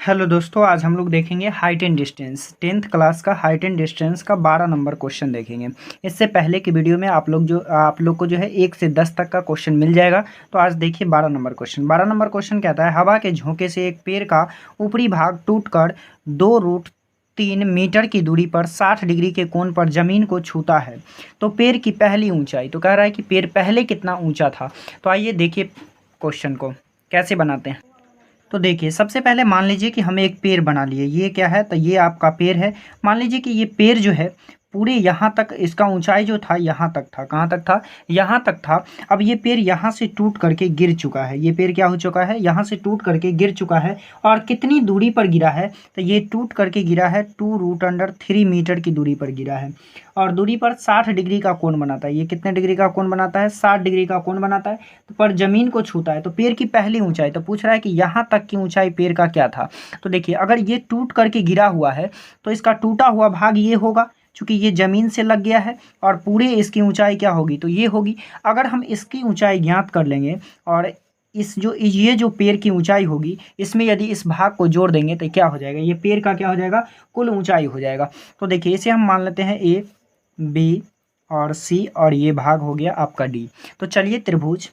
Hello दोस्तों, आज हम लोग देखेंगे height and distance. 10th class का हाइट एंड डिस्टेंस का 12 नंबर क्वेश्चन देखेंगे। इससे पहले की वीडियो में आप लोग को जो है 1 से 10 तक का क्वेश्चन मिल जाएगा। तो आज देखिए 12 नंबर क्वेश्चन। 12 नंबर क्वेश्चन कहता है, हवा के झोंके से एक पेड़ का ऊपरी भाग टूटकर 2√3 मीटर की दूरी पर 60 डिग्री के कोण पर जमीन को छूता है। तो पेड़ की पहली ऊंचाई, तो कह रहा है कि पेड़ पहले कितना ऊंचा था। तो आइए देखिए क्वेश्चन को कैसे बनाते हैं। तो देखिए, सबसे पहले मान लीजिए कि हमें एक पेड़ बना लिए। ये क्या है, तो ये आपका पेड़ है। मान लीजिए कि ये पेड़ जो है पूरे यहाँ तक, इसका ऊंचाई जो था यहाँ तक था। कहाँ तक था? यहाँ तक था। अब ये पेड़ यहाँ से टूट करके गिर चुका है। ये पेड़ क्या हो चुका है? यहाँ से टूट करके गिर चुका है। और कितनी दूरी पर गिरा है? तो ये टूट करके गिरा है 2√3 मीटर की दूरी पर गिरा है। और दूरी पर 60 डिग्री का कोण बनाता है। ये कितने डिग्री का कोण बनाता है? 60 डिग्री का कोण बनाता है। तो पर जमीन को छूता है। तो पेड़ की पहली ऊंचाई, तो पूछ रहा है कि यहाँ तक की ऊंचाई पेड़ का क्या था। तो देखिए, अगर ये टूट करके गिरा हुआ है तो इसका टूटा हुआ भाग ये होगा, चूंकि ये जमीन से लग गया है। और पूरे इसकी ऊंचाई क्या होगी? तो ये होगी। अगर हम इसकी ऊंचाई ज्ञात कर लेंगे और ये जो पेड़ की ऊंचाई होगी, इसमें यदि इस भाग को जोड़ देंगे तो क्या हो जाएगा? ये पेड़ का क्या हो जाएगा? कुल ऊंचाई हो जाएगा। तो देखिए, इसे हम मान लेते हैं ए, बी और सी, और ये भाग हो गया आपका डी। तो चलिए त्रिभुज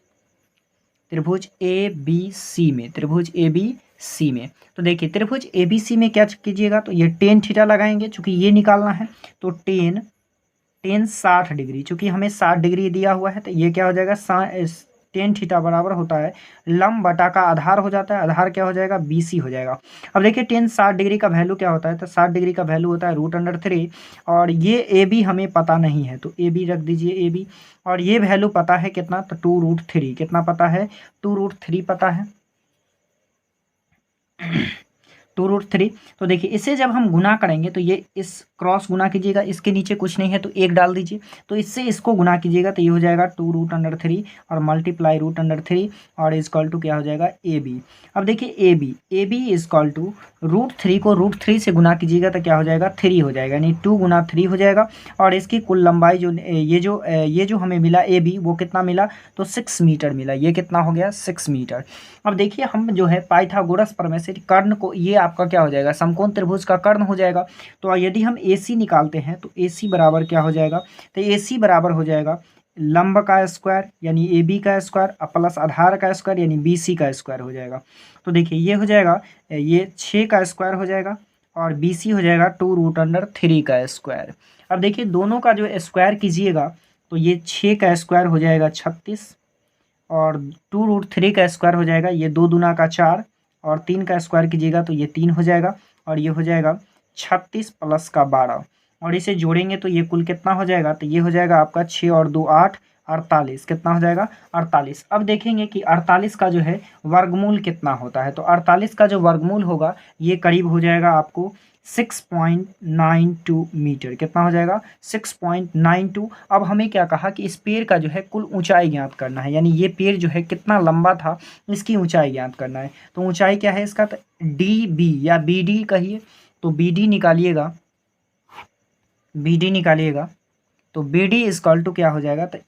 ए बी सी में, त्रिभुज ए बी सी में, तो देखिए त्रिभुज ए बी सी में क्या कीजिएगा, तो ये टेन थीटा लगाएंगे, चूंकि ये निकालना है। तो टेन 60 डिग्री, चूंकि हमें 60 डिग्री दिया हुआ है, तो ये क्या हो जाएगा? टेन थीटा बराबर होता है लंब बटा का आधार हो जाता है। आधार क्या हो जाएगा? BC हो जाएगा। अब देखिए, 60 डिग्री का वैल्यू क्या होता है? तो 60 डिग्री का वैल्यू होता है √3। और ये AB हमें पता नहीं है, तो AB रख दीजिए, AB। और ये वैल्यू पता है कितना? तो 2√3। कितना पता है? 2√3 पता है। 2√3। तो देखिए, इसे जब हम गुना करेंगे तो ये इस क्रॉस गुना कीजिएगा, इसके नीचे कुछ नहीं है तो 1 डाल दीजिए। तो इससे इसको गुना कीजिएगा तो ये हो जाएगा 2√3 और मल्टीप्लाई √3 और इजक्वल टू क्या हो जाएगा? AB। अब देखिए AB इजक्वल टू √3 को √3 से गुना कीजिएगा तो क्या हो जाएगा? 3 हो जाएगा, यानी 2 गुना 3 हो जाएगा। और इसकी कुल लंबाई जो ये जो हमें मिला AB, वो कितना मिला? तो 6 मीटर मिला। ये कितना हो गया? 6 मीटर। अब देखिए, हम जो है पाइथागोरस प्रमेय से कर्ण को, ये आपका क्या हो जाएगा? समकोण त्रिभुज का कर्ण हो जाएगा। तो यदि हम AC निकालते हैं तो AC बराबर क्या हो जाएगा? तो AC बराबर हो जाएगा लंब का स्क्वायर यानी AB का स्क्वायर प्लस आधार का स्क्वायर यानी BC का स्क्वायर हो जाएगा। तो देखिए, ये हो जाएगा, ये 6 का स्क्वायर हो जाएगा और BC हो जाएगा 2√3 का स्क्वायर। अब देखिए, दोनों का जो स्क्वायर कीजिएगा तो ये 6 का स्क्वायर हो जाएगा 36 और 2√3 का स्क्वायर हो जाएगा, ये 2 दूना का 4 और 3 का स्क्वायर कीजिएगा तो ये 3 हो जाएगा। और ये हो जाएगा 36 प्लस का 12 और इसे जोड़ेंगे तो ये कुल कितना हो जाएगा? तो ये हो जाएगा आपका 6 और 2 8, 48। कितना हो जाएगा? 48। अब देखेंगे कि 48 का जो है वर्गमूल कितना होता है। तो 48 का जो वर्गमूल होगा ये करीब हो जाएगा आपको 6.92 मीटर। कितना हो जाएगा? 6.92। अब हमें क्या कहा कि इस पेड़ का जो है कुल ऊंचाई ज्ञात करना है, यानी ये पेड़ जो है कितना लंबा था, इसकी ऊंचाई ज्ञात करना है। तो ऊंचाई क्या है इसका? तो DB या BD कहिए, तो BD निकालिएगा, BD निकालिएगा। तो BD इजक्वल टू क्या हो जाएगा? तो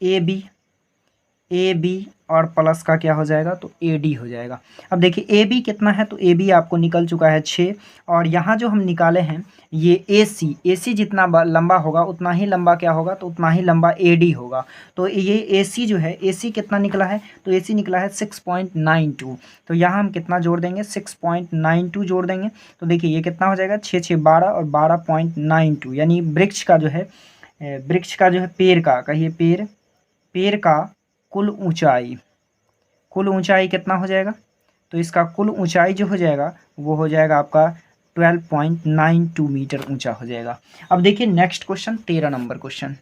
AB और प्लस का क्या हो जाएगा? तो AD हो जाएगा। अब देखिए, AB कितना है? तो AB आपको निकल चुका है 6। और यहाँ जो हम निकाले हैं ये AC जितना लंबा होगा उतना ही लंबा क्या होगा? तो उतना ही लंबा AD होगा। तो ये AC जो है, AC कितना निकला है? तो AC निकला है 6.92। तो यहाँ हम कितना जोड़ देंगे? 6.92 जोड़ देंगे। तो देखिए, ये कितना हो जाएगा? 6 6 12 और 12.92, यानी वृक्ष का जो है पेड़ का, कहिए पेड़ का कुल ऊंचाई कितना हो जाएगा? तो इसका कुल ऊंचाई जो हो जाएगा वो हो जाएगा आपका 12.92 मीटर ऊंचा हो जाएगा। अब देखिए नेक्स्ट क्वेश्चन, 13 नंबर क्वेश्चन।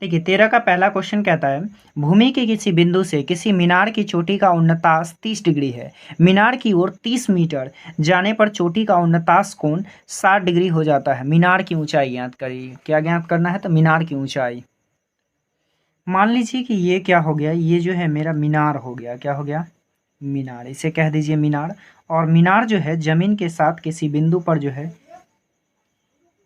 देखिए, 13 का पहला क्वेश्चन कहता है, भूमि के किसी बिंदु से किसी मीनार की चोटी का उन्नतास 30 डिग्री है। मीनार की ओर 30 मीटर जाने पर चोटी का उन्नतास कोण 60 डिग्री हो जाता है। मीनार की ऊंचाई ज्ञात करिए। क्या ज्ञात करना है? तो मीनार की ऊंचाई। मान लीजिए कि ये क्या हो गया, ये जो है मेरा मीनार हो गया। क्या हो गया? मीनार। इसे कह दीजिए मीनार। और मीनार जो है जमीन के साथ किसी बिंदु पर जो है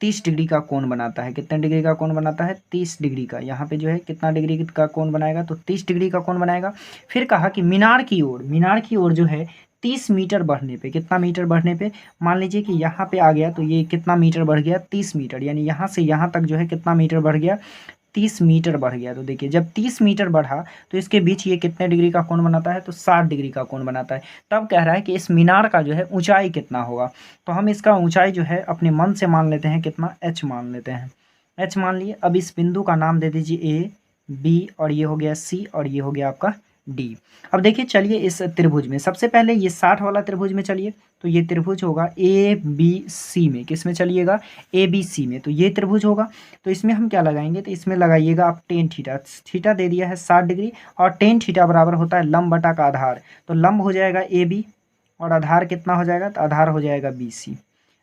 30 डिग्री का कोण बनाता है। कितने डिग्री का कोण बनाता है? 30 डिग्री का। यहाँ पे जो है कितना डिग्री का कोण बनाएगा? तो 30 डिग्री का कोण बनाएगा। फिर कहा कि मीनार की ओर जो है 30 मीटर बढ़ने पे, कितना मीटर बढ़ने पे, मान लीजिए कि यहाँ पे आ गया तो ये कितना मीटर बढ़ गया, 30 मीटर, यानी यहाँ से यहाँ तक जो है कितना मीटर बढ़ गया, 30 मीटर बढ़ गया। तो देखिए जब 30 मीटर बढ़ा तो इसके बीच ये कितने डिग्री का कोण बनाता है, तो 60 डिग्री का कोण बनाता है। तब कह रहा है कि इस मीनार का जो है ऊंचाई कितना होगा। तो हम इसका ऊंचाई जो है अपने मन से मान लेते हैं, कितना, h मान लेते हैं, h मान लिए। अब इस बिंदु का नाम दे दीजिए a, b और ये हो गया c और ये हो गया आपका d। अब देखिए चलिए इस त्रिभुज में सबसे पहले ये 60 वाला त्रिभुज में चलिए, तो ये त्रिभुज होगा ए बी सी में, किस में चलिएगा, ए बी सी में, तो ये त्रिभुज होगा। तो इसमें हम क्या लगाएंगे, तो इसमें लगाइएगा आप टेन थीटा, थीटा दे दिया है 60 डिग्री और टेन थीटा बराबर होता है लंब बटा का आधार, तो लंब हो जाएगा ए बी और आधार कितना हो जाएगा, तो आधार हो जाएगा बी सी।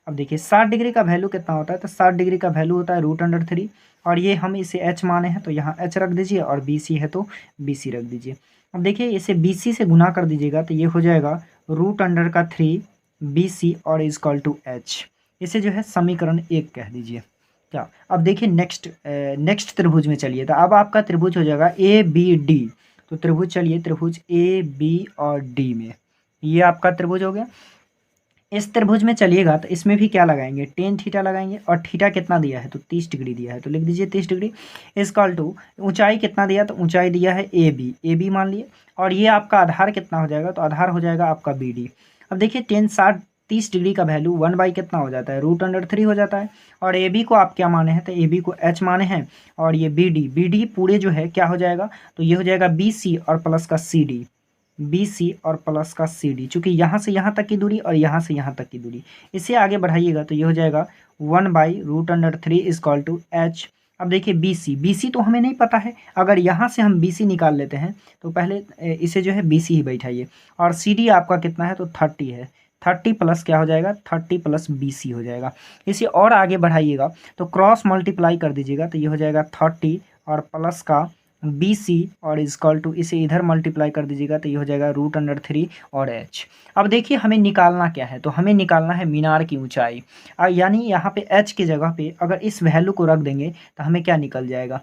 अब देखिए 60 डिग्री का वैल्यू कितना होता है, तो 60 डिग्री का वैल्यू होता है √3 और ये हम इसे h माने हैं तो यहाँ h रख दीजिए और बी सी है तो बी सी रख दीजिए। अब देखिए इसे बी सी से गुना कर दीजिएगा तो ये हो जाएगा √3 बी सी और इजकल टू एच। इसे जो है समीकरण 1 कह दीजिए क्या। अब देखिए नेक्स्ट त्रिभुज में चलिए, तो अब आपका त्रिभुज हो जाएगा ए बी डी। तो त्रिभुज चलिए त्रिभुज ए बी और डी में, ये आपका त्रिभुज हो गया। इस त्रिभुज में चलिएगा तो इसमें भी क्या लगाएंगे, टेन थीटा लगाएंगे और थीटा कितना दिया है, तो 30 डिग्री दिया है, तो लिख दीजिए 30 डिग्री इजकल टू ऊंचाई कितना दिया, तो ऊंचाई दिया है ए बी मान लिए और ये आपका आधार कितना हो जाएगा, तो आधार हो जाएगा आपका बी डी। अब देखिए 30 डिग्री का वैल्यू 1 बाई कितना हो जाता है, √3 हो जाता है और ए बी को आप क्या माने हैं, तो ए बी को एच माने हैं और ये बी डी पूरे जो है क्या हो जाएगा, तो ये हो जाएगा बी सी और प्लस का सी डी, बी सी और प्लस का सी डी, चूँकि यहाँ से यहाँ तक की दूरी और यहाँ से यहाँ तक की दूरी, इसे आगे बढ़ाइएगा तो ये हो जाएगा 1/√3 इजकल टू एच। अब देखिए बी सी तो हमें नहीं पता है, अगर यहाँ से हम बी सी निकाल लेते हैं तो पहले इसे जो है बी सी ही बैठाइए और सी डी आपका कितना है, तो 30 है, 30 प्लस क्या हो जाएगा, 30 प्लस बी सी हो जाएगा। इसे और आगे बढ़ाइएगा तो क्रॉस मल्टीप्लाई कर दीजिएगा तो ये हो जाएगा 30 और प्लस का बी सी और इजकल टू इसे इधर मल्टीप्लाई कर दीजिएगा तो ये हो जाएगा √3 और h। अब देखिए हमें निकालना क्या है, तो हमें निकालना है मीनार की ऊंचाई। यानी यहाँ पे h की जगह पे अगर इस वैल्यू को रख देंगे तो हमें क्या निकल जाएगा,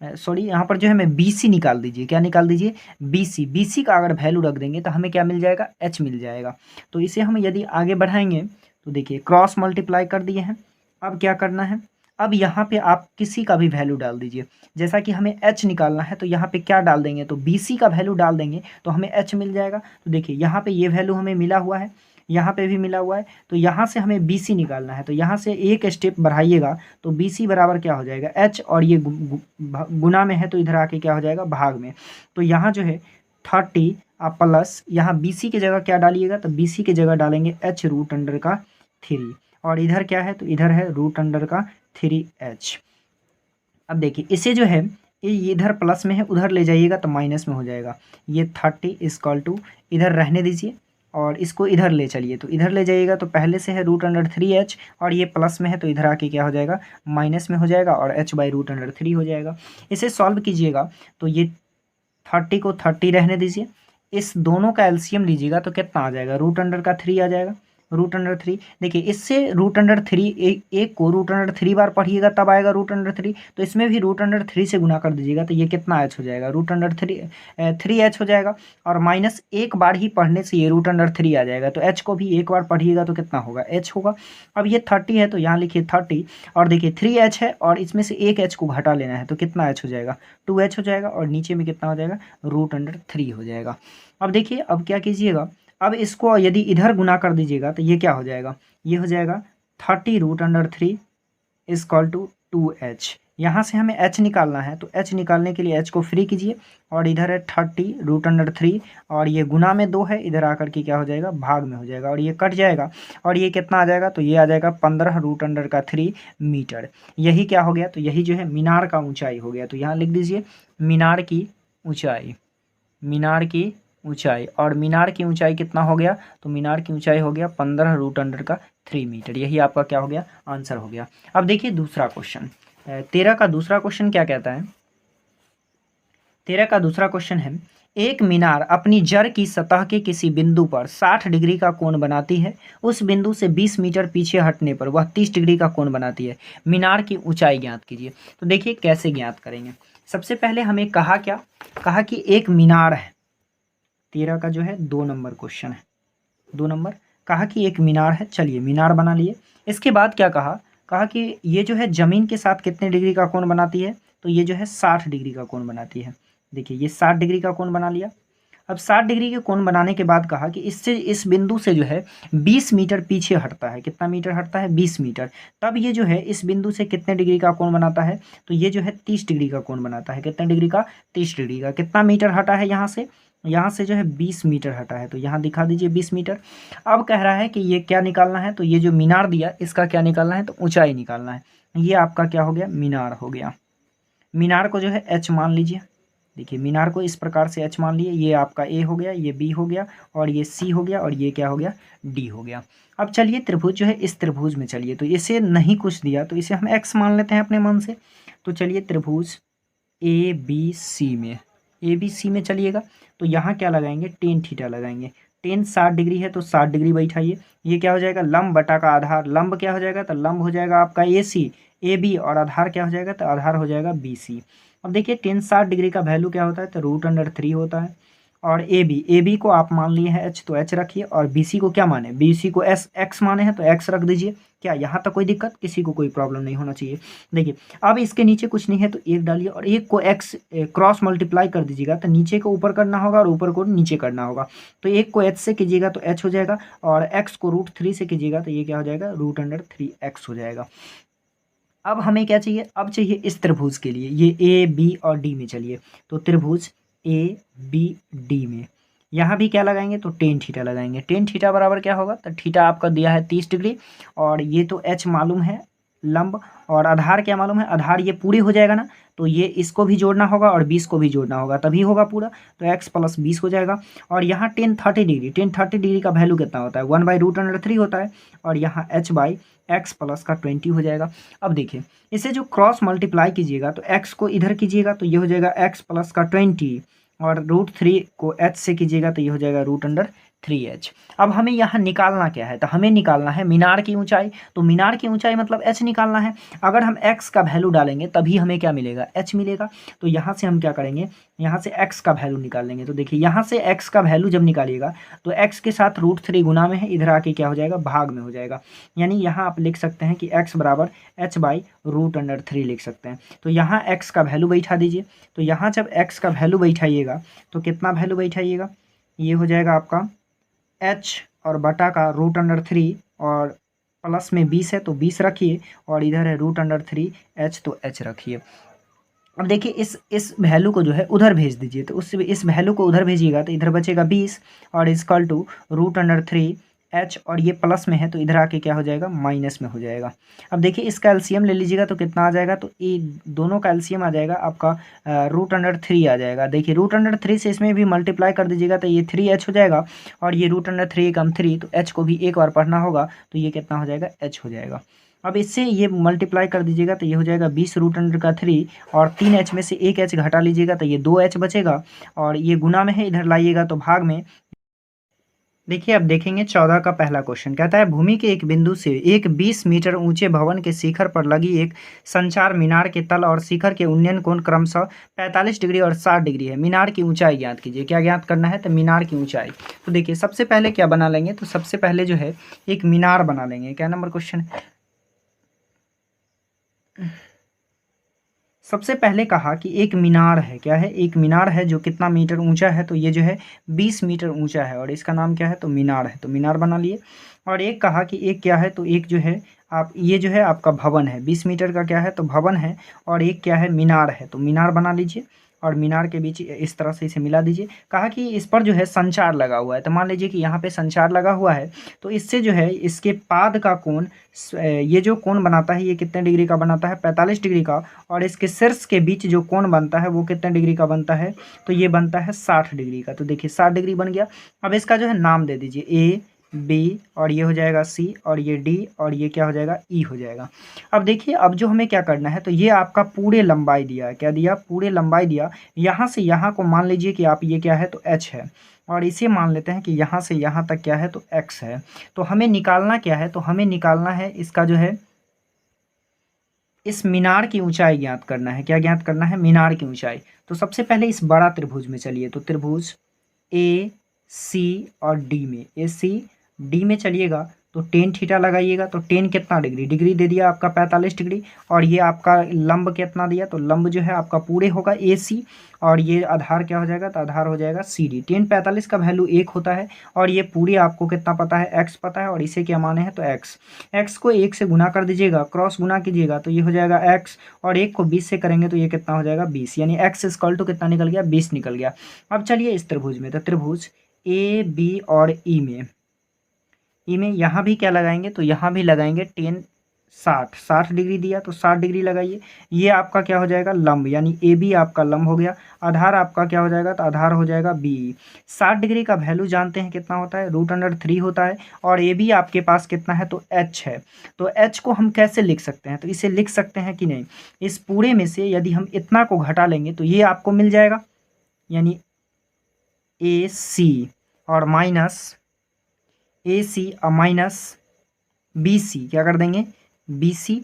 सॉरी यहाँ पर जो है मैं बी सी निकाल दीजिए, क्या निकाल दीजिए, बी सी का अगर वैल्यू रख देंगे तो हमें क्या मिल जाएगा, h मिल जाएगा। तो इसे हम यदि आगे बढ़ाएंगे तो देखिए क्रॉस मल्टीप्लाई कर दिए हैं। अब क्या करना है, अब यहाँ पे आप किसी का भी वैल्यू डाल दीजिए, जैसा कि हमें h निकालना है तो यहाँ पे क्या डाल देंगे, तो बी सी का वैल्यू डाल देंगे तो हमें h मिल जाएगा। तो देखिए यहाँ पे ये वैल्यू हमें मिला हुआ है, यहाँ पे भी मिला हुआ है, तो यहाँ से हमें बी सी निकालना है, तो यहाँ से एक स्टेप बढ़ाइएगा तो बी सी बराबर क्या हो जाएगा, h और ये गुना में है तो इधर आके क्या हो जाएगा, भाग में। तो यहाँ जो है 30 प्लस यहाँ बी सी की जगह क्या डालिएगा, तो बी सी की जगह डालेंगे h√3 और इधर क्या है, तो इधर है √3h। अब देखिए इसे जो है ये इधर प्लस में है उधर ले जाइएगा तो माइनस में हो जाएगा, ये 30 इजकल टू इधर रहने दीजिए और इसको इधर ले चलिए, तो इधर ले जाइएगा तो पहले से है √3h और ये प्लस में है तो इधर आके क्या हो जाएगा, माइनस में हो जाएगा और h/√3 हो जाएगा। इसे सॉल्व कीजिएगा तो ये 30 को 30 रहने दीजिए, इस दोनों का एलसीएम लीजिएगा तो कितना आ जाएगा, √3 आ जाएगा, √3। देखिए इससे √3 एक को √3 बार पढ़िएगा तब आएगा √3, तो इसमें भी √3 से गुना कर दीजिएगा तो ये कितना h हो जाएगा, √3 हो जाएगा और माइनस एक बार ही पढ़ने से ये √3 आ जाएगा, तो h को भी एक बार पढ़िएगा तो कितना होगा, h होगा। अब ये 30 है तो यहाँ लिखिए 30 और देखिए 3h है और इसमें से एक h को घटा लेना है तो कितना h हो जाएगा, 2h हो जाएगा और नीचे में कितना हो जाएगा, √3 हो जाएगा। अब देखिए अब क्या कीजिएगा, अब इसको यदि इधर गुना कर दीजिएगा तो ये क्या हो जाएगा, ये हो जाएगा 30√3 इजकल टू 2h। यहाँ से हमें h निकालना है तो h निकालने के लिए h को फ्री कीजिए और इधर है 30√3 और ये गुना में 2 है, इधर आकर के क्या हो जाएगा, भाग में हो जाएगा और ये कट जाएगा और ये कितना आ जाएगा, तो ये आ जाएगा 15√3 मीटर। यही क्या हो गया, तो यही जो है मीनार का ऊंचाई हो गया। तो यहाँ लिख दीजिए मीनार की ऊंचाई, मीनार की ऊंचाई, और मीनार की ऊंचाई कितना हो गया, तो मीनार की ऊंचाई हो गया 15√3 मीटर। यही आपका क्या हो गया, आंसर हो गया। अब देखिए दूसरा क्वेश्चन 13 का दूसरा क्वेश्चन क्या कहता है, 13 का दूसरा क्वेश्चन है, एक मीनार अपनी जड़ की सतह के किसी बिंदु पर 60 डिग्री का कोण बनाती है, उस बिंदु से 20 मीटर पीछे हटने पर वह 30 डिग्री का कोण बनाती है, मीनार की ऊंचाई ज्ञात कीजिए। तो देखिए कैसे ज्ञात करेंगे, सबसे पहले हमें कहा क्या, कहा कि एक मीनार है, 13 का जो है 2 नंबर क्वेश्चन है, 2 नंबर। कहा कि एक मीनार है, चलिए मीनार बना लिए। इसके बाद क्या कहा, कहा कि ये जो है ज़मीन के साथ कितने डिग्री का कोण बनाती है, तो ये जो है 60 डिग्री का कोण बनाती है। देखिए ये 60 डिग्री का कोण बना लिया। अब 60 डिग्री के कोण बनाने के बाद कहा कि इससे इस बिंदु से जो है 20 मीटर पीछे हटता है। कितना मीटर हटता है, 20 मीटर। तब ये जो है इस बिंदु से कितने डिग्री का कोण बनाता है, तो ये जो है 30 डिग्री का कोण बनाता है। कितने डिग्री का, 30 डिग्री का। कितना मीटर हटा है यहाँ से, यहाँ से जो है 20 मीटर हटा है, तो यहाँ दिखा दीजिए 20 मीटर। अब कह रहा है कि ये क्या निकालना है, तो ये जो मीनार दिया इसका क्या निकालना है, तो ऊंचाई निकालना है। ये आपका क्या हो गया, मीनार हो गया। मीनार को जो है एच मान लीजिए। देखिए मीनार को इस प्रकार से एच मान लिए। ये आपका ए हो गया, ये बी हो गया, और ये सी हो गया, और ये क्या हो गया, डी हो गया। अब चलिए त्रिभुज जो है इस त्रिभुज में चलिए, तो इसे नहीं कुछ दिया तो इसे हम एक्स मान लेते हैं अपने मन से। तो चलिए त्रिभुज ए बी सी में, ए बी सी में चलिएगा, तो यहाँ क्या लगाएंगे, टेन थीटा लगाएंगे। टेन 60 डिग्री है तो 60 डिग्री बैठाइए। ये क्या हो जाएगा, लंब बटा का आधार। लंब क्या हो जाएगा, तो लंब हो जाएगा आपका ए सी, ए बी, और आधार क्या हो जाएगा, तो आधार हो जाएगा बी सी। अब देखिए टेन 60 डिग्री का वैल्यू क्या होता है, तो √3 होता है। और ए बी को आप मान लिए हैं एच, तो एच रखिए। और बी सी को क्या माने, बी सी को एस एक्स माने हैं, तो एक्स रख दीजिए। क्या यहाँ तक कोई दिक्कत, किसी को कोई प्रॉब्लम नहीं होना चाहिए। देखिए अब इसके नीचे कुछ नहीं है तो एक डालिए, और एक को एक्स क्रॉस मल्टीप्लाई कर दीजिएगा, तो नीचे को ऊपर करना होगा और ऊपर को नीचे करना होगा। तो एक को एच से कीजिएगा तो एच हो जाएगा, और एक्स को √3 से कीजिएगा तो ये क्या हो जाएगा, √3x हो जाएगा। अब हमें क्या चाहिए, अब चाहिए इस त्रिभुज के लिए, ये ए बी और डी में चलिए, तो त्रिभुज ए बी डी में यहाँ भी क्या लगाएंगे, तो टेन थीटा लगाएंगे। टेन थीटा बराबर क्या होगा, तो थीटा आपका दिया है 30 डिग्री, और ये तो एच मालूम है लंब, और आधार क्या मालूम है, आधार ये पूरी हो जाएगा ना, तो ये इसको भी जोड़ना होगा और 20 को भी जोड़ना होगा, तभी होगा पूरा। तो x + 20 हो जाएगा। और यहाँ टेन 30 डिग्री का वैल्यू कितना होता है, 1/√3 होता है, और यहाँ h/x + का 20 हो जाएगा। अब देखिए इसे जो क्रॉस मल्टीप्लाई कीजिएगा, तो x को इधर कीजिएगा तो ये हो जाएगा x + का 20, और √3 को h से कीजिएगा तो ये हो जाएगा √3h। अब हमें यहाँ निकालना क्या है, तो हमें निकालना है मीनार की ऊंचाई। तो मीनार की ऊंचाई मतलब h निकालना है। अगर हम x का वैल्यू डालेंगे तभी हमें क्या मिलेगा, h मिलेगा। तो यहाँ से हम क्या करेंगे, यहाँ से x का वैल्यू निकाल लेंगे। तो देखिए यहाँ से x का वैल्यू जब निकालिएगा तो x के साथ √3 गुना में है, इधर आके क्या हो जाएगा, भाग में हो जाएगा। यानी यहाँ आप लिख सकते हैं कि x बराबर h/√3 लिख सकते हैं। तो यहाँ x का वैल्यू बैठा दीजिए। तो यहाँ जब x का वैल्यू बैठाइएगा तो कितना वैल्यू बैठाइएगा, ये हो जाएगा आपका h और बटा का √3, और प्लस में 20 है तो 20 रखिए, और इधर है √3h तो h रखिए। अब देखिए इस वैल्यू को जो है उधर भेज दीजिए, तो उस इस वैल्यू को उधर भेजिएगा तो इधर बचेगा 20, और इक्वल टू √3h, और ये प्लस में है तो इधर आके क्या हो जाएगा, माइनस में हो जाएगा। अब देखिए इसका एलसीएम ले लीजिएगा तो कितना आ जाएगा, तो ये दोनों का एलसीएम आ जाएगा आपका √3 आ जाएगा। देखिए √3 से इसमें भी मल्टीप्लाई कर दीजिएगा तो ये 3h हो जाएगा, और ये √3 कम 3, तो h को भी एक बार पढ़ना होगा, तो ये कितना हो जाएगा, h हो जाएगा। अब इससे ये मल्टीप्लाई कर दीजिएगा तो ये हो जाएगा 20 √3, और 3h में से एक h घटा लीजिएगा तो ये 2h बचेगा, और ये गुना में है इधर लाइएगा तो भाग में। देखिए अब देखेंगे 14 का पहला क्वेश्चन, कहता है भूमि के एक बिंदु से एक 20 मीटर ऊंचे भवन के शिखर पर लगी एक संचार मीनार के तल और शिखर के उन्नयन कोण क्रमशः 45 डिग्री और 60 डिग्री है। मीनार की ऊंचाई ज्ञात कीजिए। क्या ज्ञात करना है, तो मीनार की ऊंचाई। तो देखिए सबसे पहले क्या बना लेंगे, तो सबसे पहले जो है एक मीनार बना लेंगे। क्या नंबर क्वेश्चन है, सबसे पहले कहा कि एक मीनार है, क्या है, एक मीनार है जो कितना मीटर ऊंचा है, तो ये जो है 20 मीटर ऊंचा है, और इसका नाम क्या है, तो मीनार है, तो मीनार बना लिए। और एक कहा कि एक क्या है, तो एक जो है आप ये जो है आपका भवन है, 20 मीटर का क्या है, तो भवन है, और एक क्या है, मीनार है, तो मीनार बना लीजिए। और मीनार के बीच इस तरह से इसे मिला दीजिए। कहा कि इस पर जो है संचार लगा हुआ है, तो मान लीजिए कि यहाँ पे संचार लगा हुआ है, तो इससे जो है इसके पाद का कोण, ये जो कोण बनाता है ये कितने डिग्री का बनाता है, 45 डिग्री का, और इसके शीर्ष के बीच जो कोण बनता है वो कितने डिग्री का बनता है, तो ये बनता है 60 डिग्री का। तो देखिए 60 डिग्री बन गया। अब इसका जो है नाम दे दीजिए, ए बी, और ये हो जाएगा सी, और ये डी, और ये क्या हो जाएगा, ई हो जाएगा। अब देखिए अब जो हमें क्या करना है, तो ये आपका पूरे लंबाई दिया है, क्या दिया, पूरे लंबाई दिया। यहाँ से यहाँ को मान लीजिए कि आप ये क्या है, तो h है, और इसे मान लेते हैं कि यहाँ से यहाँ तक क्या है, तो x है। तो हमें निकालना क्या है, तो हमें निकालना है इसका जो है इस मीनार की ऊंचाई ज्ञात करना है। क्या ज्ञात करना है, मीनार की ऊंचाई। तो सबसे पहले इस बड़ा त्रिभुज में चलिए, तो त्रिभुज ए सी और डी में, ए सी डी में चलिएगा तो टेन थीटा लगाइएगा, तो टेन कितना डिग्री, डिग्री दे दिया आपका 45 डिग्री, और ये आपका लंब कितना दिया, तो लंब जो है आपका पूरे होगा ए सी, और ये आधार क्या हो जाएगा, तो आधार हो जाएगा सी डी। टेन 45 का वैल्यू 1 होता है, और ये पूरी आपको कितना पता है, एक्स पता है, और इसे क्या माने हैं, तो एक्स। एक्स को 1 से गुना कर दीजिएगा, क्रॉस गुना कीजिएगा तो ये हो जाएगा एक्स, और 1 को 20 से करेंगे तो ये कितना हो जाएगा 20, यानी एक्स इक्वल टू कितना निकल गया, 20 निकल गया। अब चलिए इस त्रिभुज में, तो त्रिभुज ए बी और ई में, यहाँ भी क्या लगाएंगे, तो यहाँ भी लगाएंगे टेन 60 डिग्री दिया तो 60 डिग्री लगाइए। ये आपका क्या हो जाएगा, लंब, यानी ए बी आपका लंब हो गया। आधार आपका क्या हो जाएगा, तो आधार हो जाएगा बी। 60 डिग्री का वैल्यू जानते हैं कितना होता है, √3 होता है, और ए बी आपके पास कितना है, तो एच है। तो एच को हम कैसे लिख सकते हैं, तो इसे लिख सकते हैं कि नहीं, इस पूरे में से यदि हम इतना को घटा लेंगे तो ये आपको मिल जाएगा, यानी ए सी और माइनस ए सी और माइनस बी सी, क्या कर देंगे, बी सी।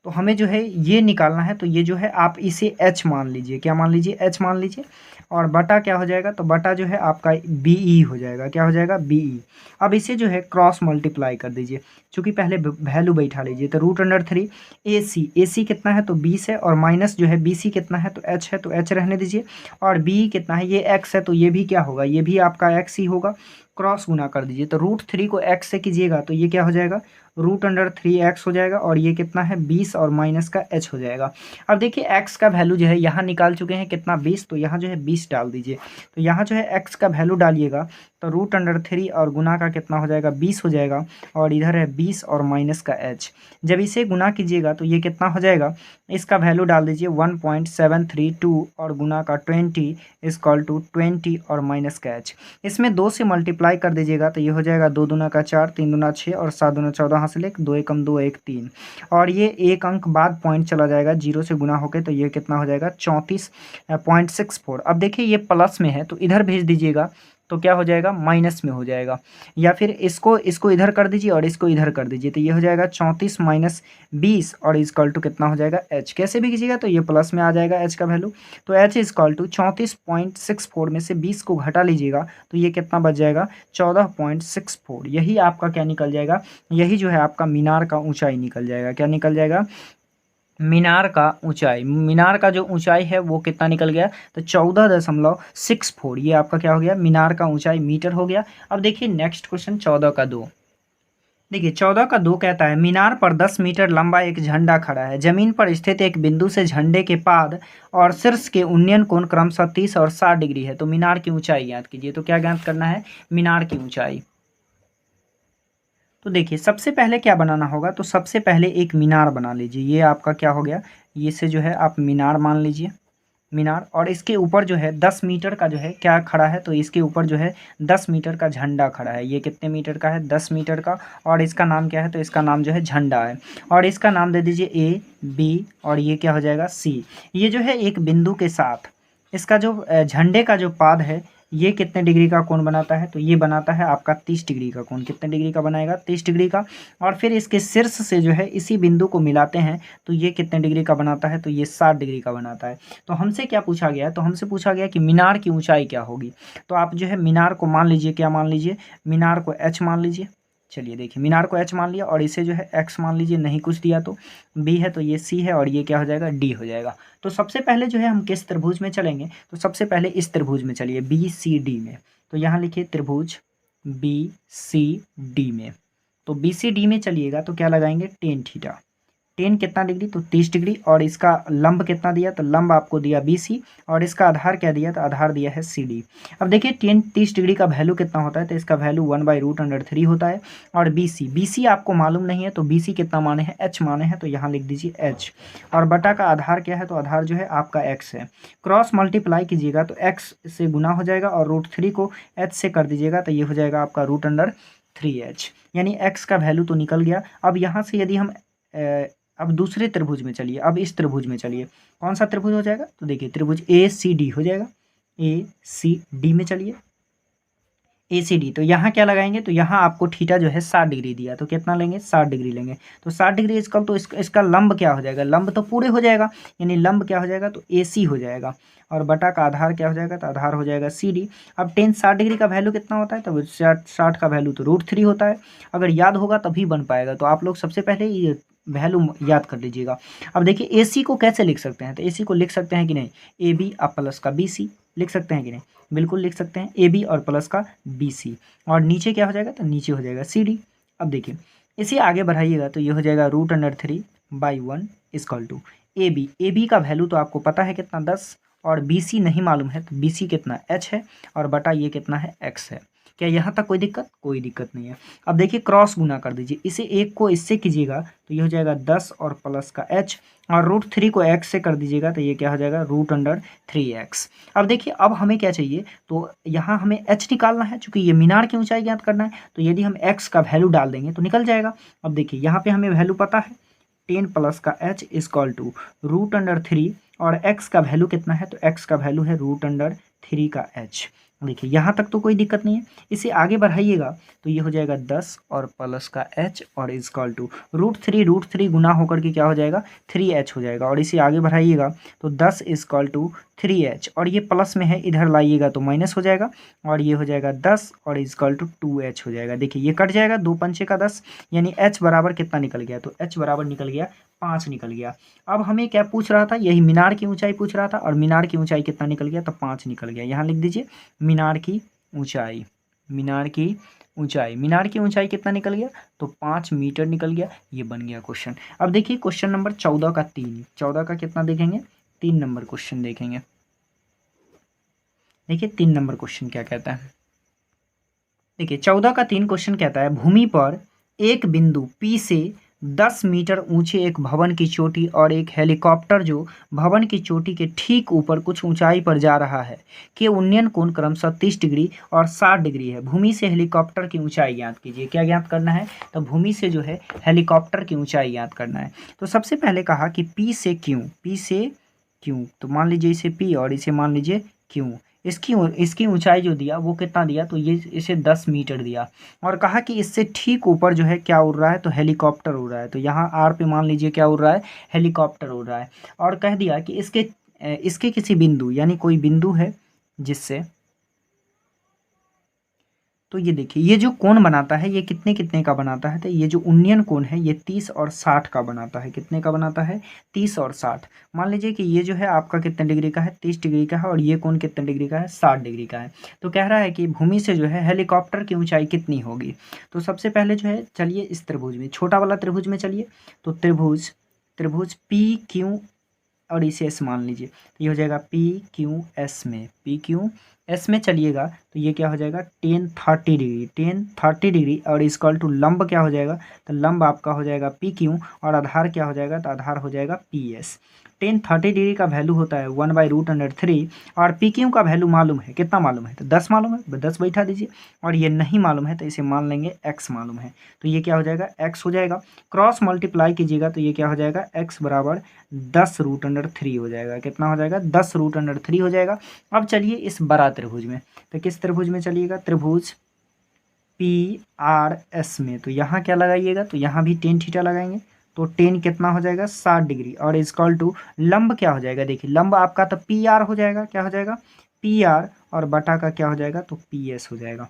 तो हमें जो है ये निकालना है, तो ये जो है आप इसे h मान लीजिए, क्या मान लीजिए, h मान लीजिए, और बटा क्या हो जाएगा, तो बटा जो है आपका BE हो जाएगा, क्या हो जाएगा, BE। अब इसे जो है क्रॉस मल्टीप्लाई कर दीजिए, चूंकि पहले वैल्यू बैठा लीजिए, तो √3 ए सी कितना है, तो 20 है, और माइनस जो है BC कितना है, तो h है, तो h रहने दीजिए, और BE कितना है, ये x है, तो ये भी क्या होगा, ये भी आपका x ही होगा, क्रॉस गुना कर दीजिए, तो √3 को x से कीजिएगा तो ये क्या हो जाएगा, √3x हो जाएगा, और ये कितना है 20, और माइनस का h हो जाएगा। अब देखिए x का वैल्यू जो है यहाँ निकाल चुके हैं कितना 20, तो यहाँ जो है 20 डाल दीजिए, तो यहाँ जो है x का वैल्यू डालिएगा तो √3 और गुना का कितना हो जाएगा 20 हो जाएगा, और इधर है 20 और माइनस का h। जब इसे गुना कीजिएगा तो ये कितना हो जाएगा, इसका वैल्यू डाल दीजिए 1.732 और गुना का 20 इक्वल टू 20 और माइनस का h। इसमें 2 से मल्टीप्लाई कर दीजिएगा तो ये हो जाएगा 2 दूना का 4, 3 दूना 6 और 7 दूना 14 हासिल 1, 2 एकम 2 1 3, और ये एक अंक बाद पॉइंट चला जाएगा 0 से गुना होके, तो ये कितना हो जाएगा 34.64। अब देखिए ये प्लस में है तो इधर भेज दीजिएगा तो क्या हो जाएगा, माइनस में हो जाएगा, या फिर इसको इधर कर दीजिए और इसको इधर कर दीजिए, तो ये हो जाएगा 34 माइनस 20 और इक्वल टू कितना हो जाएगा h। कैसे भी कीजिएगा तो ये प्लस में आ जाएगा h का वैल्यू, तो h इक्वल टू 34.64 में से 20 को घटा लीजिएगा तो ये कितना बच जाएगा 14.64। यही आपका क्या निकल जाएगा, यही जो है आपका मीनार का ऊंचाई निकल जाएगा। क्या निकल जाएगा, मीनार का ऊंचाई। मीनार का जो ऊंचाई है वो कितना निकल गया, तो 14.64। ये आपका क्या हो गया, मीनार का ऊंचाई मीटर हो गया। अब देखिए नेक्स्ट क्वेश्चन 14 का 2। देखिए 14 का 2 कहता है मीनार पर 10 मीटर लंबा एक झंडा खड़ा है। जमीन पर स्थित एक बिंदु से झंडे के पाद और शीर्ष के उन्नयन कोण क्रमशः 30 और 60 डिग्री है। तो मीनार की ऊंचाई ज्ञात कीजिए। तो क्या ज्ञात करना है, मीनार की ऊंचाई। तो देखिए सबसे पहले क्या बनाना होगा, तो सबसे पहले एक मीनार बना लीजिए। ये आपका क्या हो गया, ये से जो है आप मीनार मान लीजिए, मीनार। और इसके ऊपर जो है 10 मीटर का जो है क्या खड़ा है, तो इसके ऊपर जो है 10 मीटर का झंडा खड़ा है। ये कितने मीटर का है, 10 मीटर का, और इसका नाम क्या है, तो इसका नाम जो है झंडा है, और इसका नाम दे दीजिए ए बी, और ये क्या हो जाएगा सी। ये जो है एक बिंदु के साथ इसका जो झंडे का जो पाद है ये कितने डिग्री का कोण बनाता है, तो ये बनाता है आपका 30 डिग्री का कोण। कितने डिग्री का बनाएगा, 30 डिग्री का। और फिर इसके शीर्ष से जो है इसी बिंदु को मिलाते हैं तो ये कितने डिग्री का बनाता है, तो ये 60 डिग्री का बनाता है। तो हमसे क्या पूछा गया, तो हमसे पूछा गया कि मीनार की ऊंचाई क्या होगी। तो आप जो है मीनार को मान लीजिए, क्या मान लीजिए, मीनार को h मान लीजिए। चलिए देखिए मीनार को h मान लिया, और इसे जो है x मान लीजिए, नहीं कुछ दिया तो b है, तो ये c है, और ये क्या हो जाएगा d हो जाएगा। तो सबसे पहले जो है हम किस त्रिभुज में चलेंगे, तो सबसे पहले इस त्रिभुज में चलिए BCD में। तो यहाँ लिखिए त्रिभुज BCD में। तो BCD में चलिएगा तो क्या लगाएंगे, टेन थीटा। टेन कितना डिग्री, तो 30 डिग्री, और इसका लंब कितना दिया, तो लंब आपको दिया BC, और इसका आधार क्या दिया, तो आधार दिया है CD। अब देखिए 30 डिग्री का वैल्यू कितना होता है, तो इसका वैल्यू 1/√3 होता है। और BC आपको मालूम नहीं है, तो BC कितना माने हैं, h माने हैं, तो यहाँ लिख दीजिए h। और बटा का आधार क्या है, तो आधार जो है आपका x है। क्रॉस मल्टीप्लाई कीजिएगा तो x से गुना हो जाएगा, और √3 को h से कर दीजिएगा तो ये हो जाएगा आपका √3h, यानी x का वैल्यू तो निकल गया। अब यहाँ से यदि हम अब दूसरे त्रिभुज में चलिए, अब इस त्रिभुज में चलिए, कौन सा त्रिभुज हो जाएगा, तो देखिए त्रिभुज ACD हो जाएगा। ACD में चलिए, ACD। तो यहाँ क्या लगाएंगे, तो यहाँ आपको थीटा जो है 60 डिग्री दिया, तो कितना लेंगे 60 डिग्री लेंगे। तो 60 डिग्री इसका तो इसका लंब क्या हो जाएगा, लंब तो पूरे हो जाएगा, यानी लंब क्या हो जाएगा तो AC हो जाएगा, और बटा का आधार क्या हो जाएगा, तो आधार हो जाएगा CD। अब टेन 60 डिग्री का वैल्यू कितना होता है, तो 60 का वैल्यू तो √3 होता है। अगर याद होगा तभी बन पाएगा, तो आप लोग सबसे पहले ये वैल्यू याद कर लीजिएगा। अब देखिए AC को कैसे लिख सकते हैं, तो AC को लिख सकते हैं कि नहीं, AB और प्लस का BC लिख सकते हैं कि नहीं, बिल्कुल लिख सकते हैं, AB और प्लस का BC, और नीचे क्या हो जाएगा, तो नीचे हो जाएगा CD। अब देखिए इसे आगे बढ़ाइएगा तो ये हो जाएगा √3/1 इक्वल टू AB का वैल्यू तो आपको पता है कितना 10, और BC नहीं मालूम है, तो BC कितना H है, और बटा ये कितना है X है। क्या यहाँ तक कोई दिक्कत, कोई दिक्कत नहीं है। अब देखिए क्रॉस गुना कर दीजिए, इसे एक को इससे कीजिएगा तो ये हो जाएगा 10 और प्लस का H, और √3 को x से कर दीजिएगा तो ये क्या हो जाएगा √3x। अब देखिए अब हमें क्या चाहिए, तो यहाँ हमें h निकालना है, चूंकि ये मीनार की ऊंचाई ज्ञात करना है, तो यदि हम x का वैल्यू डाल देंगे तो निकल जाएगा। अब देखिए यहाँ पे हमें वैल्यू पता है 10 प्लस का h इक्वल टू √3, और x का वैल्यू कितना है, तो x का वैल्यू है √3 का h। देखिए यहाँ तक तो कोई दिक्कत नहीं है। इसे आगे बढ़ाइएगा तो ये हो जाएगा 10 और प्लस का h, और इक्वल टू √3 गुना होकर के क्या हो जाएगा 3h हो जाएगा, और इसे आगे बढ़ाइएगा तो 10 इक्वल टू 3h, और ये प्लस में है, इधर लाइएगा तो माइनस हो जाएगा, और ये हो जाएगा 10 और इक्वल टू 2h हो जाएगा। देखिए ये कट जाएगा, 2 पंचे का 10, यानी h बराबर कितना निकल गया, तो h बराबर निकल गया 5 निकल गया। अब हमें क्या पूछ रहा था, यही मीनार की ऊंचाई पूछ रहा था, और मीनार की ऊंचाई कितना निकल गया, तो 5 निकल गया। यहाँ लिख दीजिए मीनार की ऊंचाई, मीनार की ऊंचाई, मीनार की ऊंचाई कितना निकल गया, तो 5 मीटर निकल गया। ये बन गया क्वेश्चन। अब देखिए क्वेश्चन नंबर 14 का 3, 14 का कितना देखेंगे, 3 नंबर क्वेश्चन देखेंगे। देखिए 3 नंबर क्वेश्चन क्या कहता है, देखिए 14 का 3 क्वेश्चन कहता है भूमि पर एक बिंदु P से 10 मीटर ऊंचे एक भवन की चोटी और एक हेलीकॉप्टर जो भवन की चोटी के ठीक ऊपर कुछ ऊंचाई पर जा रहा है के उन्नयन कोण क्रमशः 30 डिग्री और 60 डिग्री है। भूमि से हेलीकॉप्टर की ऊंचाई ज्ञात कीजिए। क्या ज्ञात करना है, तो भूमि से जो है हेलीकॉप्टर की ऊंचाई ज्ञात करना है। तो सबसे पहले कहा कि P से Q, तो मान लीजिए इसे P और इसे मान लीजिए Q। इसकी ऊंचाई जो दिया वो कितना दिया, तो ये इसे 10 मीटर दिया, और कहा कि इससे ठीक ऊपर जो है क्या उड़ रहा है, तो हेलीकॉप्टर उड़ रहा है। तो यहाँ आर पे मान लीजिए क्या उड़ रहा है, हेलीकॉप्टर उड़ रहा है, और कह दिया कि इसके किसी बिंदु, यानी कोई बिंदु है जिससे, तो ये देखिए ये जो कोण बनाता है ये कितने कितने का बनाता है, तो ये जो उन्नयन कोण है ये 30 और 60 का बनाता है। कितने का बनाता है, 30 और 60। मान लीजिए कि ये जो है आपका कितने डिग्री का है, 30 डिग्री का है, और ये कोण कितने डिग्री का है, 60 डिग्री का है। तो कह रहा है कि भूमि से जो है हेलीकॉप्टर की ऊंचाई कितनी होगी। तो सबसे पहले जो है चलिए इस त्रिभुज में, छोटा वाला त्रिभुज में चलिए, तो त्रिभुज PQ और इसे एस मान लीजिए, तो ये हो जाएगा PQS में, PQS में चलिएगा तो ये क्या हो जाएगा 10 30 डिग्री, और इक्वल टू लंब क्या हो जाएगा, तो लंब आपका हो जाएगा PQ, और आधार क्या हो जाएगा, तो आधार हो जाएगा PS। 10 30 डिग्री का वैल्यू होता है 1/√3, और PQ का वैल्यू मालूम है, कितना मालूम है, तो 10 मालूम है, 10 बैठा दीजिए, और ये नहीं मालूम है तो इसे मान लेंगे x मालूम है, तो ये क्या हो जाएगा x हो जाएगा। क्रॉस मल्टीप्लाई कीजिएगा तो ये क्या हो जाएगा x बराबर 10√3 हो जाएगा। कितना हो जाएगा, 10√3 हो जाएगा। अब चलिए इस बड़ा त्रिभुज में, तो किस त्रिभुज में चलिएगा, त्रिभुज PRS में, तो यहाँ क्या लगाइएगा, तो यहाँ भी 10 थीटा लगाएंगे, तो 10 कितना हो जाएगा 60 डिग्री, और इक्वल टू लंब क्या हो जाएगा, देखिए लंब आपका तो PR हो जाएगा, क्या हो जाएगा PR, और बटा का क्या हो जाएगा, तो PS हो जाएगा।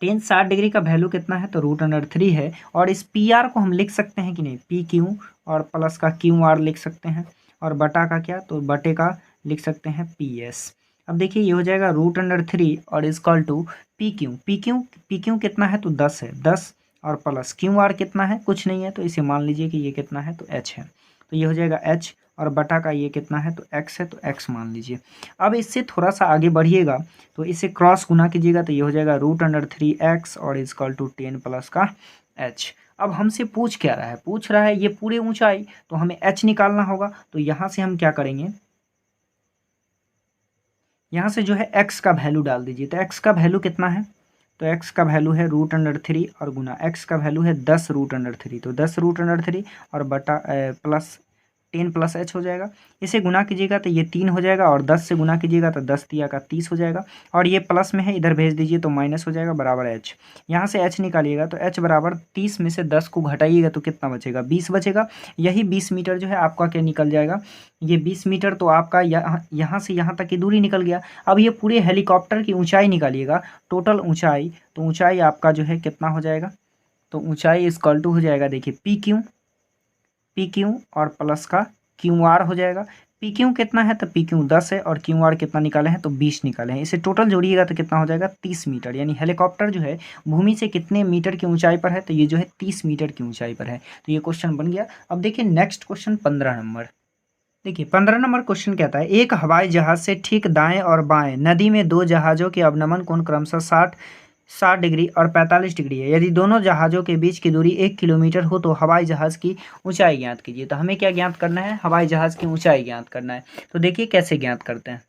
10 60 डिग्री का वैल्यू कितना है, तो √3 है, और इस PR को हम लिख सकते हैं कि नहीं, PQ और प्लस का QR लिख सकते हैं, और बटा का क्या, तो बटे का लिख सकते हैं PS। अब देखिए ये हो जाएगा √3 और इक्वल टू PQ कितना है, तो 10 है, 10 और प्लस QR कितना है, कुछ नहीं है, तो इसे मान लीजिए कि ये कितना है, तो H है, तो ये हो जाएगा H, और बटा का ये कितना है, तो x है, तो x मान लीजिए। अब इससे थोड़ा सा आगे बढ़िएगा तो इसे क्रॉस गुना कीजिएगा तो ये हो जाएगा √3x और इक्वल टू 10 प्लस का h। अब हमसे पूछ क्या रहा है, पूछ रहा है ये पूरे ऊंचाई, तो हमें h निकालना होगा। तो यहाँ से हम क्या करेंगे, यहाँ से जो है x का वैल्यू डाल दीजिए। तो x का वैल्यू कितना है, तो x का वैल्यू है √3 और गुना x का वैल्यू है 10√3, तो 10√3 और बटा प्लस 10 प्लस एच हो जाएगा। इसे गुना कीजिएगा तो ये 3 हो जाएगा, और 10 से गुना कीजिएगा तो 10 तिया का 30 हो जाएगा, और ये प्लस में है इधर भेज दीजिए तो माइनस हो जाएगा बराबर एच। यहाँ से एच निकालिएगा तो एच बराबर 30 में से 10 को घटाइएगा तो कितना बचेगा, 20 बचेगा। यही 20 मीटर जो है आपका क्या निकल जाएगा, ये 20 मीटर तो आपका यहाँ से यहाँ तक की दूरी निकल गया। अब ये पूरे हेलीकॉप्टर की ऊंचाई निकालिएगा, टोटल ऊंचाई, तो ऊंचाई आपका जो है कितना हो जाएगा, तो ऊंचाई इक्वल टू हो जाएगा, देखिए पी क्यू और प्लस का क्यू आर हो जाएगा। पी क्यू कितना है, तो पी क्यू 10 है, और क्यू आर कितना निकाले हैं, तो 20 निकाले हैं। इसे टोटल जोड़िएगा तो कितना हो जाएगा, 30 मीटर। यानी हेलीकॉप्टर जो है भूमि से कितने मीटर की ऊंचाई पर है, तो ये जो है 30 मीटर की ऊंचाई पर है। तो ये क्वेश्चन बन गया। अब देखिए नेक्स्ट क्वेश्चन 15 नंबर। देखिए 15 नंबर क्वेश्चन कहता है, एक हवाई जहाज से ठीक दाएं और बाएं नदी में दो जहाज़ों के अवनमन कोण क्रमशः 60 डिग्री और 45 डिग्री है। यदि दोनों जहाज़ों के बीच की दूरी 1 किलोमीटर हो तो हवाई जहाज़ की ऊंचाई ज्ञात कीजिए। तो हमें क्या ज्ञात करना है, हवाई जहाज़ की ऊंचाई ज्ञात करना है। तो देखिए कैसे ज्ञात करते हैं।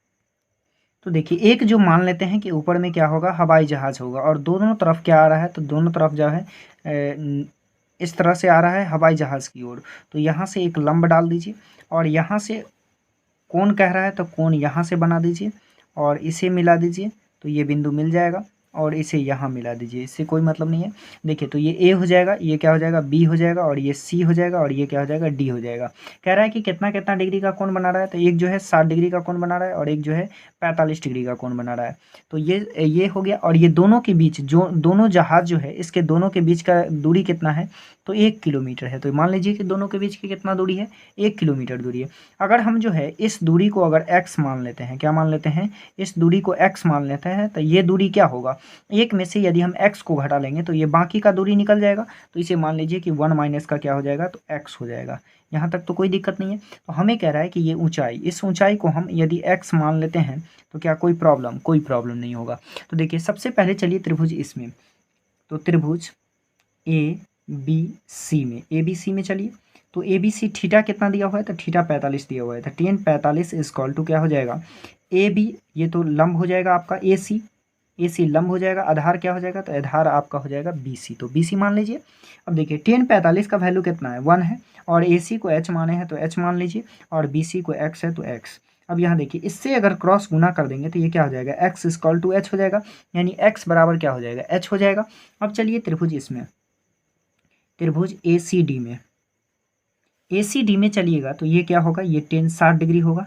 तो देखिए एक जो मान लेते हैं कि ऊपर में क्या होगा, हवाई जहाज़ होगा, और दोनों तरफ क्या आ रहा है, तो दोनों तरफ जो है इस तरह से आ रहा है हवाई जहाज़ की ओर। तो यहाँ से एक लंब डाल दीजिए, और यहाँ से कोण कह रहा है तो कोण यहाँ से बना दीजिए, और इसे मिला दीजिए तो ये बिंदु मिल जाएगा, और इसे यहाँ मिला दीजिए, इससे कोई मतलब नहीं है। देखिए तो ये ए हो जाएगा, ये क्या हो जाएगा, बी हो जाएगा, और ये सी हो जाएगा, और ये क्या हो जाएगा, डी हो जाएगा। कह रहा है कि कितना कितना डिग्री का कोण बना रहा है, तो एक जो है 60 डिग्री का कोण बना रहा है, और एक जो है 45 डिग्री का कोण बना रहा है। तो ये हो गया। और ये दोनों के बीच जो दोनों जहाज जो है इसके दोनों के बीच का दूरी कितना है, तो 1 किलोमीटर है। तो मान लीजिए कि दोनों के बीच की कितना दूरी है, 1 किलोमीटर दूरी है। अगर हम जो है इस दूरी को अगर x मान लेते हैं, क्या मान लेते हैं, इस दूरी को x मान लेते हैं, तो ये दूरी क्या होगा, एक में से यदि हम x को घटा लेंगे तो ये बाकी का दूरी निकल जाएगा। तो इसे मान लीजिए कि 1 माइनस का क्या हो जाएगा, तो x हो जाएगा। यहाँ तक तो कोई दिक्कत नहीं है। तो हमें कह रहा है कि ये ऊंचाई, इस ऊंचाई को हम यदि x मान लेते हैं तो क्या कोई प्रॉब्लम नहीं होगा। तो देखिए सबसे पहले चलिए त्रिभुज इसमें, तो त्रिभुज ए बी सी में, ए बी सी में चलिए। तो ए बी सी थीटा कितना दिया हुआ है, तो थीटा 45 दिया हुआ है। तो tan 45 इक्वल टू क्या हो जाएगा, ए बी, ये तो लंब हो जाएगा आपका ए सी लंब हो जाएगा, आधार क्या हो जाएगा, तो आधार आपका हो जाएगा बी सी, तो बी सी मान लीजिए। अब देखिए tan 45 का वैल्यू कितना है, 1 है, और ए सी को एच माने हैं तो एच मान लीजिए, और बी सी को एक्स है तो एक्स। अब यहाँ देखिए इससे अगर क्रॉस गुना कर देंगे तो ये क्या हो जाएगा, एक्स इक्वल टू एच हो जाएगा, यानी एक्स बराबर क्या हो जाएगा, एच हो जाएगा। अब चलिए त्रिभुज इसमें, त्रिभुज ए सी डी में चलिएगा तो ये क्या होगा, ये tan 60 डिग्री होगा।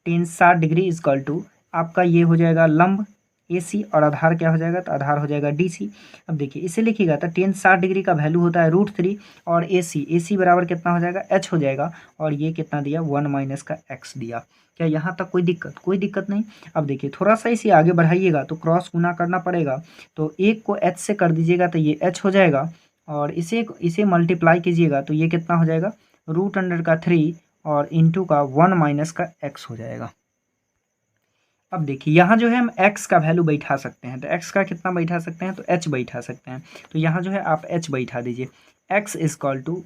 tan 60 डिग्री इक्वल टू आपका ये हो जाएगा लंब ए सी, और आधार क्या हो जाएगा, तो आधार हो जाएगा डी सी। अब देखिए इसे लिखिएगा तो tan 60 डिग्री का वैल्यू होता है √3, और ए सी बराबर कितना हो जाएगा, एच हो जाएगा, और ये कितना दिया, 1 माइनस का एक्स दिया। क्या यहाँ तक कोई दिक्कत नहीं। अब देखिए थोड़ा सा इसे आगे बढ़ाइएगा तो क्रॉस गुना करना पड़ेगा, तो एक को एच से कर दीजिएगा तो ये एच हो जाएगा, और इसे मल्टीप्लाई कीजिएगा तो ये कितना हो जाएगा, √3 और इंटू का 1 माइनस का एक्स हो जाएगा। अब देखिए यहाँ जो है हम x का वैल्यू बैठा सकते हैं, तो x का कितना बैठा सकते हैं, तो h बैठा सकते हैं। तो यहाँ जो है आप h बैठा दीजिए, x equal to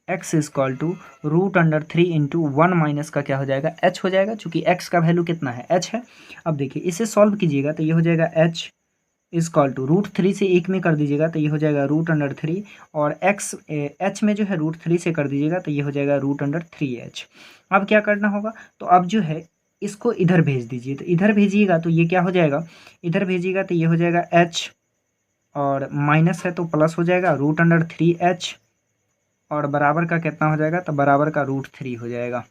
√3 into 1 minus का क्या हो जाएगा, h हो जाएगा, चूंकि x का वैल्यू कितना है, h है। अब देखिए इसे सॉल्व कीजिएगा तो ये हो जाएगा h इक्वल टू √3 से 1 में कर दीजिएगा तो ये हो जाएगा √3, और x h में जो है √3 से कर दीजिएगा तो ये हो जाएगा √3h। अब क्या करना होगा, तो अब जो है इसको इधर भेज दीजिए, तो इधर भेजिएगा तो ये क्या हो जाएगा, इधर भेजिएगा तो ये हो जाएगा h, और माइनस है तो प्लस हो जाएगा √3h, और बराबर का कितना हो जाएगा, तो बराबर का √3 हो जाएगा।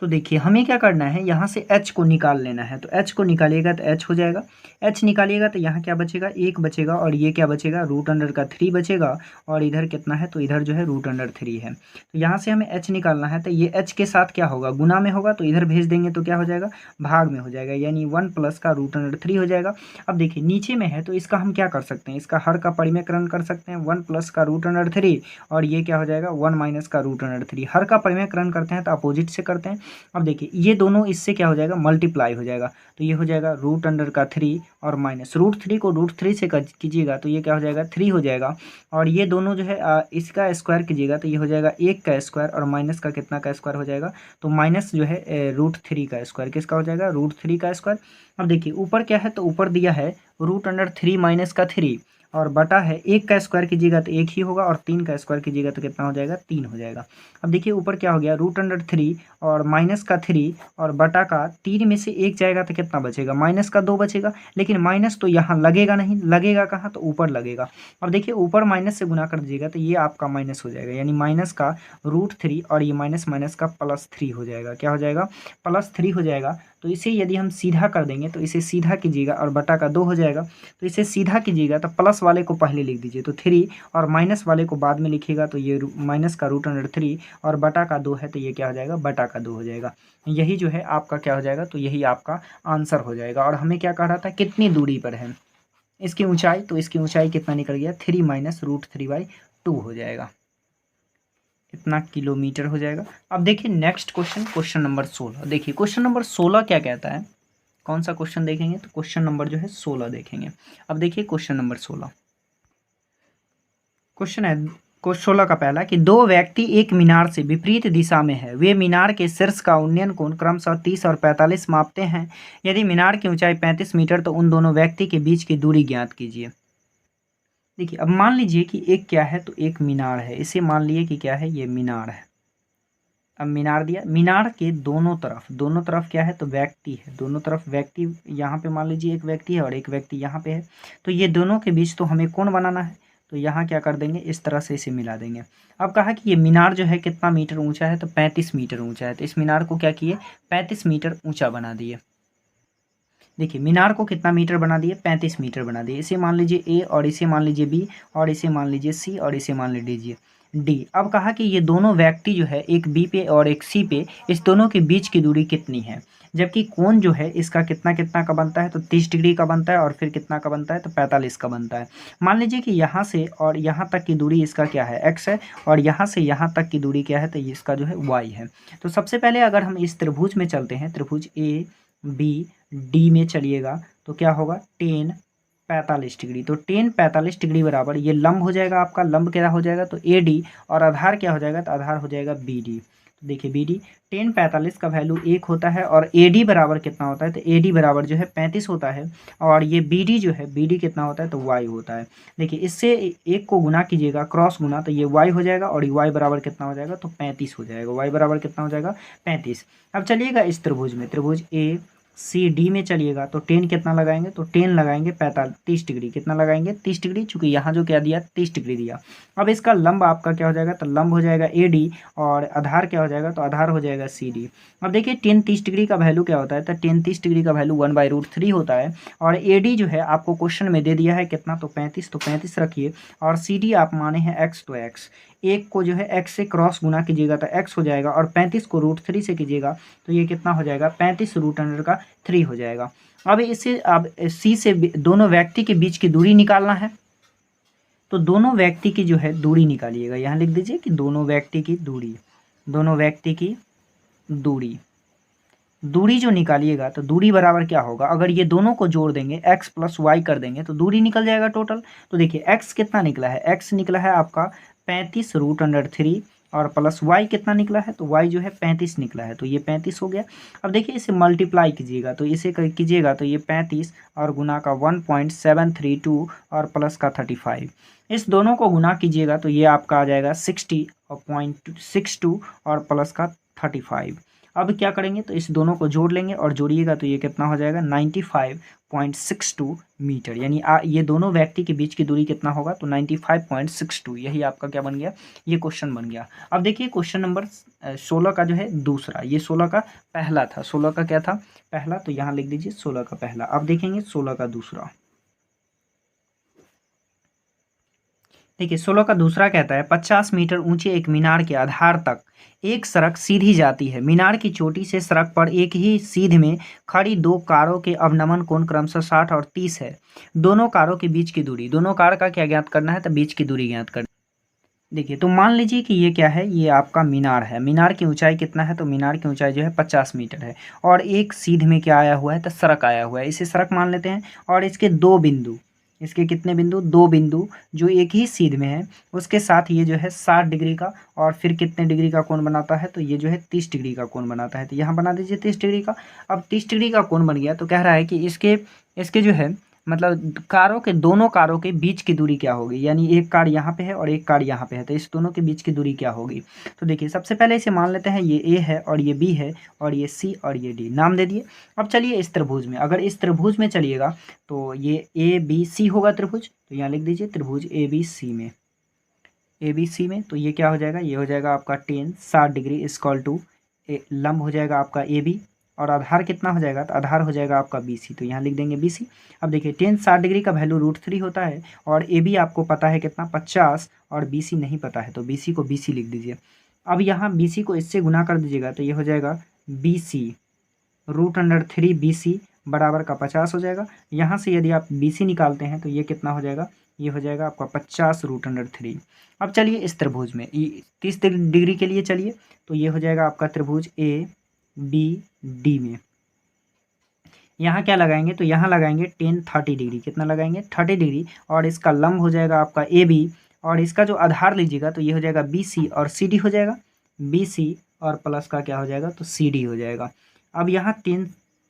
तो देखिए हमें क्या करना है, यहाँ से h को निकाल लेना है, तो h को निकालिएगा तो h हो जाएगा, h निकालिएगा तो यहाँ क्या बचेगा, 1 बचेगा, और ये क्या बचेगा, √3 बचेगा, और इधर कितना है, तो इधर जो है √3 है। तो यहाँ से हमें h निकालना है, तो ये h के साथ क्या होगा, गुना में होगा, तो इधर भेज देंगे तो क्या हो जाएगा, भाग में हो जाएगा, यानी 1 प्लस का √3 हो जाएगा। अब देखिए नीचे में है तो इसका हम क्या कर सकते हैं, इसका हर का परिमेयकरण कर सकते हैं, 1 प्लस का √3, और ये क्या हो जाएगा, 1 माइनस का √3। हर का परिमेयकरण करते हैं तो अपोजिट से करते हैं। अब देखिए ये दोनों इससे क्या हो जाएगा, मल्टीप्लाई हो जाएगा, तो ये हो जाएगा √3 और माइनस √3 को √3 से कीजिएगा तो ये क्या हो जाएगा, 3 हो जाएगा, और ये दोनों जो है इसका स्क्वायर कीजिएगा तो ये हो जाएगा 1 का स्क्वायर, और माइनस का कितना का स्क्वायर हो जाएगा, तो माइनस जो है √3 का स्क्वायर, किसका हो जाएगा, √3 का स्क्वायर। अब देखिए ऊपर क्या है, तो ऊपर दिया है √3 माइनस का 3 और बटा है 1 का स्क्वायर कीजिएगा तो 1 ही होगा और 3 का स्क्वायर कीजिएगा तो कितना हो जाएगा 3 हो जाएगा। अब देखिए ऊपर क्या हो गया √3 और माइनस का 3 और बटा का 3 में से 1 जाएगा तो कितना बचेगा माइनस का 2 बचेगा। लेकिन माइनस तो यहाँ लगेगा नहीं, लगेगा कहाँ तो ऊपर लगेगा। अब देखिए ऊपर माइनस से गुना कर दीजिएगा तो ये आपका माइनस हो जाएगा, यानी माइनस का √3 और ये माइनस माइनस का +3 हो जाएगा। क्या हो जाएगा +3 हो जाएगा। तो इसे यदि हम सीधा कर देंगे तो इसे सीधा कीजिएगा और बटा का 2 हो जाएगा। तो इसे सीधा कीजिएगा तो प्लस वाले को पहले लिख दीजिए तो 3 और माइनस वाले को बाद में लिखिएगा तो ये माइनस का √3 और बटा का 2 है तो ये क्या हो जाएगा बटा का 2 हो जाएगा। यही जो है आपका क्या हो जाएगा, तो यही आपका आंसर हो जाएगा। और हमें क्या कह रहा था कितनी दूरी पर है इसकी ऊंचाई, तो इसकी ऊंचाई कितना निकल गया 3 माइनस √3/2 हो जाएगा, इतना किलोमीटर हो जाएगा। अब देखिए नेक्स्ट क्वेश्चन नंबर 16। देखिए क्वेश्चन नंबर 16 क्या कहता है, कौन सा क्वेश्चन देखेंगे तो क्वेश्चन नंबर जो है 16 देखेंगे। अब देखिए क्वेश्चन नंबर 16 क्वेश्चन है 16 का पहला कि दो व्यक्ति एक मीनार से विपरीत दिशा में है, वे मीनार के शीर्ष का उन्नयन कोण क्रमशः 30 और 45 मापते हैं। यदि मीनार की ऊंचाई 35 मीटर तो उन दोनों व्यक्ति के बीच की दूरी ज्ञात कीजिए। देखिए अब मान लीजिए कि एक क्या है तो एक मीनार है, इसे मान लिए कि क्या है ये मीनार है। अब मीनार दिया, मीनार के दोनों तरफ क्या है तो व्यक्ति है, दोनों तरफ व्यक्ति, यहाँ पे मान लीजिए एक व्यक्ति है और एक व्यक्ति यहाँ पे है। तो ये दोनों के बीच तो हमें कोण बनाना है, तो यहाँ क्या कर देंगे इस तरह से इसे मिला देंगे। अब कहा कि ये मीनार जो है कितना मीटर ऊंचा है तो 35 मीटर ऊंचा है। तो इस मीनार को क्या किए 35 मीटर ऊंचा बना दिए। देखिए मीनार को कितना मीटर बना दिए 35 मीटर बना दिए। इसे मान लीजिए ए और इसे मान लीजिए बी और इसे मान लीजिए सी और इसे मान लीजिए डी। अब कहा कि ये दोनों व्यक्ति जो है एक बी पे और एक सी पे, इस दोनों के बीच की दूरी कितनी है, जबकि कोण जो है इसका कितना कितना का बनता है तो 30 डिग्री का बनता है और फिर कितना का बनता है तो 45 का बनता है। मान लीजिए कि यहाँ से और यहाँ तक की दूरी इसका क्या है x है और यहाँ से यहाँ तक की दूरी क्या है तो इसका जो है y है। तो सबसे पहले अगर हम इस त्रिभुज में चलते हैं, त्रिभुज ए बी डी में चलिएगा तो क्या होगा tan 45 डिग्री। तो tan 45 डिग्री बराबर ये लंब हो जाएगा, आपका लंब क्या हो जाएगा तो AD और आधार क्या हो जाएगा तो आधार हो जाएगा BD। तो देखिए BD tan 45 का वैल्यू 1 होता है और AD बराबर कितना होता है तो AD बराबर जो है 35 होता है और ये BD जो है BD कितना होता है तो Y होता है। देखिए इससे एक को गुना कीजिएगा क्रॉस गुना तो ये Y हो जाएगा और Y बराबर कितना हो जाएगा तो 35 हो जाएगा। Y बराबर कितना हो जाएगा 35। अब चलिएगा इस त्रिभुज में, त्रिभुज ए सी डी में चलिएगा तो tan कितना लगाएंगे तो tan लगाएंगे 30 डिग्री, कितना लगाएंगे 30 डिग्री, चूंकि यहाँ जो क्या दिया 30 डिग्री दिया। अब इसका लंब आपका क्या हो जाएगा तो लंब हो जाएगा AD और आधार क्या हो जाएगा तो आधार हो जाएगा CD। अब देखिए tan 30 डिग्री का वैल्यू क्या होता है तो tan 30 डिग्री का वैल्यू 1/√3 होता है और AD जो है आपको क्वेश्चन में दे दिया है कितना तो 35, तो 35 रखिए और CD आप माने हैं x, तो x एक को जो है x से क्रॉस गुना कीजिएगा तो x हो जाएगा और 35 को √3 से कीजिएगा तो ये कितना हो जाएगा 35 √3 हो जाएगा। अब इसे अब C से दोनों व्यक्ति के बीच की दूरी निकालना है, तो दोनों व्यक्ति की जो है दूरी निकालिएगा। यहाँ लिख दीजिए कि दोनों व्यक्ति की दूरी, दोनों व्यक्ति की दूरी जो निकालिएगा तो दूरी बराबर क्या होगा, अगर ये दोनों को जोड़ देंगे x + y कर देंगे तो दूरी निकल जाएगा टोटल। तो देखिए x कितना निकला है, x निकला है आपका 35 √3 और प्लस y कितना निकला है तो y जो है 35 निकला है, तो ये 35 हो गया। अब देखिए इसे मल्टीप्लाई कीजिएगा तो इसे कीजिएगा तो ये 35 और गुना का 1.732 और प्लस का 35, इस दोनों को गुना कीजिएगा तो ये आपका आ जाएगा 60.62 और प्लस का 35। अब क्या करेंगे तो इस दोनों को जोड़ लेंगे और जोड़िएगा तो ये कितना हो जाएगा 95.62 मीटर, यानी ये दोनों व्यक्ति के बीच की दूरी कितना होगा तो 95.62। यही आपका क्या बन गया, ये क्वेश्चन बन गया। अब देखिए क्वेश्चन नंबर 16 का जो है दूसरा, ये 16 का पहला था, 16 का क्या था पहला, तो यहाँ लिख दीजिए 16 का पहला। अब देखेंगे 16 का दूसरा। देखिए 16 का दूसरा कहता है 50 मीटर ऊंचे एक मीनार के आधार तक एक सड़क सीधी जाती है। मीनार की चोटी से सड़क पर एक ही सीध में खड़ी दो कारों के अवनमन कोण क्रमशः 60 और 30 है। दोनों कारों के बीच की दूरी, दोनों कार का क्या ज्ञात करना है तो बीच की दूरी ज्ञात करना। देखिए तो मान लीजिए कि ये क्या है, ये आपका मीनार है। मीनार की ऊंचाई कितना है तो मीनार की ऊंचाई जो है 50 मीटर है और एक सीध में क्या आया हुआ है तो सड़क आया हुआ है, इसे सड़क मान लेते हैं। और इसके दो बिंदु, इसके कितने बिंदु, दो बिंदु जो एक ही सीध में है, उसके साथ ये जो है 60 डिग्री का और फिर कितने डिग्री का कोण बनाता है तो ये जो है 30 डिग्री का कोण बनाता है। तो यहाँ बना दीजिए 30 डिग्री का। अब 30 डिग्री का कोण बन गया तो कह रहा है कि इसके जो है मतलब कारों के, दोनों कारों के बीच की दूरी क्या होगी, यानी एक कार यहाँ पे है और एक कार यहाँ पे है, तो इस दोनों के बीच की दूरी क्या होगी। तो देखिए सबसे पहले इसे मान लेते हैं ये ए है और ये बी है और ये सी और ये डी, नाम दे दिए। अब चलिए इस त्रिभुज में, अगर इस त्रिभुज में चलिएगा तो ये ए बी सी होगा त्रिभुज, तो यहाँ लिख दीजिए त्रिभुज ए बी सी में, ए बी सी में, तो ये क्या हो जाएगा, ये हो जाएगा आपका 60 डिग्री इक्वल टू लंब हो जाएगा आपका ए बी, और आधार कितना हो जाएगा, तो आधार हो जाएगा आपका बी सी, तो यहाँ लिख देंगे बी सी। अब देखिए 60 डिग्री का वैल्यू √3 होता है और ए बी आपको पता है कितना 50, और बी सी नहीं पता है, तो बी सी को बी सी लिख दीजिए। अब यहाँ बी सी को इससे गुना कर दीजिएगा तो ये हो जाएगा बी सी √3 बी सी बराबर का 50 हो जाएगा। यहाँ से यदि आप बी सी निकालते हैं तो ये कितना हो जाएगा, ये हो जाएगा आपका 50 √3। अब चलिए इस त्रिभुज में 30 डिग्री के लिए चलिए, तो ये हो जाएगा आपका त्रिभुज ए बी डी में। यहाँ क्या लगाएंगे, तो यहाँ लगाएंगे 30 डिग्री, कितना लगाएंगे 30 डिग्री, और इसका लंब हो जाएगा आपका ए बी, और इसका जो आधार लीजिएगा तो ये हो जाएगा बी सी और सी डी हो जाएगा, बी सी और प्लस का क्या हो जाएगा, तो सी डी हो जाएगा। अब यहाँ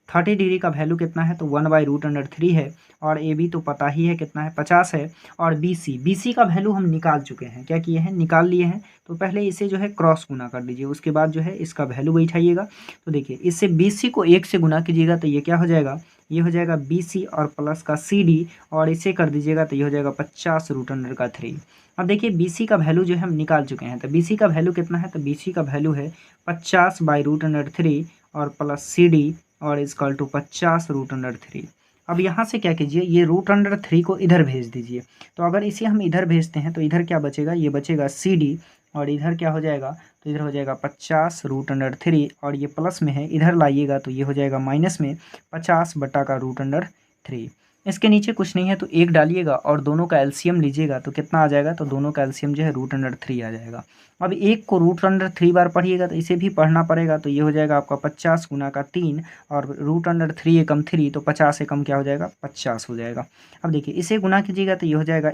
30 डिग्री का वैल्यू कितना है, तो 1/√3 है, और ए बी तो पता ही है कितना है 50 है, और बी सी का वैल्यू हम निकाल चुके हैं, क्या किए हैं, निकाल लिए हैं। तो पहले इसे जो है क्रॉस गुना कर दीजिए, उसके बाद जो है इसका वैल्यू बैठाइएगा। तो देखिए इससे बी सी को 1 से गुना कीजिएगा तो ये क्या हो जाएगा, ये हो जाएगा बी सी और प्लस का सी डी, और इसे कर दीजिएगा तो ये हो जाएगा 50 √3। अब देखिए बी सी का वैल्यू जो है हम निकाल चुके हैं, तो बी सी का वैल्यू कितना है, तो बी सी का वैल्यू है 50/√3 और प्लस सी डी और इक्वल टू 50 √3। अब यहाँ से क्या कीजिए, ये √3 को इधर भेज दीजिए। तो अगर इसे हम इधर भेजते हैं तो इधर क्या बचेगा, ये बचेगा सी डी, और इधर क्या हो जाएगा, तो इधर हो जाएगा 50 √3, और ये प्लस में है, इधर लाइएगा तो ये हो जाएगा माइनस में 50/√3। इसके नीचे कुछ नहीं है तो 1 डालिएगा और दोनों का एलसीएम लीजिएगा तो कितना आ जाएगा, तो दोनों का एलसीएम जो है √3 आ जाएगा। अब 1 को √3 बार पढ़िएगा तो इसे भी पढ़ना पड़ेगा, तो ये हो जाएगा आपका 50 गुना का 3, और √3 एकम 3, तो 50 एकम क्या हो जाएगा, 50 हो जाएगा। अब देखिए इसे गुना कीजिएगा तो ये हो जाएगा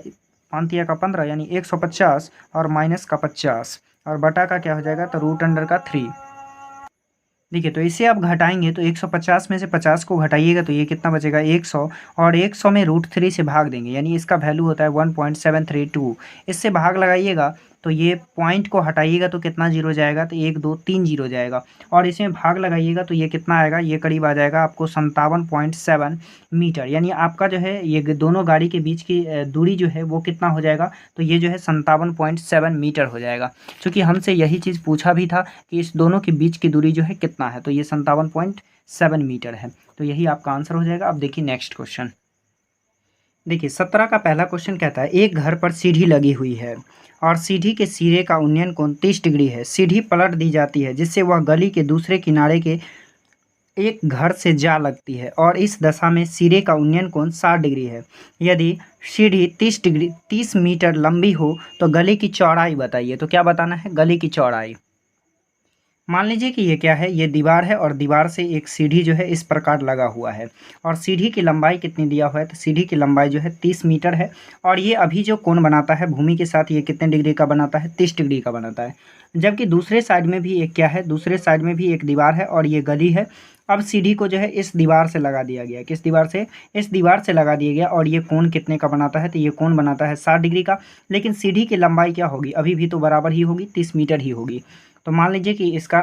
5 का 15 यानी 150, और माइनस का 50, और बटा का क्या हो जाएगा, तो √3। देखिए तो इसे आप घटाएंगे तो 150 में से 50 को घटाइएगा तो ये कितना बचेगा 100, और 100 में √3 से भाग देंगे, यानी इसका वैल्यू होता है 1.732। इससे भाग लगाइएगा तो ये पॉइंट को हटाइएगा तो कितना जीरो जाएगा, तो 1 2 3 जीरो जाएगा, और इसमें भाग लगाइएगा तो ये कितना आएगा, ये करीब आ जाएगा आपको 57.7 मीटर, यानी आपका जो है ये दोनों गाड़ी के बीच की दूरी जो है वो कितना हो जाएगा, तो ये जो है 57.7 मीटर हो जाएगा। क्योंकि हमसे यही चीज़ पूछा भी था कि इस दोनों के बीच की दूरी जो है कितना है, तो ये 57.7 मीटर है, तो यही आपका आंसर हो जाएगा। अब देखिए नेक्स्ट क्वेश्चन, देखिए 17 का पहला क्वेश्चन कहता है एक घर पर सीढ़ी लगी हुई है और सीढ़ी के सिरे का उन्नयन कोण 30 डिग्री है। सीढ़ी पलट दी जाती है जिससे वह गली के दूसरे किनारे के एक घर से जा लगती है और इस दशा में सिरे का उन्नयन कोण 60 डिग्री है। यदि सीढ़ी 30 मीटर लंबी हो तो गली की चौड़ाई बताइए। तो क्या बताना है, गली की चौड़ाई। मान लीजिए कि ये क्या है, ये दीवार है और दीवार से एक सीढ़ी जो है इस प्रकार लगा हुआ है, और सीढ़ी की लंबाई कितनी दिया हुआ है, तो सीढ़ी की लंबाई जो है 30 मीटर है, और ये अभी जो कोण बनाता है भूमि के साथ ये कितने डिग्री का बनाता है, 30 डिग्री का बनाता है। जबकि दूसरे साइड में भी एक क्या है, दूसरे साइड में भी एक दीवार है और ये गली है। अब सीढ़ी को जो है इस दीवार से लगा दिया गया, किस दीवार से, इस दीवार से लगा दिया गया, और ये कोण कितने का बनाता है, तो ये कोण बनाता है 60 डिग्री का। लेकिन सीढ़ी की लंबाई क्या होगी, अभी भी तो बराबर ही होगी, 30 मीटर ही होगी। तो मान लीजिए कि इसका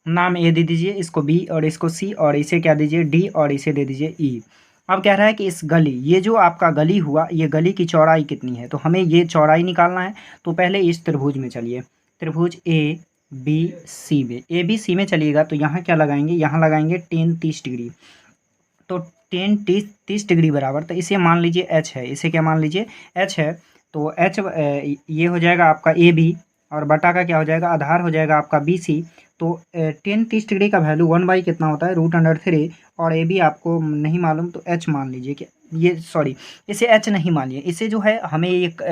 नाम ए दे दीजिए, इसको बी और इसको सी, और इसे क्या दीजिए डी, और इसे दे दीजिए ई। अब कह रहा है कि इस गली, ये जो आपका गली हुआ, ये गली की चौड़ाई कितनी है, तो हमें ये चौड़ाई निकालना है। तो पहले इस त्रिभुज में चलिए, त्रिभुज ए बी सी में, ए बी सी में चलिएगा तो यहाँ क्या लगाएंगे, यहाँ लगाएंगे 30 डिग्री। तो 30 डिग्री बराबर, तो इसे मान लीजिए एच है, इसे क्या मान लीजिए एच है। तो एच ये हो जाएगा आपका ए बी, और बटा का क्या हो जाएगा, आधार हो जाएगा आपका बी सी। तो 30 डिग्री का वैल्यू 1 कितना होता है, √3, और ए बी आपको नहीं मालूम तो एच मान लीजिए कि ये, सॉरी इसे एच नहीं मानिए, इसे जो है हमें एक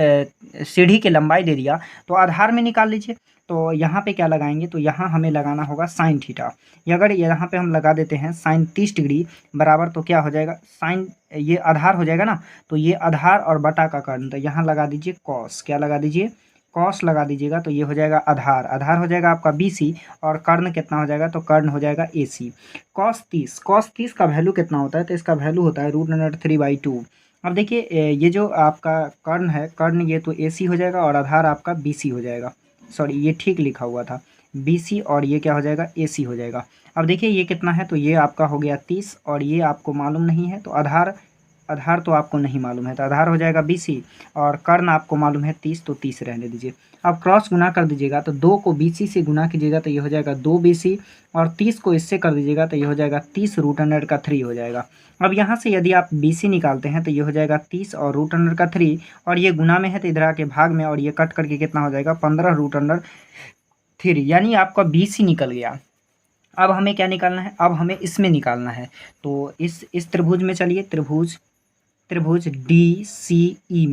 सीढ़ी की लंबाई दे दिया तो आधार में निकाल लीजिए। तो यहाँ पे क्या लगाएंगे, तो यहाँ हमें लगाना होगा साइन थीटा। अगर यहाँ पे हम लगा देते हैं साइन 30 डिग्री बराबर, तो क्या हो जाएगा, साइन ये आधार हो जाएगा ना, तो ये आधार और बटा का कर्ण, तो यहाँ लगा दीजिए कॉस, क्या लगा दीजिए कॉस लगा दीजिएगा तो ये हो जाएगा आधार, आधार हो जाएगा आपका BC, और कर्ण कितना हो जाएगा, तो कर्ण हो जाएगा AC। कॉस 30 का वैल्यू कितना होता है, तो इसका वैल्यू होता है √3/2। अब देखिए ये जो आपका कर्ण है, कर्ण ये तो AC हो जाएगा और आधार आपका BC हो जाएगा। सॉरी, ये ठीक लिखा हुआ था, BC और ये क्या हो जाएगा, AC हो जाएगा। अब देखिए ये कितना है, तो ये आपका हो गया 30 और ये आपको मालूम नहीं है, तो आधार आधार तो आपको नहीं मालूम है, तो आधार हो जाएगा BC, और कर्ण आपको मालूम है 30, तो 30 रहने दीजिए। अब क्रॉस गुना कर दीजिएगा, तो 2 को BC से गुना कीजिएगा तो ये हो जाएगा 2BC, और 30 को इससे कर दीजिएगा तो ये हो जाएगा 30√3 हो जाएगा। अब यहाँ से यदि आप BC निकालते हैं तो ये हो जाएगा 30 और √3, और ये गुना में है तो इधर आके भाग में, और ये कट करके कितना हो जाएगा 15√3, यानी आपका BC निकल गया। अब हमें क्या निकालना है, अब हमें इसमें निकालना है। तो इस त्रिभुज में चलिए, त्रिभुज DCE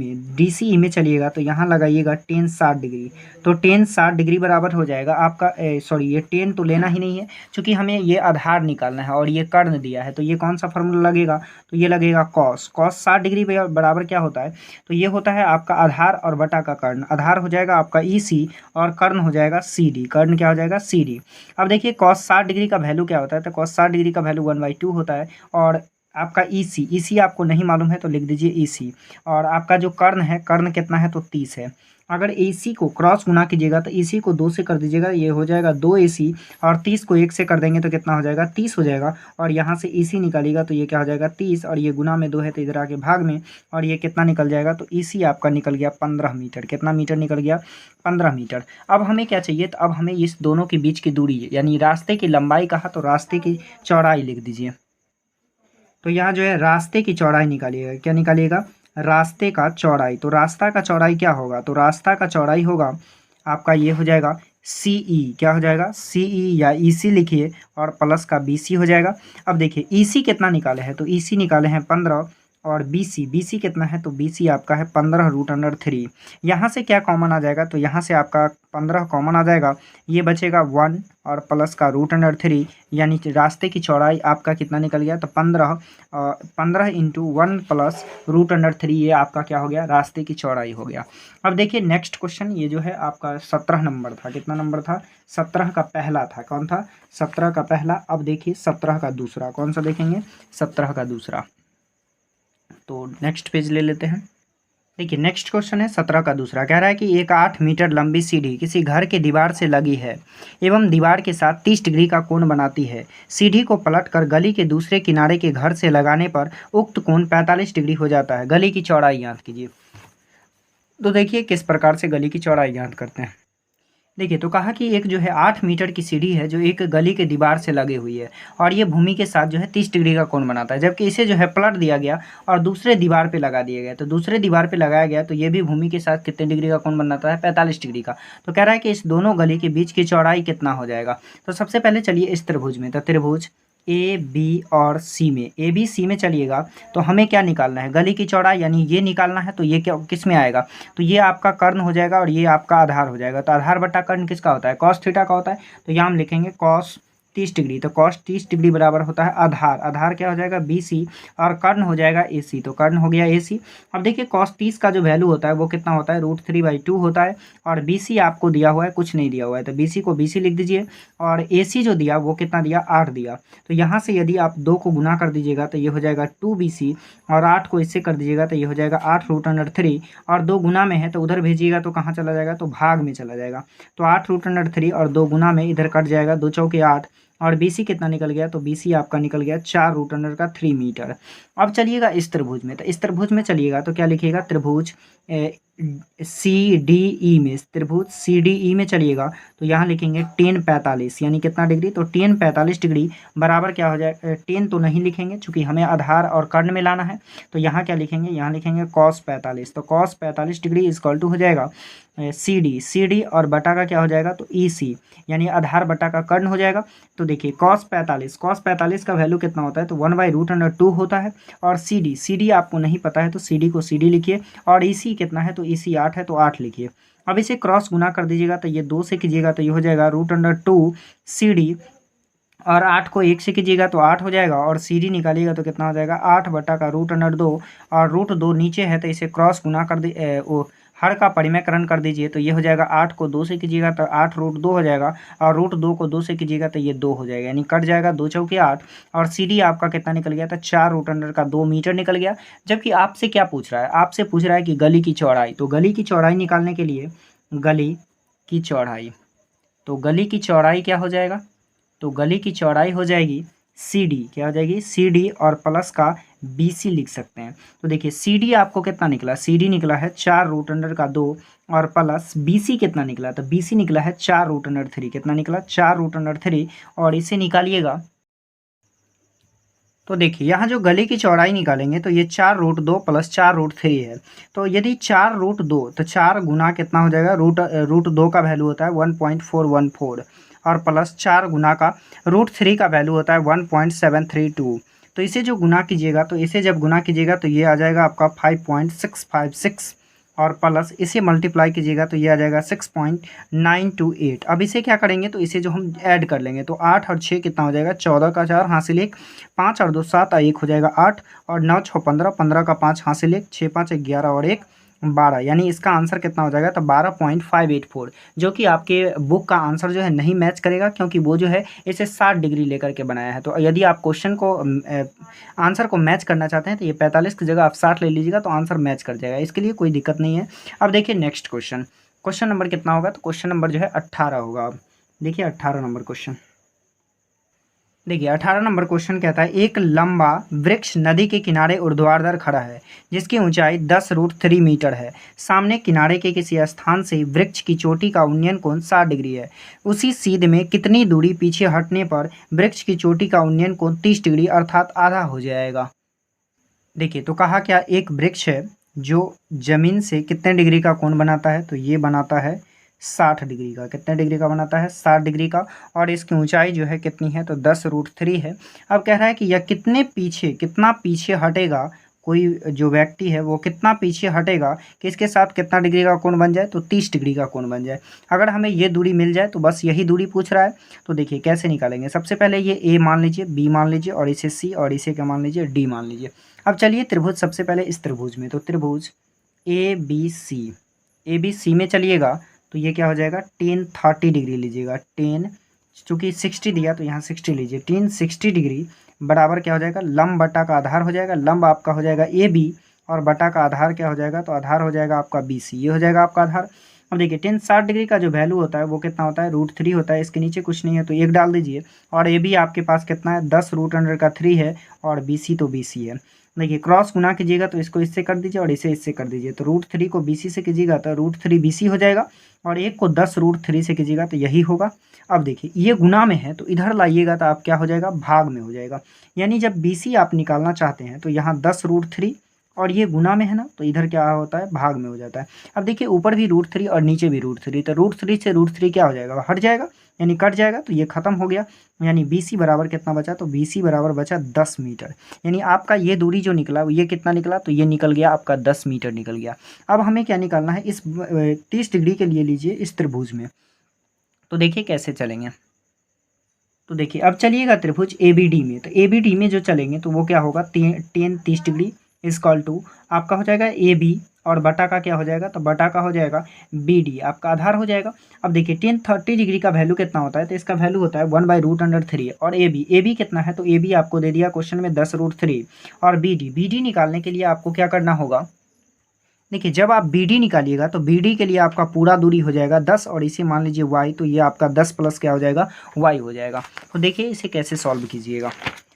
में चलिएगा तो यहाँ लगाइएगा tan 60 डिग्री। तो tan 60 डिग्री बराबर हो जाएगा आपका सॉरी, ये tan तो लेना ही नहीं है, क्योंकि हमें ये आधार निकालना है और ये कर्ण दिया है, तो ये कौन सा फॉर्मूला लगेगा, तो ये लगेगा कॉस 60 डिग्री बराबर क्या होता है, तो ये होता है आपका आधार और बटा का कर्ण। आधार हो जाएगा आपका EC और कर्ण हो जाएगा CD, कर्ण क्या हो जाएगा CD। अब देखिए cos 60 डिग्री का वैल्यू क्या होता है, तो cos 60 डिग्री का वैल्यू 1/2 होता है, और आपका EC आपको नहीं मालूम है तो लिख दीजिए EC, और आपका जो कर्ण है, कर्ण कितना है, तो 30 है। अगर AC को क्रॉस गुना कीजिएगा तो EC को 2 से कर दीजिएगा, ये हो जाएगा 2AC, और 30 को 1 से कर देंगे तो कितना हो जाएगा, 30 हो जाएगा, और यहाँ से EC निकालिएगा तो ये क्या हो जाएगा 30, और ये गुना में 2 है तो इधर आके भाग में, और ये कितना निकल जाएगा, तो EC आपका निकल गया 15 मीटर। कितना मीटर निकल गया, 15 मीटर। अब हमें क्या चाहिए, तो अब हमें इस दोनों के बीच की दूरी, यानी रास्ते की लंबाई कहा तो रास्ते की चौड़ाई लिख दीजिए। तो यहाँ जो है रास्ते की चौड़ाई निकालिएगा, क्या निकालिएगा, रास्ते का चौड़ाई। तो रास्ता का चौड़ाई क्या होगा, तो रास्ता का चौड़ाई होगा आपका, ये हो जाएगा CE, क्या हो जाएगा CE या EC लिखिए, और प्लस का BC हो जाएगा। अब देखिए EC कितना निकाले हैं, तो EC निकाले हैं 15, और BC कितना है, तो BC आपका है 15√3। यहाँ से क्या कॉमन आ जाएगा, तो यहाँ से आपका 15 कॉमन आ जाएगा, ये बचेगा 1 और प्लस का √3, यानी रास्ते की चौड़ाई आपका कितना निकल गया, तो 15 × 1 प्लस √3, ये आपका क्या हो गया, रास्ते की चौड़ाई हो गया। अब देखिए नेक्स्ट क्वेश्चन, ये जो है आपका 17 नंबर था। कितना नंबर था, 17 का पहला था। कौन था, 17 का पहला। अब देखिए 17 का दूसरा, कौन सा देखेंगे, 17 का दूसरा। तो नेक्स्ट पेज ले लेते हैं। देखिए नेक्स्ट क्वेश्चन है 17 का दूसरा, कह रहा है कि एक 8 मीटर लंबी सीढ़ी किसी घर के दीवार से लगी है एवं दीवार के साथ 30 डिग्री का कोण बनाती है। सीढ़ी को पलटकर गली के दूसरे किनारे के घर से लगाने पर उक्त कोण 45 डिग्री हो जाता है। गली की चौड़ाई ज्ञात कीजिए। तो देखिए किस प्रकार से गली की चौड़ाई ज्ञात करते हैं। देखिए तो कहा कि एक जो है 8 मीटर की सीढ़ी है जो एक गली के दीवार से लगी हुई है, और ये भूमि के साथ जो है 30 डिग्री का कोण बनाता है, जबकि इसे जो है पलट दिया गया और दूसरे दीवार पे लगा दिया गया। तो दूसरे दीवार पे लगाया गया तो ये भी भूमि के साथ कितने डिग्री का कोण बनाता है, 45 डिग्री का। तो कह रहा है कि इस दोनों गली के बीच की चौड़ाई कितना हो जाएगा। तो सबसे पहले चलिए इस त्रिभुज में, तो त्रिभुज AB और C में, ABC में चलिएगा तो हमें क्या निकालना है, गली की चौड़ाई, यानी ये निकालना है। तो ये क्या किस में आएगा, तो ये आपका कर्ण हो जाएगा और ये आपका आधार हो जाएगा। तो आधार बटा कर्ण किसका होता है, cos थीटा का होता है। तो यहाँ हम लिखेंगे cos 30 डिग्री। तो cos 30 डिग्री बराबर होता है आधार, आधार क्या हो जाएगा BC, और कर्ण हो जाएगा AC। तो कर्ण हो गया AC। अब देखिए cos 30 का जो वैल्यू होता है वो कितना होता है, √3/2 होता है, और BC आपको दिया हुआ है, कुछ नहीं दिया हुआ है, तो BC को BC लिख दीजिए, और AC जो दिया वो कितना दिया, 8 दिया। तो यहाँ से यदि आप 2 को गुना कर दीजिएगा तो ये हो जाएगा 2BC, और 8 को इससे कर दीजिएगा तो ये हो जाएगा 8√3, और 2 गुना में है तो उधर भेजिएगा तो कहाँ चला जाएगा, तो भाग में चला जाएगा। तो 8√3 और 2 गुना में इधर कट जाएगा, 2 चौके 8, और BC कितना निकल गया, तो BC आपका निकल गया 4√3 मीटर। अब चलिएगा इस त्रिभुज में, तो इस त्रिभुज में चलिएगा तो क्या लिखिएगा, त्रिभुज CDE में, त्रिभुज CDE में चलिएगा तो यहाँ लिखेंगे tan 45, यानी कितना डिग्री, तो tan 45 डिग्री बराबर क्या हो जाए, tan तो नहीं लिखेंगे चूंकि हमें आधार और कर्ण में लाना है। तो यहाँ क्या लिखेंगे, यहाँ लिखेंगे cos 45। तो cos 45 डिग्री इक्वल टू हो जाएगा CD और बटा का क्या हो जाएगा, तो EC, यानी आधार बटा का कर्ण हो जाएगा। तो देखिए cos 45 का वैल्यू कितना होता है, तो 1/√2 होता है, और CD आपको नहीं पता है तो CD को CD लिखिए, और EC कितना है, तो EC 8 है तो 8 लिखिए। अब इसे क्रॉस गुना कर दीजिएगा तो ये 2 से कीजिएगा तो ये हो जाएगा √2 CD, और 8 को 1 से कीजिएगा तो 8 हो जाएगा, और CD निकालिएगा तो कितना हो जाएगा, 8 बटा का √2, और √2 नीचे है तो इसे क्रॉस गुना कर दे वो हर का परिमेयकरण कर दीजिए तो ये हो जाएगा 8 को 2 से कीजिएगा तो 8 रूट 2 हो जाएगा, और रूट 2 को 2 से कीजिएगा तो ये 2 हो जाएगा, यानी कट जाएगा 2 चौके 8। और सी डी आपका कितना निकल गया था, 4 रूट अंडर का 2 मीटर निकल गया। जबकि आपसे क्या पूछ रहा है, आपसे पूछ रहा है कि गली की चौड़ाई, तो गली की चौड़ाई निकालने के लिए गली की चौड़ाई, तो गली की चौड़ाई क्या हो जाएगा, तो गली की चौड़ाई हो जाएगी सी डी, क्या हो जाएगी सी डी, और प्लस का बी सी लिख सकते हैं। तो देखिए सी डी आपको कितना निकला, सी डी निकला है 4 रूट अंडर का 2, और प्लस बी सी कितना निकला, तो बी सी निकला है 4 रूट अंडर 3, कितना निकला 4 रूट अंडर 3, और इसे निकालिएगा। तो देखिए यहाँ जो गली की चौड़ाई निकालेंगे तो ये 4 रूट 2 प्लस 4 रूट 3 है। तो यदि 4 रूट 2, तो 4 गुना कितना हो जाएगा, रूट 2 का वैल्यू होता है 1.414, और प्लस 4 गुना का रूट 3 का वैल्यू होता है 1.732। तो इसे जो गुना कीजिएगा, तो इसे जब गुना कीजिएगा तो ये आ जाएगा आपका 5.656, और प्लस इसे मल्टीप्लाई कीजिएगा तो ये आ जाएगा 6.928। अब इसे क्या करेंगे, तो इसे जो हम ऐड कर लेंगे तो 8 और 6 कितना हो जाएगा, 14 का 4 हासिल 1, 5 और 2 7, 1 हो जाएगा 8, और 9 6 15, 15 का 5 हासिल 1, 6 5 11 और 1 12, यानी इसका आंसर कितना हो जाएगा, तो 12.584, जो कि आपके बुक का आंसर जो है नहीं मैच करेगा, क्योंकि वो जो है इसे 60 डिग्री लेकर के बनाया है। तो यदि आप क्वेश्चन को आंसर को मैच करना चाहते हैं तो ये 45 की जगह आप 60 ले लीजिएगा, तो आंसर मैच कर जाएगा, इसके लिए कोई दिक्कत नहीं है। अब देखिए नेक्स्ट क्वेश्चन, क्वेश्चन नंबर कितना होगा, तो क्वेश्चन नंबर जो है 18 होगा। अब देखिए 18 नंबर क्वेश्चन, देखिए 18 नंबर क्वेश्चन कहता है, एक लंबा वृक्ष नदी के किनारे ऊर्ध्वाधर खड़ा है जिसकी ऊंचाई 10 रूट 3 मीटर है। सामने किनारे के किसी स्थान से वृक्ष की चोटी का उन्नयन कोण 60 डिग्री है। उसी सीध में कितनी दूरी पीछे हटने पर वृक्ष की चोटी का उन्नयन कोण 30 डिग्री अर्थात आधा हो जाएगा। देखिए तो कहा क्या, एक वृक्ष है जो जमीन से कितने डिग्री का कोण बनाता है, तो ये बनाता है 60 डिग्री का, कितने डिग्री का बनाता है 60 डिग्री का, और इसकी ऊंचाई जो है कितनी है, तो 10 रूट 3 है। अब कह रहा है कि यह कितना पीछे हटेगा, कोई जो व्यक्ति है वो कितना पीछे हटेगा कि इसके साथ कितना डिग्री का कोण बन जाए, तो 30 डिग्री का कोण बन जाए। अगर हमें ये दूरी मिल जाए तो बस यही दूरी पूछ रहा है। तो देखिए कैसे निकालेंगे, सबसे पहले ये ए मान लीजिए, बी मान लीजिए, और इसे सी, और इसे क्या मान लीजिए, डी मान लीजिए। अब चलिए त्रिभुज, सबसे पहले इस त्रिभुज में, तो त्रिभुज ए बी सी में चलिएगा तो ये क्या हो जाएगा, टेन 30 डिग्री लीजिएगा, टेन चूँकि 60 दिया तो यहाँ 60 लीजिए, टेन 60 डिग्री बराबर क्या हो जाएगा, लंब बटा का आधार हो जाएगा, लंब आपका हो जाएगा ए बी, और बटा का आधार क्या हो जाएगा, तो आधार हो जाएगा आपका बी सी, ये हो जाएगा आपका आधार। अब देखिए टेन 60 डिग्री का जो वैल्यू होता है वो कितना होता है, रूट 3 होता है, इसके नीचे कुछ नहीं है तो 1 डाल दीजिए, और ए बी आपके पास कितना है, 10 रूट अंडर का 3 है, और बी सी तो बी सी है। देखिए क्रॉस गुना कीजिएगा तो इसको इससे कर दीजिए और इसे इससे कर दीजिए, तो रूट 3 को बी सी से कीजिएगा तो रूट 3 बी सी हो जाएगा, और 1 को 10 रूट 3 से कीजिएगा तो यही होगा। अब देखिए ये गुना में है तो इधर लाइएगा तो आप क्या हो जाएगा, भाग में हो जाएगा, यानी जब बी सी आप निकालना चाहते हैं तो यहाँ 10 रूट 3, और ये गुना में है ना, तो इधर क्या होता है, भाग में हो जाता है। अब देखिए ऊपर भी रूट 3 और नीचे भी रूट 3, तो रूट 3 से रूट 3 क्या हो जाएगा, हट जाएगा, यानी कट जाएगा, तो ये खत्म हो गया, यानी बी सी बराबर कितना बचा, तो बी सी बराबर बचा 10 मीटर, यानी आपका ये दूरी जो निकला ये कितना निकला, तो ये निकल गया आपका 10 मीटर निकल गया। अब हमें क्या निकालना है, इस 30 डिग्री के लिए लीजिए इस त्रिभुज में, तो देखिए कैसे चलेंगे। तो देखिए अब चलिएगा त्रिभुज ए बी डी में, तो ए बी डी में जो चलेंगे तो वो क्या होगा, टेन 30 डिग्री इजकॉल टू आपका हो जाएगा ए बी, और बटा का क्या हो जाएगा, तो बटा का हो जाएगा बी डी, आपका आधार हो जाएगा। अब देखिए टेन 30 डिग्री का वैल्यू कितना होता है, तो इसका वैल्यू होता है 1/√3, और ए बी कितना है, तो ए बी आपको दे दिया क्वेश्चन में 10 रूट 3, और बी डी निकालने के लिए आपको क्या करना होगा, देखिए जब आप बी डी निकालिएगा तो बी डी के लिए आपका पूरा दूरी हो जाएगा 10, और इसे मान लीजिए y, तो ये आपका 10 प्लस क्या हो जाएगा, y हो जाएगा। तो देखिए इसे कैसे सॉल्व कीजिएगा,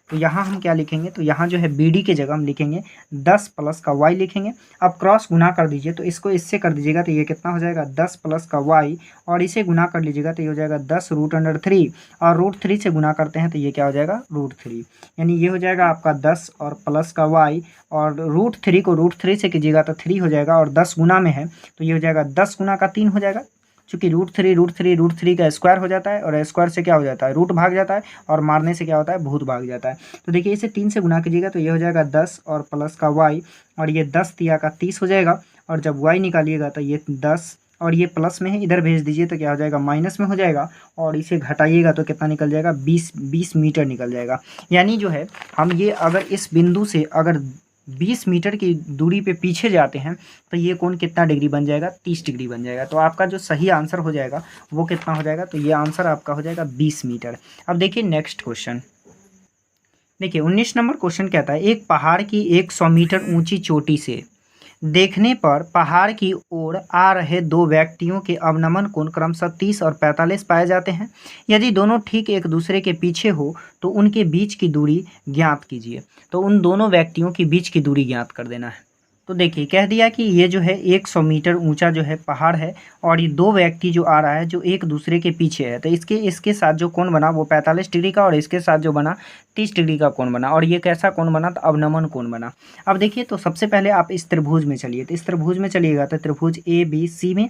तो यहाँ हम क्या लिखेंगे, तो यहाँ जो है बी डी की जगह हम लिखेंगे 10 प्लस का y लिखेंगे। अब क्रॉस गुना कर दीजिए तो इसको इससे कर दीजिएगा तो ये कितना हो जाएगा, 10 प्लस का y, और इसे गुना कर लीजिएगा तो ये हो जाएगा 10 रूट अंडर 3, और रूट 3 से गुना करते हैं तो ये क्या हो जाएगा, रूट 3, यानी ये हो जाएगा आपका 10 और प्लस का y, और रूट 3 को रूट 3 से कीजिएगा तो 3 हो जाएगा, और 10 गुना में है तो ये हो जाएगा 10 गुना का 3 हो जाएगा, चूँकि रूट थ्री का स्क्वायर हो जाता है, और स्क्वायर से क्या हो जाता है, रूट भाग जाता है, और मारने से क्या होता है, भूत भाग जाता है। तो देखिए इसे 3 से गुना कीजिएगा तो ये हो जाएगा 10 और प्लस का y, और ये 10 तिया का 30 हो जाएगा, और जब y निकालिएगा तो ये 10, और ये प्लस में है इधर भेज दीजिए तो क्या हो जाएगा, माइनस में हो जाएगा, और इसे घटाइएगा तो कितना निकल जाएगा, 20 मीटर निकल जाएगा। यानी जो है हम ये अगर इस बिंदु से अगर 20 मीटर की दूरी पे पीछे जाते हैं तो ये कोण कितना डिग्री बन जाएगा, 30 डिग्री बन जाएगा। तो आपका जो सही आंसर हो जाएगा वो कितना हो जाएगा, तो ये आंसर आपका हो जाएगा 20 मीटर। अब देखिए नेक्स्ट क्वेश्चन, देखिए 19 नंबर क्वेश्चन कहता है एक पहाड़ की 100 मीटर ऊंची चोटी से देखने पर पहाड़ की ओर आ रहे दो व्यक्तियों के अवनमन कोण क्रमशः 30 और 45 पाए जाते हैं। यदि दोनों ठीक एक दूसरे के पीछे हो तो उनके बीच की दूरी ज्ञात कीजिए। तो उन दोनों व्यक्तियों के बीच की दूरी ज्ञात कर देना है। तो देखिए कह दिया कि ये जो है 100 मीटर ऊंचा जो है पहाड़ है और ये दो व्यक्ति जो आ रहा है जो एक दूसरे के पीछे है, तो इसके साथ जो कोण बना वो 45 डिग्री का और इसके साथ जो बना 30 डिग्री का कोण बना। और ये कैसा कोण बना, तो अवनमन कोण बना। अब देखिए तो सबसे पहले आप इस त्रिभुज में चलिए, तो इस त्रिभुज में चलिएगा तो त्रिभुज ए बी सी में,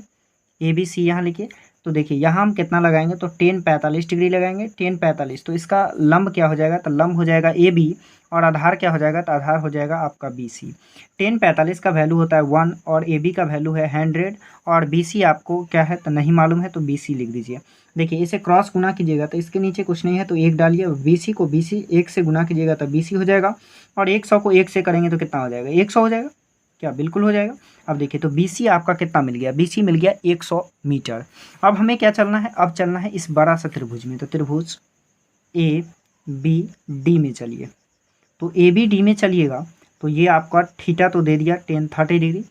ए बी सी यहाँ लिखिए। तो देखिए यहाँ हम कितना लगाएंगे, तो 10 45 डिग्री लगाएंगे, 10 45। तो इसका लंब क्या हो जाएगा, तो लंब हो जाएगा ए बी और आधार क्या हो जाएगा, तो आधार हो जाएगा आपका बी सी। 10 45 का वैल्यू होता है 1 और ए बी का वैल्यू है 100 और बी सी आपको क्या है तो नहीं मालूम है, तो बी सी लिख दीजिए। देखिए इसे क्रॉस गुना कीजिएगा तो इसके नीचे कुछ नहीं है तो 1 डालिए, बी सी को बी सी 1 से गुना कीजिएगा तो बी सी हो जाएगा और 100 को 1 से करेंगे तो कितना हो जाएगा, 100 हो जाएगा, क्या बिल्कुल हो जाएगा। अब देखिए तो BC आपका कितना मिल गया, BC मिल गया 100 मीटर। अब हमें क्या चलना है, अब चलना है इस बड़ा सा त्रिभुज में, तो त्रिभुज ABD में चलिए। तो ABD में चलिएगा तो ये आपका थीटा तो दे दिया 10 30 डिग्री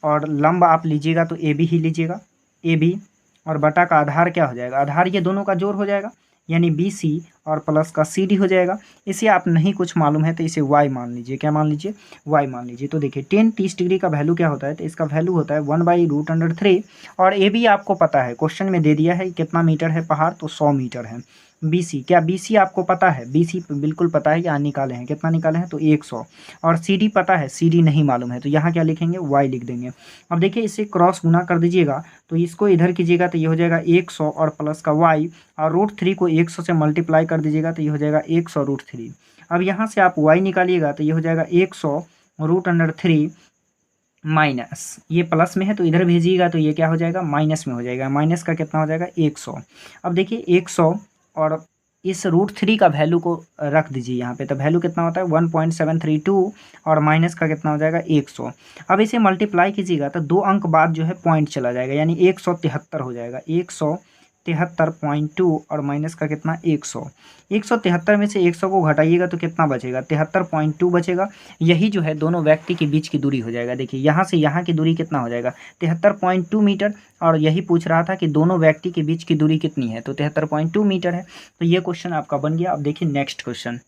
और लंब आप लीजिएगा तो AB ही लीजिएगा, AB और बटा का आधार क्या हो जाएगा, आधार ये दोनों का जोड़ हो जाएगा यानी BC और प्लस का CD हो जाएगा। इसे आप नहीं कुछ मालूम है तो इसे Y मान लीजिए, क्या मान लीजिए, Y मान लीजिए। तो देखिए 10 30 डिग्री का वैल्यू क्या होता है, तो इसका वैल्यू होता है 1/√3 और AB आपको पता है क्वेश्चन में दे दिया है कितना मीटर है पहाड़, तो 100 मीटर है। BC क्या BC आपको पता है, BC बिल्कुल पता है, यहाँ निकाले हैं, कितना निकाले हैं तो 100 और CD पता है, CD नहीं मालूम है तो यहाँ क्या लिखेंगे Y लिख देंगे। अब देखिए इसे क्रॉस गुना कर दीजिएगा तो इसको इधर कीजिएगा तो ये हो जाएगा 100 और प्लस का Y और √3 को 100 से मल्टीप्लाई कर दीजिएगा तो ये हो जाएगा 100√3। अब यहाँ से आप Y निकालिएगा तो ये हो जाएगा 100√3 माइनस, ये प्लस में है तो इधर भेजिएगा तो ये क्या हो जाएगा माइनस में हो जाएगा, माइनस का कितना हो जाएगा 100। अब देखिए 100 और इस √3 का वैल्यू को रख दीजिए यहाँ पे, तो वैल्यू कितना होता है 1.732 और माइनस का कितना हो जाएगा 100। अब इसे मल्टीप्लाई कीजिएगा तो 2 अंक बाद जो है पॉइंट चला जाएगा यानी 173 हो जाएगा, 173.2 और माइनस का कितना 100। 173 में से 100 को घटाइएगा तो कितना बचेगा 73.2 बचेगा। यही जो है दोनों व्यक्ति के बीच की दूरी हो जाएगा। देखिए यहाँ से यहाँ की दूरी कितना हो जाएगा 73.2 मीटर और यही पूछ रहा था कि दोनों व्यक्ति के बीच की दूरी कितनी है, तो 73.2 मीटर है। तो ये क्वेश्चन आपका बन गया। अब देखिए नेक्स्ट क्वेश्चन,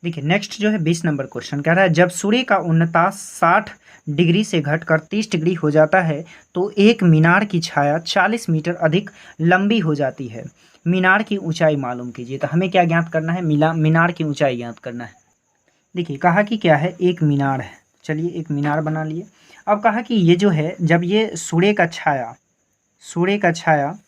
देखिए नेक्स्ट जो है 20 नंबर क्वेश्चन कह रहा है जब सूर्य का उन्नता 60 डिग्री से घटकर 30 डिग्री हो जाता है तो एक मीनार की छाया 40 मीटर अधिक लंबी हो जाती है। मीनार की ऊंचाई मालूम कीजिए। तो हमें क्या ज्ञात करना है, मीनार की ऊंचाई ज्ञात करना है। देखिए कहा कि क्या है, एक मीनार है, चलिए एक मीनार बना लिए। अब कहा कि ये जो है जब ये सूर्य का छाया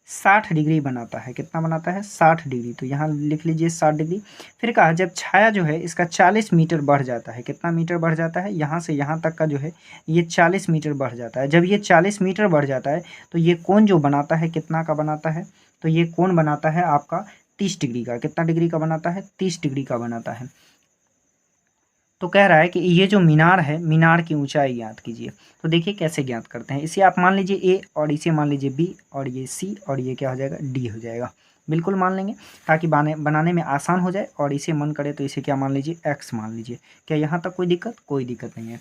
60 डिग्री बनाता है, कितना बनाता है 60 डिग्री, तो यहाँ लिख लीजिए 60 डिग्री। फिर कहा जब छाया जो है इसका 40 मीटर बढ़ जाता है, कितना मीटर बढ़ जाता है, यहाँ से यहाँ तक का जो है ये 40 मीटर बढ़ जाता है। जब ये 40 मीटर बढ़ जाता है तो ये कोण जो बनाता है कितना का बनाता है, तो ये कोण बनाता है आपका 30 डिग्री का। कितना डिग्री का बनाता है, 30 डिग्री का बनाता है। तो कह रहा है कि ये जो मीनार है, मीनार की ऊंचाई ज्ञात कीजिए। तो देखिए कैसे ज्ञात करते हैं, इसे आप मान लीजिए ए और इसे मान लीजिए बी और ये सी और ये क्या हो जाएगा डी हो जाएगा। बिल्कुल मान लेंगे ताकि बनाने में आसान हो जाए। और इसे मन करे तो इसे क्या मान लीजिए एक्स मान लीजिए। क्या यहाँ तक कोई दिक्कत, कोई दिक्कत नहीं है।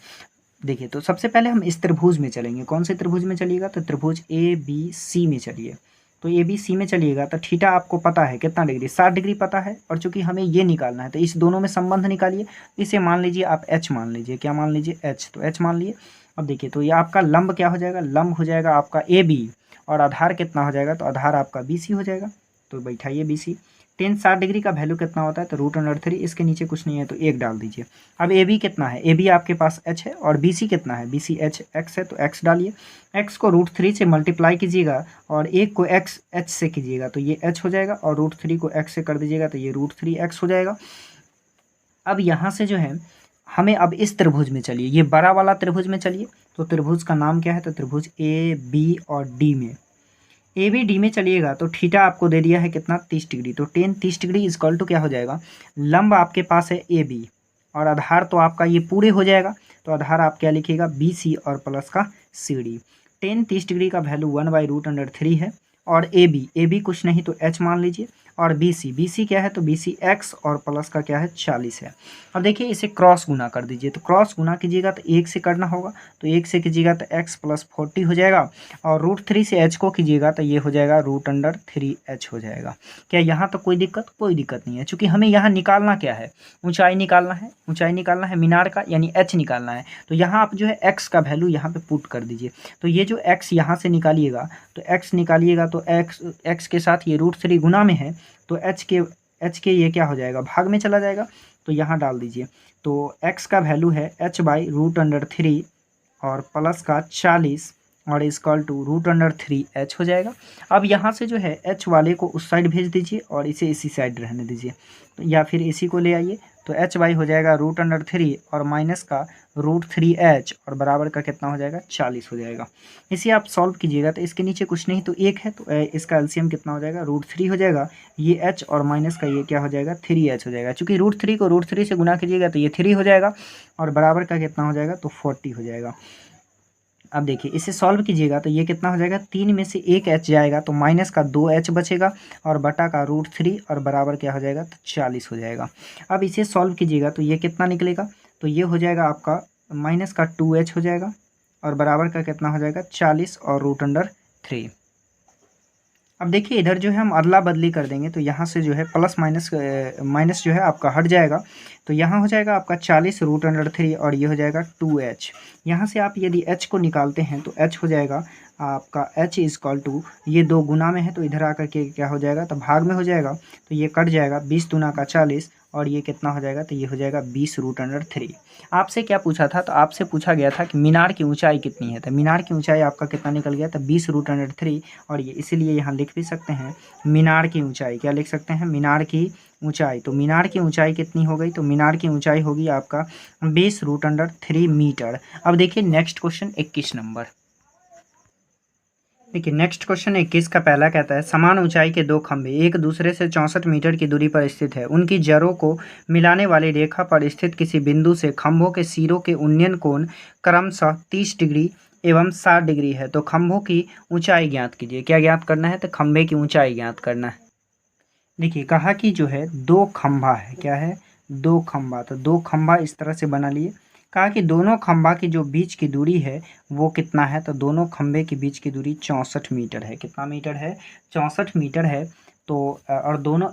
देखिए तो सबसे पहले हम इस त्रिभुज में चलेंगे। कौन से त्रिभुज में चलिएगा, तो त्रिभुज ABC में चलिए। तो ABC में चलिएगा तो थीटा आपको पता है कितना डिग्री, 60 डिग्री पता है। और चूंकि हमें ये निकालना है तो इस दोनों में संबंध निकालिए। इसे मान लीजिए आप H मान लीजिए, क्या मान लीजिए H, तो H मान लिए। अब देखिए तो ये आपका लंब क्या हो जाएगा, लंब हो जाएगा आपका AB और आधार कितना हो जाएगा, तो आधार आपका BC हो जाएगा। तो बैठाइए BC। 10 60 डिग्री का वैल्यू कितना होता है, तो √3, इसके नीचे कुछ नहीं है तो 1 डाल दीजिए। अब AB कितना है, AB आपके पास H है और BC कितना है, BC H x है तो x डालिए। x को √3 से मल्टीप्लाई कीजिएगा और 1 को H से कीजिएगा तो ये H हो जाएगा और √3 को x से कर दीजिएगा तो ये √3x हो जाएगा। अब यहाँ से जो है हमें अब इस त्रिभुज में चलिए, ये बड़ा वाला त्रिभुज में चलिए। तो त्रिभुज का नाम क्या है, तो त्रिभुज AB और D में, ABD में चलिएगा तो थीटा आपको दे दिया है कितना 30 डिग्री। तो 10 30 डिग्री इक्वल टू क्या हो जाएगा, लंब आपके पास है AB और आधार तो आपका ये पूरे हो जाएगा, तो आधार आप क्या लिखिएगा BC और प्लस का CD। टेन 30 डिग्री का वैल्यू 1/√3 है। और AB कुछ नहीं तो H मान लीजिए। और BC क्या है तो BC X और प्लस का क्या है 40 है। अब देखिए इसे क्रॉस गुना कर दीजिए, तो क्रॉस गुना कीजिएगा तो 1 से करना होगा, तो 1 से कीजिएगा तो X + 40 हो जाएगा। और √3 से H को कीजिएगा तो ये हो जाएगा √3H हो जाएगा। क्या यहाँ तो कोई दिक्कत नहीं है, चूँकि हमें यहाँ निकालना क्या है, ऊंचाई निकालना है मीनार का, यानी H निकालना है। तो यहाँ आप जो है X का वैल्यू यहाँ पे पुट कर दीजिए। तो ये जो X यहाँ से निकालिएगा तो X निकालिएगा तो X के साथ ये √3 गुना में है, तो H के ये क्या हो जाएगा, भाग में चला जाएगा, तो यहाँ डाल दीजिए। तो X का वैल्यू है H/√3 और प्लस का 40 और इक्वल टू √3H हो जाएगा। अब यहाँ से जो है H वाले को उस साइड भेज दीजिए और इसे इसी साइड रहने दीजिए, तो या फिर इसी को ले आइए, तो H हो जाएगा √3 और माइनस का √3H और बराबर का कितना हो जाएगा 40 हो जाएगा। इसे आप सॉल्व कीजिएगा तो इसके नीचे कुछ नहीं तो 1 है, तो इसका एलसीएम कितना हो जाएगा √3 हो जाएगा। ये H और माइनस का ये क्या हो जाएगा 3H हो जाएगा। चूँकि √3 को √3 से गुना कीजिएगा तो ये 3 हो जाएगा और बराबर का कितना हो जाएगा तो 40 हो जाएगा। अब देखिए इसे सॉल्व कीजिएगा तो ये कितना हो जाएगा, 3 में से 1 H जाएगा तो माइनस का 2H बचेगा और बटा का √3 और बराबर क्या हो जाएगा तो 40 हो जाएगा। अब इसे सॉल्व कीजिएगा तो ये कितना निकलेगा, तो ये हो जाएगा आपका माइनस का 2H हो जाएगा और बराबर का कितना हो जाएगा 40 और √3। अब देखिए इधर जो है हम अदला बदली कर देंगे, तो यहाँ से जो है प्लस माइनस जो है आपका हट जाएगा, तो यहाँ हो जाएगा आपका 40 √3 और ये हो जाएगा 2H। यहाँ से आप यदि H को निकालते हैं तो H हो जाएगा आपका H = ये 2 गुना में है तो इधर आकर के क्या हो जाएगा तो भाग में हो जाएगा, तो ये कट जाएगा 20 दूना का 40 और ये कितना हो जाएगा तो ये हो जाएगा 20 √3। आपसे क्या पूछा था, तो आपसे पूछा गया था कि मीनार की ऊंचाई कितनी है, तो मीनार की ऊंचाई आपका कितना निकल गया, तो 20 √3 और ये इसीलिए यहाँ लिख भी सकते हैं मीनार की ऊंचाई, क्या लिख सकते हैं मीनार की ऊंचाई। तो मीनार की ऊंचाई कितनी हो गई, तो मीनार की ऊंचाई होगी आपका 20 √3 मीटर। अब देखिए नेक्स्ट क्वेश्चन 21 नंबर। देखिए नेक्स्ट क्वेश्चन 21 का पहला कहता है समान ऊंचाई के 2 खंभे एक दूसरे से 64 मीटर की दूरी पर स्थित है। उनकी जड़ों को मिलाने वाली रेखा पर स्थित किसी बिंदु से खंभों के सिरों के उन्नयन कोण क्रमशः 30 डिग्री एवं 60 डिग्री है, तो खंभों की ऊंचाई ज्ञात कीजिए। क्या ज्ञात करना है, तो खंभे की ऊंचाई ज्ञात करना है। देखिए कहा कि जो है 2 खंभा है, क्या है 2 खंभा, तो 2 खंभा इस तरह से बना लिए। कहा कि दोनों खंभा की जो बीच की दूरी है वो कितना है, तो दोनों खंभे के बीच की दूरी 64 मीटर है। कितना मीटर है, 64 मीटर है। तो और दोनों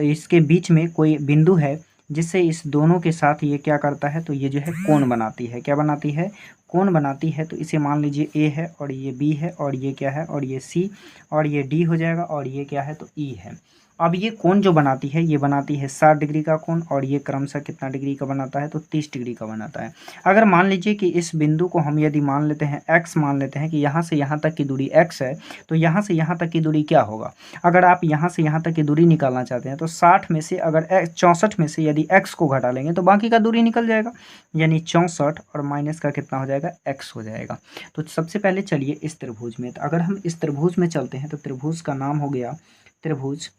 इसके बीच में कोई बिंदु है जिससे इस दोनों के साथ ये क्या करता है, तो ये जो है कोण बनाती है। क्या बनाती है, कोण बनाती है। तो इसे मान लीजिए A है और ये B है और ये क्या है और ये C और ये D हो जाएगा और ये क्या है तो E है। अब ये कोण जो बनाती है ये बनाती है 60 डिग्री का कोण और ये क्रमशः कितना डिग्री का बनाता है, तो 30 डिग्री का बनाता है। अगर मान लीजिए कि इस बिंदु को हम यदि मान लेते हैं x, मान लेते हैं कि यहाँ से यहाँ तक की दूरी x है, तो यहाँ से यहाँ तक की दूरी क्या होगा। अगर आप यहाँ से यहाँ तक की दूरी निकालना चाहते हैं तो 60 में से अगर 64 में से यदि x को घटा लेंगे तो बाकी का दूरी निकल जाएगा, यानी 64 और माइनस का कितना हो जाएगा x हो जाएगा। तो सबसे पहले चलिए इस त्रिभुज में, तो अगर हम इस त्रिभुज में चलते हैं तो त्रिभुज का नाम हो गया त्रिभुज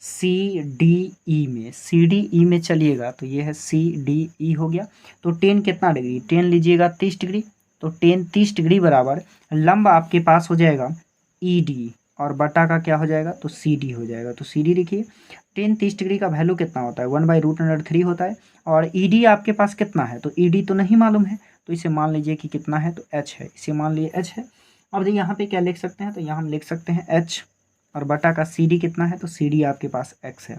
CDE में चलिएगा, तो ये है CDE हो गया। तो टेन कितना डिग्री, टेन लीजिएगा 30 डिग्री, तो टेन 30 डिग्री बराबर लंब आपके पास हो जाएगा ED और बटा का क्या हो जाएगा तो CD हो जाएगा। तो CD लिखिए, टेन 30 डिग्री का वैल्यू कितना होता है 1/√3 होता है और ED आपके पास कितना है, तो ED तो नहीं मालूम है, तो इसे मान लीजिए कि कितना है तो H है, इसे मान लीजिए H है। अब यहाँ पे क्या लिख सकते हैं, तो यहाँ हम लिख सकते हैं H और बटा का CD कितना है, तो CD आपके पास x है।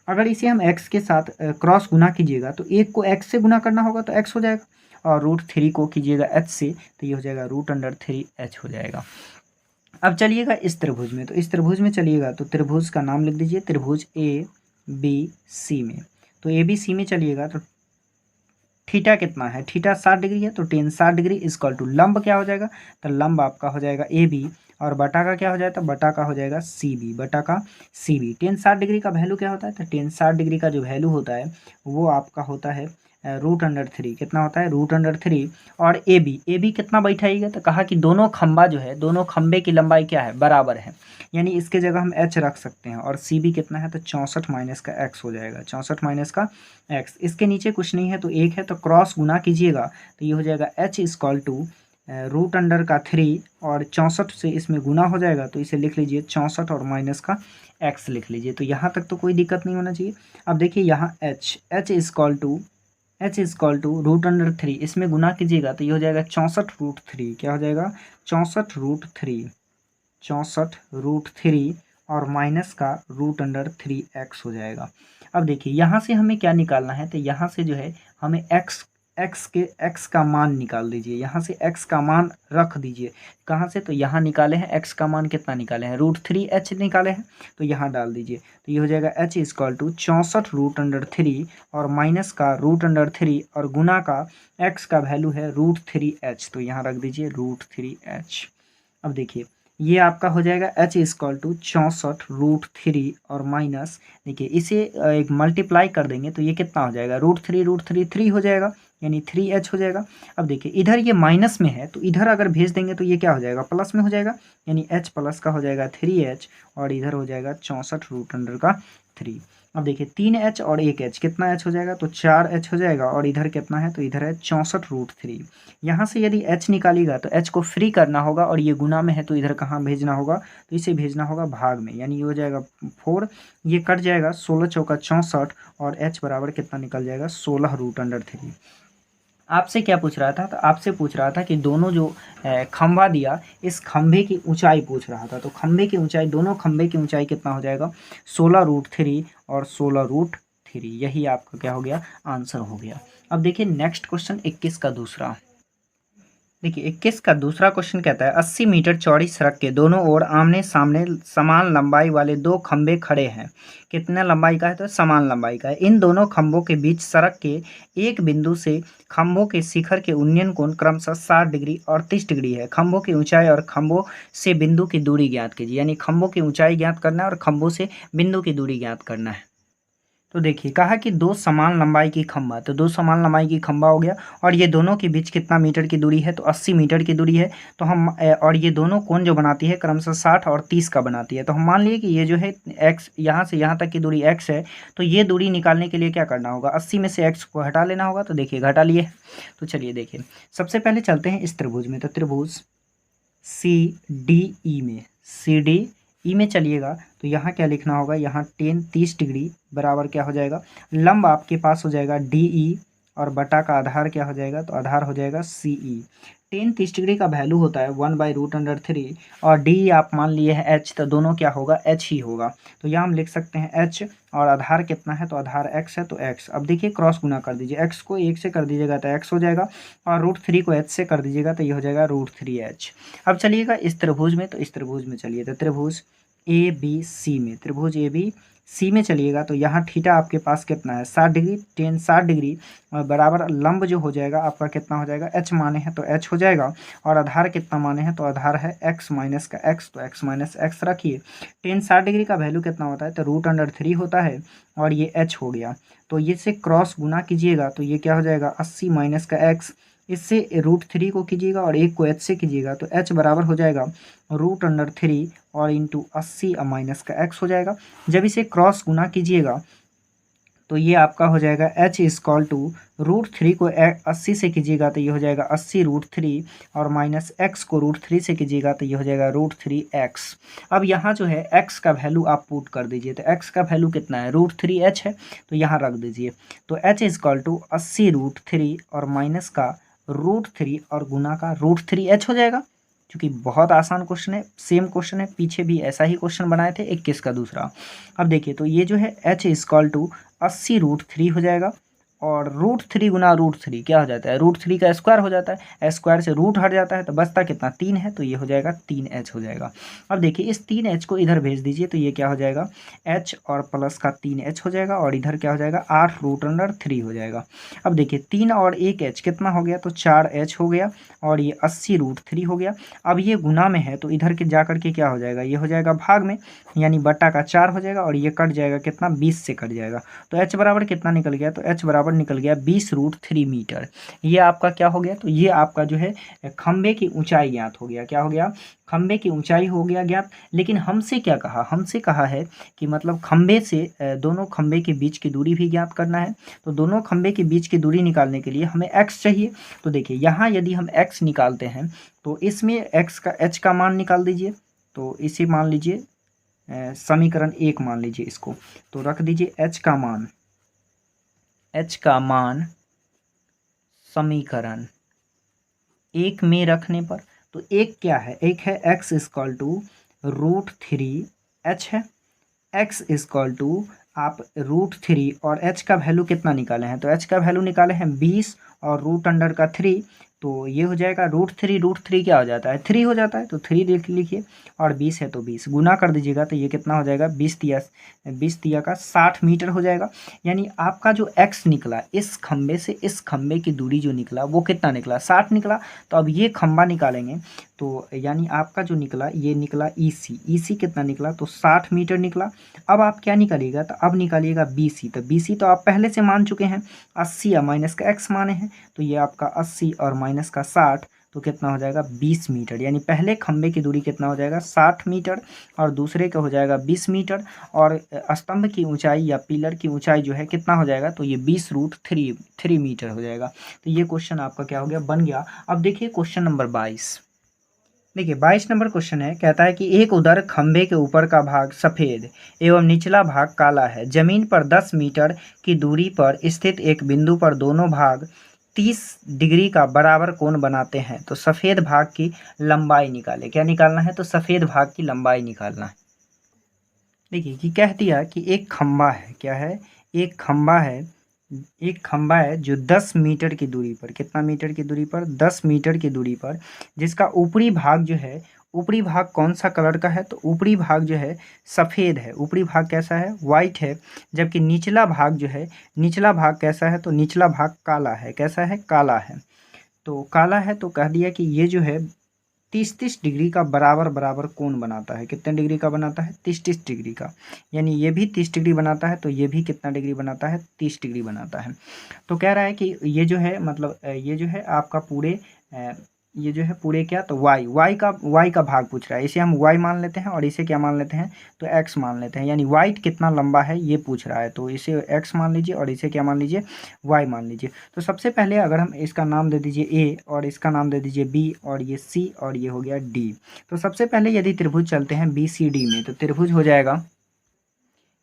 अगर इसे हम x के साथ क्रॉस गुना कीजिएगा तो एक को x से गुना करना होगा तो x हो जाएगा और √3 को कीजिएगा h से, तो ये हो जाएगा √3h हो जाएगा। अब चलिएगा इस त्रिभुज में, तो इस त्रिभुज में चलिएगा तो त्रिभुज का नाम लिख दीजिए त्रिभुज ABC में। तो ABC में चलिएगा तो थीटा कितना है, थीटा 60 डिग्री है, तो टेन 60 डिग्री इक्वल टू लंब क्या हो जाएगा, तो लंब आपका हो जाएगा AB और बटा का क्या हो जाएगा, बटा का हो जाएगा CB, बटा का CB। टेन 60 डिग्री का वैल्यू क्या होता है, तो टेन 60 डिग्री का जो वैल्यू होता है वो आपका होता है √3 कितना होता है √3। और ए बी कितना बैठाइएगा, तो कहा कि दोनों खंबा जो है, दोनों खंबे की लंबाई क्या है, बराबर है, यानी इसके जगह हम h रख सकते हैं। और सी बी कितना है, तो 64 माइनस का x हो जाएगा, 64 माइनस का x। इसके नीचे कुछ नहीं है तो 1 है, तो क्रॉस गुना कीजिएगा तो ये हो जाएगा h इक्वल टू √3 और 64 से इसमें गुना हो जाएगा, तो इसे लिख लीजिए 64 और माइनस का x लिख लीजिए। तो यहाँ तक तो कोई दिक्कत नहीं होना चाहिए। अब देखिए यहाँ h इक्वल टू √3, इसमें गुना कीजिएगा तो ये हो जाएगा 64√3। क्या हो जाएगा 64√3 और माइनस का √3x हो जाएगा। अब देखिए यहाँ से हमें क्या निकालना है, तो यहाँ से जो है हमें x का मान निकाल दीजिए। यहाँ से x का मान रख दीजिए, कहाँ से, तो यहाँ निकाले हैं x का मान कितना निकाले हैं, √3h निकाले हैं, तो यहाँ डाल दीजिए। तो ये हो जाएगा h इक्वल टू 64√3 और माइनस का √3 और गुना का x का वैल्यू है √3h, तो यहाँ रख दीजिए √3h। अब देखिए ये आपका हो जाएगा h इक्वल टू 64√3 और माइनस, देखिए इसे एक मल्टीप्लाई कर देंगे तो ये कितना हो जाएगा, √3 3 हो जाएगा, यानी 3h हो जाएगा। अब देखिए इधर ये माइनस में है तो इधर अगर भेज देंगे तो ये क्या हो जाएगा, प्लस में हो जाएगा, यानी h प्लस का हो जाएगा 3h और इधर हो जाएगा 64√3। अब देखिए 3h और 1h कितना h हो जाएगा, तो 4h हो जाएगा, और इधर कितना है, तो इधर है 64√3। यहाँ से यदि h निकालिएगा तो h को फ्री करना होगा, और ये गुना में है तो इधर कहाँ भेजना होगा, तो इसे भेजना होगा भाग में, यानी ये हो जाएगा 4, ये कट जाएगा, 16 चौका 64 और h बराबर कितना निकल जाएगा 16√3। आपसे क्या पूछ रहा था, तो आपसे पूछ रहा था कि दोनों जो खंभा दिया, इस खंभे की ऊंचाई पूछ रहा था। तो खंभे की ऊंचाई, दोनों खंभे की ऊंचाई कितना हो जाएगा 16√3 और 16√3, यही आपका क्या हो गया, आंसर हो गया। अब देखिए नेक्स्ट क्वेश्चन 21 का दूसरा। देखिए 21 का दूसरा क्वेश्चन कहता है 80 मीटर चौड़ी सड़क के दोनों ओर आमने सामने समान लंबाई वाले दो खंभे खड़े हैं। कितने लंबाई का है, तो समान लंबाई का है। इन दोनों खंभों के बीच सड़क के एक बिंदु से खंभों के शिखर के उन्नयन कोण क्रमशः 60 डिग्री और 30 डिग्री है। खंभों की ऊंचाई और खंभों से बिंदु की दूरी ज्ञात कीजिए, यानी खंभों की ऊंचाई ज्ञात करना है और खंभों से बिंदु की दूरी ज्ञात करना है। तो देखिए कहा कि दो समान लंबाई की खंभा, तो दो समान लंबाई की खंभा हो गया, और ये दोनों के बीच कितना मीटर की दूरी है, तो 80 मीटर की दूरी है। तो हम और ये दोनों कोण जो बनाती है क्रमशः 60 और 30 का बनाती है। तो हम मान लिए कि ये जो है x, यहाँ से यहाँ तक की दूरी x है, तो ये दूरी निकालने के लिए क्या करना होगा, 80 में से x को हटा लेना होगा। तो देखिए घटा लिए। तो चलिए देखिए सबसे पहले चलते हैं इस त्रिभुज में। तो त्रिभुज CDE में चलिएगा तो यहाँ क्या लिखना होगा, यहाँ 30 डिग्री बराबर क्या हो जाएगा, लंब आपके पास हो जाएगा DE और बटा का आधार क्या हो जाएगा, तो आधार हो जाएगा CE। 30 डिग्री का वैल्यू होता है 1/√3 और DE आप मान लिए हैं h, तो दोनों क्या होगा, h ही होगा। तो यहाँ हम लिख सकते हैं h, और आधार कितना है, तो आधार x है, तो x। अब देखिए क्रॉस गुना कर दीजिए, x को 1 से कर दीजिएगा तो x हो जाएगा, और √3 को h से कर दीजिएगा तो ये हो जाएगा √3h। अब चलिएगा इस त्रिभुज में, तो इस त्रिभुज में चलिए, तो त्रिभुज ABC में, त्रिभुज ABC में चलिएगा तो यहाँ थीटा आपके पास कितना है, 60 डिग्री, 60 डिग्री बराबर लंब जो हो जाएगा आपका कितना हो जाएगा, h माने हैं तो h हो जाएगा, और आधार कितना माने हैं, तो आधार है x माइनस का x, तो x माइनस x रखिए। 60 डिग्री का वैल्यू कितना होता है, तो √3 होता है, और ये h हो गया। तो ये से क्रॉस गुना कीजिएगा तो ये क्या हो जाएगा, 80 माइनस का x, इससे √3 को कीजिएगा और 1 को h से कीजिएगा, तो h बराबर हो जाएगा √3 और इंटू 80 माइनस का x हो जाएगा। जब इसे क्रॉस गुना कीजिएगा तो ये आपका हो जाएगा h इक्वल टू √3 को 80 से कीजिएगा तो ये हो जाएगा 80√3 और माइनस x को √3 से कीजिएगा तो ये हो जाएगा √3x। अब यहाँ जो है x का वैल्यू आप पुट कर दीजिए, तो x का वैल्यू कितना है, √3h है, तो यहाँ रख दीजिए। तो h इक्वल टू 80√3 और माइनस का √3 और गुना का √3h हो जाएगा। क्योंकि बहुत आसान क्वेश्चन है, सेम क्वेश्चन है, पीछे भी ऐसा ही क्वेश्चन बनाए थे 21 का दूसरा। अब देखिए तो ये जो है h इक्वल टू 80√3 हो जाएगा, और √3 गुना √3 क्या हो जाता है, √3 का स्क्वायर हो जाता है, स्क्वायर से रूट हट जाता है तो बचता कितना, 3 है, तो ये हो जाएगा 3h हो जाएगा। अब देखिए इस 3h को इधर भेज दीजिए तो ये क्या हो जाएगा, h और प्लस का 3h हो जाएगा, और इधर क्या हो जाएगा 8√3 हो जाएगा। अब देखिए 3 और 1h कितना हो गया, तो 4h हो गया, और ये 80√3 हो गया। अब ये गुना में है तो इधर के जा करके क्या हो जाएगा, ये हो जाएगा भाग में, यानी बटा का 4 हो जाएगा, और ये कट जाएगा कितना, 20 से कट जाएगा। तो h बराबर कितना निकल गया, तो h बराबर बराबर निकल गया 20√3 मीटर। ये आपका क्या हो गया, तो ये आपका जो है खंबे की ऊंचाई ज्ञात हो गया। क्या हो गया, खंबे की ऊंचाई हो गया ज्ञात। लेकिन हमसे क्या कहा, हमसे कहा है कि मतलब खंबे से दोनों खंबे के बीच की दूरी भी ज्ञात करना है। तो दोनों खंबे के बीच की दूरी निकालने के लिए हमें x चाहिए। तो देखिए यहाँ यदि हम x निकालते हैं तो इसमें x का h का मान निकाल दीजिए। तो इसे मान लीजिए समीकरण 1 मान लीजिए इसको। तो रख दीजिए h का मान समीकरण 1 में रखने पर, तो एक क्या है, एक है x इक्वल टू √3h है। x इक्वल टू आप √3 और h का वैल्यू कितना निकाले हैं, तो h का वैल्यू निकाले हैं 20 और √3, तो ये हो जाएगा √3 क्या हो जाता है, 3 हो जाता है। तो 3 लिखिए और 20 है तो 20 गुना कर दीजिएगा, तो ये कितना हो जाएगा 20 का 60 मीटर हो जाएगा। यानी आपका जो x निकला, इस खंबे से इस खंबे की दूरी जो निकला वो कितना निकला, 60 निकला। तो अब ये खंबा निकालेंगे तो यानी आपका जो निकला ये निकला EC कितना निकला, तो 60 मीटर निकला। अब आप क्या निकालिएगा, तो अब निकालिएगा BC। तो BC तो आप पहले से मान चुके हैं, 80 या माइनस का x माने हैं, तो ये आपका 80 और माइनस का 60, तो कितना हो जाएगा 20 मीटर। यानी पहले खंबे की दूरी कितना हो जाएगा 60 मीटर और दूसरे का हो जाएगा 20 मीटर। और स्तंभ की ऊंचाई या पिलर की ऊंचाई जो है कितना हो जाएगा, तो ये 20√3 मीटर हो जाएगा। तो ये क्वेश्चन आपका क्या हो गया, बन गया। अब देखिए क्वेश्चन नंबर 22। देखिए 22 नंबर क्वेश्चन है, कहता है कि एक उधर खंबे के ऊपर का भाग सफ़ेद एवं निचला भाग काला है। जमीन पर 10 मीटर की दूरी पर स्थित एक बिंदु पर दोनों भाग 30 डिग्री का बराबर कोण बनाते हैं। तो सफ़ेद भाग की लंबाई निकाले। क्या निकालना है, तो सफ़ेद भाग की लंबाई निकालना है। देखिए कि कह दिया कि एक खंबा है, क्या है, एक खंबा है जो 10 मीटर की दूरी पर, कितना मीटर की दूरी पर, 10 मीटर की दूरी पर, जिसका ऊपरी भाग जो है, ऊपरी भाग कौन सा कलर का है, तो ऊपरी भाग जो है सफ़ेद है। ऊपरी भाग कैसा है, वाइट है। जबकि निचला भाग जो है, निचला भाग कैसा है, तो निचला भाग काला है। कैसा है, काला है। तो काला है, तो कह दिया कि ये जो है 30-30 डिग्री का बराबर कोण बनाता है। कितने डिग्री का बनाता है, 30-30 डिग्री का। यानी ये भी 30 डिग्री बनाता है, तो ये भी कितना डिग्री बनाता है, 30 डिग्री बनाता है। तो कह रहा है कि ये जो है मतलब ये जो है आपका पूरे ये जो है पूरे क्या, तो y का भाग पूछ रहा है। इसे हम y मान लेते हैं और इसे क्या मान लेते हैं, तो x मान लेते हैं। यानी वाइट कितना लंबा है ये पूछ रहा है, तो इसे x मान लीजिए और इसे क्या मान लीजिए, y मान लीजिए। तो सबसे पहले अगर हम इसका नाम दे दीजिए a और इसका नाम दे दीजिए b और ये c और ये हो गया d। तो सबसे पहले यदि त्रिभुज चलते हैं BCD में, तो त्रिभुज हो जाएगा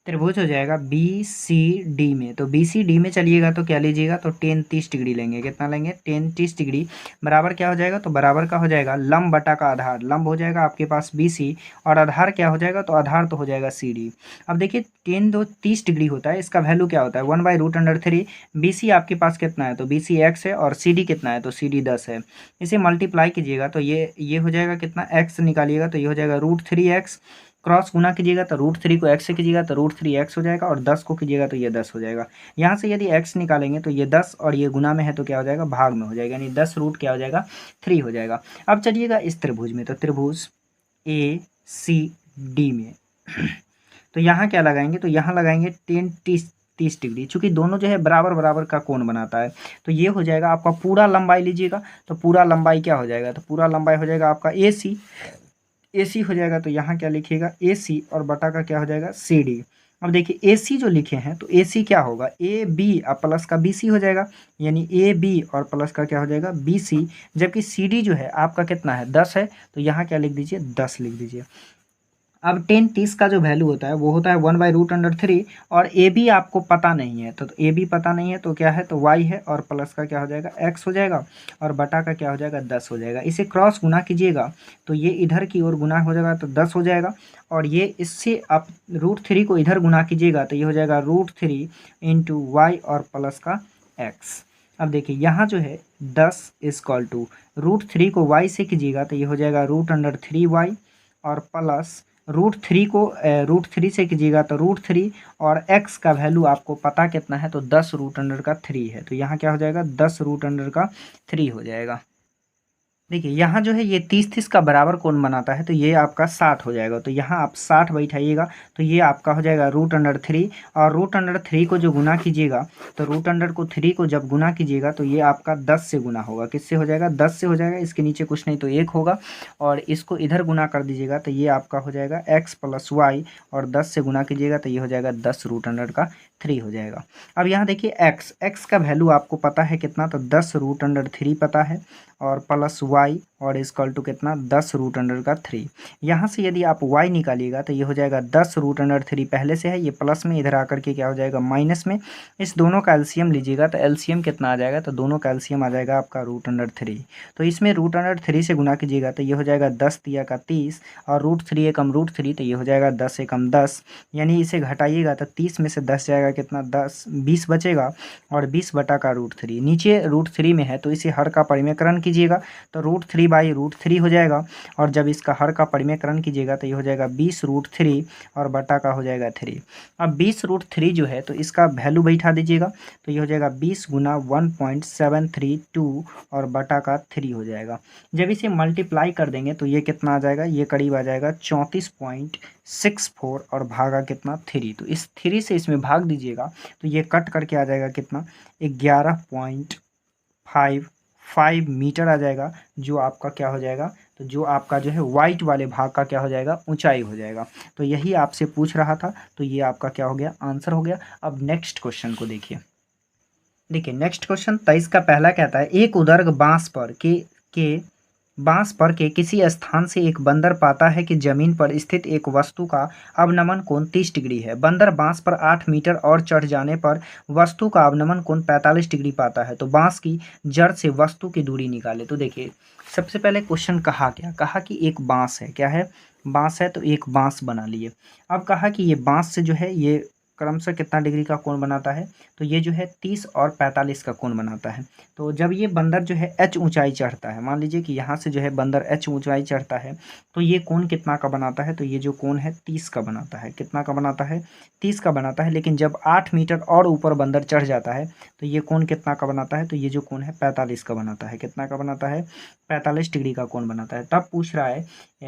BCD में। तो BCD में चलिएगा तो क्या लीजिएगा, तो 10-30 डिग्री लेंगे। कितना लेंगे, 10-30 डिग्री बराबर क्या हो जाएगा, तो बराबर का हो जाएगा लंब बटा का आधार। लंब हो जाएगा आपके पास BC और आधार क्या हो जाएगा, तो आधार तो हो जाएगा CD। अब देखिए 10-30 डिग्री होता है, इसका वैल्यू क्या होता है 1/√3। BC आपके पास कितना है, तो BC x है और CD कितना है, तो CD 10 है। इसे मल्टीप्लाई कीजिएगा तो ये हो जाएगा कितना, x निकालिएगा तो ये हो जाएगा √3x। क्रॉस गुना कीजिएगा तो √3 को x से कीजिएगा तो √3x हो जाएगा और 10 को कीजिएगा तो ये 10 हो जाएगा। यहाँ से यदि x निकालेंगे तो ये 10 और ये गुना में है तो क्या हो जाएगा, भाग में हो जाएगा। यानी 10 रूट क्या हो जाएगा, 3 हो जाएगा। अब चलिएगा इस त्रिभुज में, तो त्रिभुज ACD में तो यहाँ क्या लगाएंगे, तो यहाँ लगाएंगे 10-30 डिग्री। चूंकि दोनों जो है बराबर का कोण बनाता है, तो ये हो जाएगा आपका पूरा लंबाई लीजिएगा। तो पूरा लंबाई क्या हो जाएगा, तो पूरा लंबाई हो जाएगा आपका AC हो जाएगा। तो यहाँ क्या लिखिएगा, AC और बटा का क्या हो जाएगा, CD। अब देखिए AC जो लिखे हैं तो AC क्या होगा, AB और प्लस का BC हो जाएगा। यानी AB और प्लस का क्या हो जाएगा, BC। जबकि CD जो है आपका कितना है, 10 है। तो यहाँ क्या लिख दीजिए, 10 लिख दीजिए। अब 10-30 का जो वैल्यू होता है वो होता है 1/√3 और AB आपको पता नहीं है। तो AB पता नहीं है तो क्या है, तो y है और प्लस का क्या हो जाएगा, x हो जाएगा और बटा का क्या हो जाएगा, 10 हो जाएगा। इसे क्रॉस गुना कीजिएगा तो ये इधर की ओर गुना हो जाएगा तो 10 हो जाएगा और ये इससे आप √3 को इधर गुना कीजिएगा तो ये हो जाएगा √3 × y और प्लस का x। अब देखिए यहाँ जो है 10 = √3 को y से कीजिएगा तो ये हो जाएगा √3y और प्लस √3 को √3 से कीजिएगा तो √3 और x का वैल्यू आपको पता कितना है, तो 10√3 है। तो यहाँ क्या हो जाएगा, 10√3 हो जाएगा। देखिए यहाँ जो है ये 30-30 का बराबर कोण बनाता है, तो ये आपका 60 हो जाएगा। तो यहाँ आप 60 बैठाइएगा, तो ये आपका हो जाएगा √3। और √3 को जो गुना कीजिएगा, तो √3 को जब गुना कीजिएगा तो ये आपका 10 से गुना होगा। किससे हो जाएगा? 10 से हो जाएगा। इसके नीचे कुछ नहीं तो 1 होगा, और इसको इधर गुना कर दीजिएगा तो ये आपका हो जाएगा x + y, और 10 से गुना कीजिएगा तो ये हो जाएगा 10 √3 हो जाएगा। अब यहाँ देखिए x का वैल्यू आपको पता है कितना, तो 10 √3 पता है, और प्लस y, और इक्वल टू कितना, 10 √3। यहाँ से यदि आप y निकालिएगा तो ये हो जाएगा 10 √3 पहले से है, ये प्लस में, इधर आकर के क्या हो जाएगा माइनस में। इस दोनों का एलसीएम लीजिएगा तो एलसीएम कितना आ जाएगा, तो दोनों का एलसीएम आ जाएगा आपका √3। तो इसमें √3 से गुना कीजिएगा तो ये हो जाएगा 10 तिया का 30, और √3 एकम √3, तो ये हो जाएगा 10 एकम 10, यानी इसे घटाइएगा तो 30 में से 10 जाएगा कितना, 20 बचेगा, और 20 बटा का √3 नीचे √3 में है, तो इसे हर का परिमेयकरण कीजिएगा तो √3/√3 हो जाएगा, और जब इसका हर का परिमेयकरण कीजिएगा तो ये हो जाएगा 20 √3, और बटा का हो जाएगा 3। अब 20 √3 जो है तो इसका वैल्यू बैठा दीजिएगा, तो ये हो जाएगा 20 गुना 1.732, और बटा का 3 हो जाएगा। जब इसे मल्टीप्लाई कर देंगे तो ये कितना आ जाएगा, ये करीब आ जाएगा 34.64, और भागा कितना, 3। तो इस 3 से इसमें भाग दीजिएगा तो ये कट करके आ जाएगा कितना, 11.55 मीटर आ जाएगा, जो आपका क्या हो जाएगा, तो जो आपका जो है वाइट वाले भाग का क्या हो जाएगा, ऊंचाई हो जाएगा। तो यही आपसे पूछ रहा था, तो ये आपका क्या हो गया, आंसर हो गया। अब नेक्स्ट क्वेश्चन को देखिए। नेक्स्ट क्वेश्चन 23 का पहला कहता है, एक उदर्ग बांस पर के किसी स्थान से एक बंदर पाता है कि जमीन पर स्थित एक वस्तु का अवनमन कोण 30 डिग्री है। बंदर बांस पर 8 मीटर और चढ़ जाने पर वस्तु का अवनमन कोण 45 डिग्री पाता है, तो बांस की जड़ से वस्तु की दूरी निकाले। तो देखिए सबसे पहले क्वेश्चन कहा क्या, कहा कि एक बांस है, क्या है, बांस है, तो एक बांस बना लिए। अब कहा कि ये बांस से जो है ये क्रमशः कितना डिग्री का कोण बनाता है, तो ये जो है 30 और 45 का कोण बनाता है। तो जब ये बंदर जो है h ऊंचाई चढ़ता है, मान लीजिए कि यहाँ से जो है बंदर h ऊंचाई चढ़ता है, तो ये कोण कितना का बनाता है, तो ये जो कोण है 30 का बनाता है। कितना का बनाता है, 30 का बनाता है। लेकिन जब 8 मीटर और ऊपर बंदर चढ़ जाता है तो ये कोण कितना का बनाता है, तो ये जो कोण है 45 का बनाता है। कितना का बनाता है, 45 डिग्री का कोण बनाता है। तब पूछ रहा है,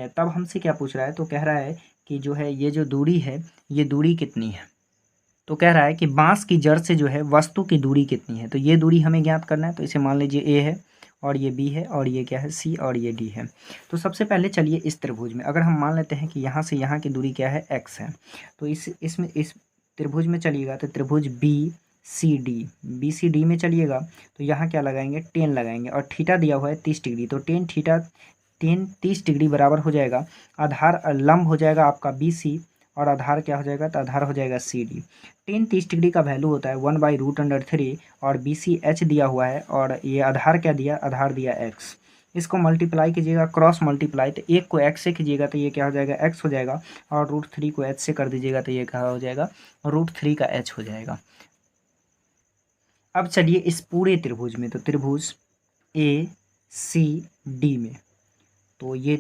तब हमसे क्या पूछ रहा है, तो कह रहा है कि जो है ये जो दूरी है, ये दूरी कितनी है। तो कह रहा है कि बांस की जड़ से जो है वस्तु की दूरी कितनी है, तो ये दूरी हमें ज्ञात करना है। तो इसे मान लीजिए ए है, और ये बी है, और ये क्या है, सी, और ये डी है। तो सबसे पहले चलिए इस त्रिभुज में अगर हम मान लेते हैं कि यहाँ से यहाँ की दूरी क्या है, एक्स है, तो इस त्रिभुज में चलिएगा तो त्रिभुज बी सी डी में चलिएगा तो यहाँ क्या लगाएंगे, 10 लगाएंगे, और थीटा दिया हुआ है 30 डिग्री, तो 30 डिग्री बराबर हो जाएगा, आधार लंब हो जाएगा आपका BC, और आधार क्या हो जाएगा, तो आधार हो जाएगा CD। 30 डिग्री का वैल्यू होता है 1/√3, और BC H दिया हुआ है, और ये आधार क्या दिया, आधार दिया x। इसको मल्टीप्लाई कीजिएगा, क्रॉस मल्टीप्लाई, तो एक को x से कीजिएगा तो ये क्या हो जाएगा, x हो जाएगा, और √3 को h से कर दीजिएगा तो ये क्या हो जाएगा, √3 का h हो जाएगा। अब चलिए इस पूरे त्रिभुज में, तो त्रिभुज ACD में, तो ये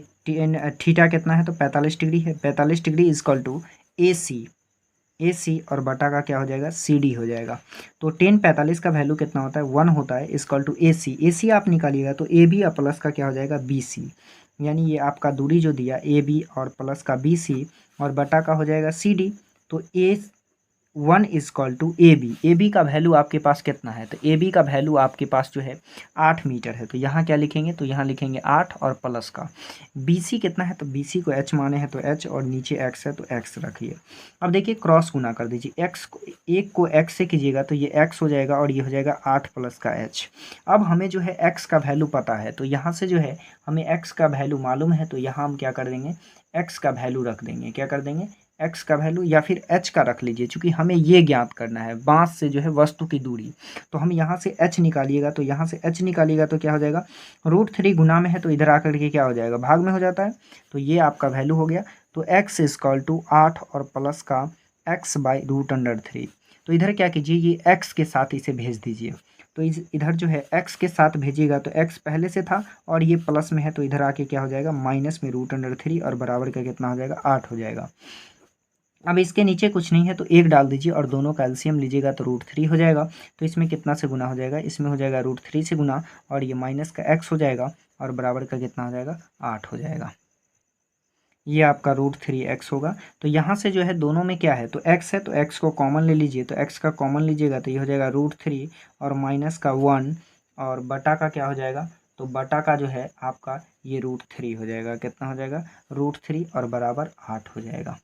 थीटा कितना है, तो 45 डिग्री है। 45 डिग्री इक्वल टू AC और बटा का क्या हो जाएगा, CD हो जाएगा। तो 45 का वैल्यू कितना होता है, 1 होता है, इक्वल टू AC आप निकालिएगा तो AB और प्लस का क्या हो जाएगा, BC, यानी ये आपका दूरी जो दिया AB और प्लस का BC, और बटा का हो जाएगा CD। तो 1 इक्वल टू ए बी का वैल्यू आपके पास कितना है, तो ए बी का वैल्यू आपके पास जो है 8 मीटर है। तो यहाँ क्या लिखेंगे, तो यहाँ लिखेंगे 8 और प्लस का बी सी कितना है, तो बी सी को h माने हैं तो h, और नीचे x है तो x रखिए। अब देखिए क्रॉस गुना कर दीजिए, x को एक को x से कीजिएगा तो ये x हो जाएगा, और ये हो जाएगा 8 प्लस का h। अब हमें जो है x का वैल्यू पता है, तो यहाँ से जो है हमें x का वैल्यू मालूम है, तो यहाँ हम क्या कर देंगे, x का वैल्यू रख देंगे। क्या कर देंगे, x का वैल्यू, या फिर h का रख लीजिए, क्योंकि हमें ये ज्ञात करना है बांस से जो है वस्तु की दूरी। तो हम यहाँ से h निकालिएगा, तो यहाँ से h निकालिएगा तो क्या हो जाएगा, √3 गुना में है तो इधर आकर के क्या हो जाएगा, भाग में हो जाता है, तो ये आपका वैल्यू हो गया। तो x इक्वल टू 8 और प्लस का x/√3। तो इधर क्या कीजिए, ये x के साथ इसे भेज दीजिए, तो इधर जो है x के साथ भेजिएगा तो x पहले से था, और ये प्लस में है तो इधर आके क्या हो जाएगा, माइनस में √3, और बराबर का कितना हो जाएगा, 8 हो जाएगा। अब इसके नीचे कुछ नहीं है तो 1 डाल दीजिए और दोनों का एलसीएम लीजिएगा तो √3 हो जाएगा। तो इसमें कितना से गुना हो जाएगा, इसमें हो जाएगा √3 से गुना और ये माइनस का x हो जाएगा और बराबर का कितना हो जाएगा, 8 हो जाएगा। ये आपका √3x होगा। तो यहाँ से जो है दोनों में क्या है, तो x है तो x को कॉमन ले लीजिए, तो x का कॉमन लीजिएगा तो ये हो जाएगा √3 और माइनस का 1 और बटा का क्या हो जाएगा, तो बटा का जो है आपका ये √3 हो जाएगा। कितना हो जाएगा, √3 और बराबर 8 हो जाएगा।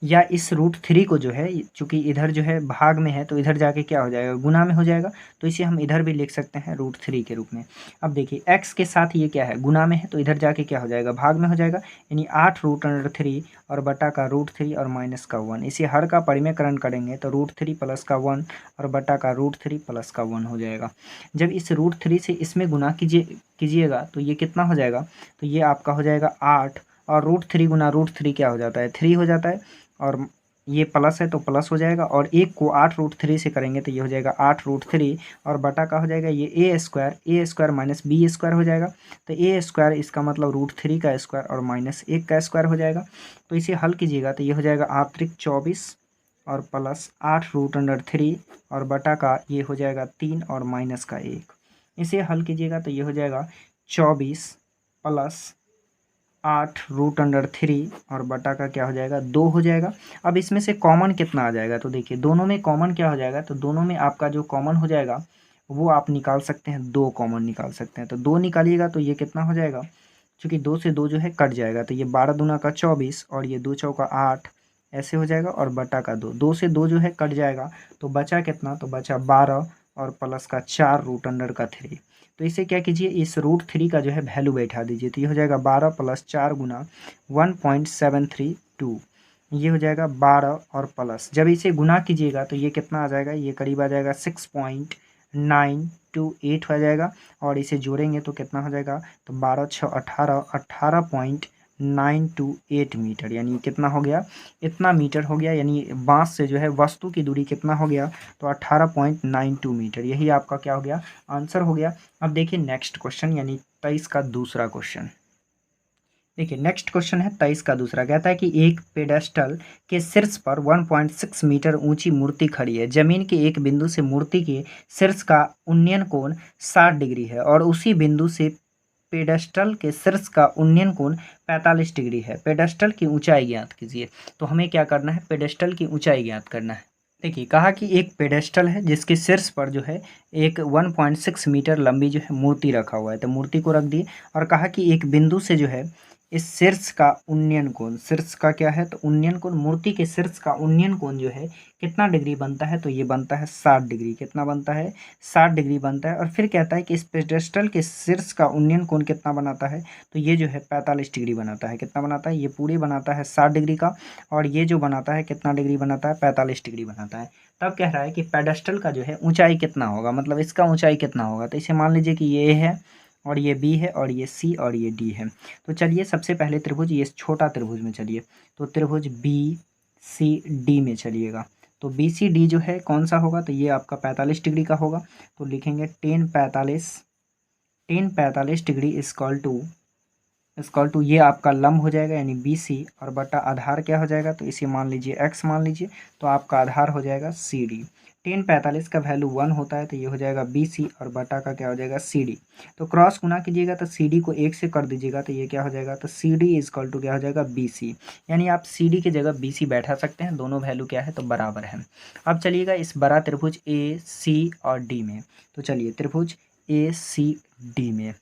या इस √3 को जो है, चूंकि इधर जो है भाग में है तो इधर जाके क्या हो जाएगा, गुना में हो जाएगा, तो इसे हम इधर भी लिख सकते हैं √3 के रूप में। अब देखिए x के साथ ये क्या है, गुना में है, तो इधर जाके क्या हो जाएगा, भाग में हो जाएगा, यानी 8 √3 और बटा का √3 और माइनस का 1। इसे हर का परिमेयकरण करेंगे तो √3 प्लस का 1 और बटा का √3 प्लस का 1 हो जाएगा। जब इस √3 से इसमें गुना कीजिएगा तो ये कितना हो जाएगा, तो ये आपका हो जाएगा 8 और √3 गुना √3 क्या हो जाता है, 3 हो जाता है, और ये प्लस है तो प्लस हो जाएगा, और एक को 8 √3 से करेंगे तो ये हो जाएगा 8 √3 और बटा का हो जाएगा ये ए स्क्वायर माइनस बी स्क्वायर हो जाएगा। तो ए स्क्वायर इसका मतलब √3 का स्क्वायर और माइनस 1 का स्क्वायर हो जाएगा। तो इसे हल कीजिएगा तो ये हो जाएगा आंतरिक 24 और प्लस 8 √3 और बटा का ये हो जाएगा 3 और माइनस का 1। इसे हल कीजिएगा तो ये हो जाएगा 24 प्लस 8 √3 और बटा का क्या हो जाएगा, 2 हो जाएगा। अब इसमें से कॉमन कितना आ जाएगा, तो देखिए दोनों में कॉमन क्या हो जाएगा, तो दोनों में आपका जो कॉमन हो जाएगा वो आप निकाल सकते हैं, 2 कॉमन निकाल सकते हैं। तो 2 निकालिएगा तो ये कितना हो जाएगा, चूँकि 2 से 2 जो है कट जाएगा, तो ये 12 दूना का 24 और ये 2 चौका 8 ऐसे हो जाएगा, और बटा का 2, 2 से 2 जो है कट जाएगा, तो बचा कितना, तो बचा 12 और प्लस का 4 √3। तो इसे क्या कीजिए, इस √3 का जो है वैल्यू बैठा दीजिए, तो ये हो जाएगा 12 प्लस 4 गुना 1.732, ये हो जाएगा 12 और प्लस, जब इसे गुना कीजिएगा तो ये कितना आ जाएगा, ये करीब आ जाएगा 6.928 हो जाएगा, और इसे जोड़ेंगे तो कितना हो जाएगा, तो 12 6 18 18.928 मीटर, यानी कितना हो गया, इतना मीटर हो गया, यानी बांस से जो है वस्तु की दूरी कितना हो गया, तो 18.92 मीटर। यही आपका क्या हो गया, आंसर हो गया। अब देखिए नेक्स्ट क्वेश्चन, यानी 23 का दूसरा क्वेश्चन। देखिए नेक्स्ट क्वेश्चन है 23 का दूसरा, कहता है कि एक पेडेस्टल के शीर्ष पर 1.6 मीटर ऊंची मूर्ति खड़ी है। जमीन के एक बिंदु से मूर्ति के शीर्ष का उन्नयन कोण 60 डिग्री है और उसी बिंदु से पेडेस्टल के शीर्ष का उन्नयन कोण 45 डिग्री है। पेडेस्टल की ऊंचाई ज्ञात कीजिए। तो हमें क्या करना है, पेडेस्टल की ऊंचाई ज्ञात करना है। देखिए कहा कि एक पेडेस्टल है जिसके शीर्ष पर जो है एक 1.6 मीटर लंबी जो है मूर्ति रखा हुआ है, तो मूर्ति को रख दिए, और कहा कि एक बिंदु से जो है इस शीर्ष का उन्नयन कोण, शीर्ष का क्या है, तो उन्नयन कोण, मूर्ति के शीर्ष का उन्नयन कोण जो है कितना डिग्री बनता है, तो ये बनता है 60 डिग्री। कितना बनता है, 60 डिग्री बनता है। और फिर कहता है कि इस पेडेस्टल के शीर्ष का उन्नयन कोण कितना बनाता है, तो ये जो है 45 डिग्री बनाता है। कितना बनाता है, ये पूरे बनाता है 60 डिग्री का, और ये जो बनाता है कितना डिग्री बनाता है, 45 डिग्री बनाता है। तब कह रहा है कि पेडेस्टल का जो है ऊंचाई कितना होगा, मतलब इसका ऊंचाई कितना होगा। तो इसे मान लीजिए कि ये है और ये बी है और ये सी और ये डी है। तो चलिए सबसे पहले त्रिभुज, ये छोटा त्रिभुज में चलिए, तो त्रिभुज बी सी डी में चलिएगा। तो बी सी डी जो है कौन सा होगा, तो ये आपका 45 डिग्री का होगा। तो लिखेंगे 10 45 डिग्री इक्वल टू ये आपका लंब हो जाएगा, यानी बी सी, और बटा आधार क्या हो जाएगा, तो इसे मान लीजिए एक्स मान लीजिए, तो आपका आधार हो जाएगा सी डी। 10 45 का वैल्यू 1 होता है, तो ये हो जाएगा बी सी और बटा का क्या हो जाएगा, सी डी। तो क्रॉस गुना कीजिएगा तो सी डी को 1 से कर दीजिएगा, तो ये क्या हो जाएगा, तो सी डी इक्वल टू क्या हो जाएगा, बी सी। यानी आप सी डी की जगह बी सी बैठा सकते हैं, दोनों वैल्यू क्या है, तो बराबर है। अब चलिएगा इस बड़ा त्रिभुज ए सी और डी में, तो चलिए त्रिभुज ए सी डी में,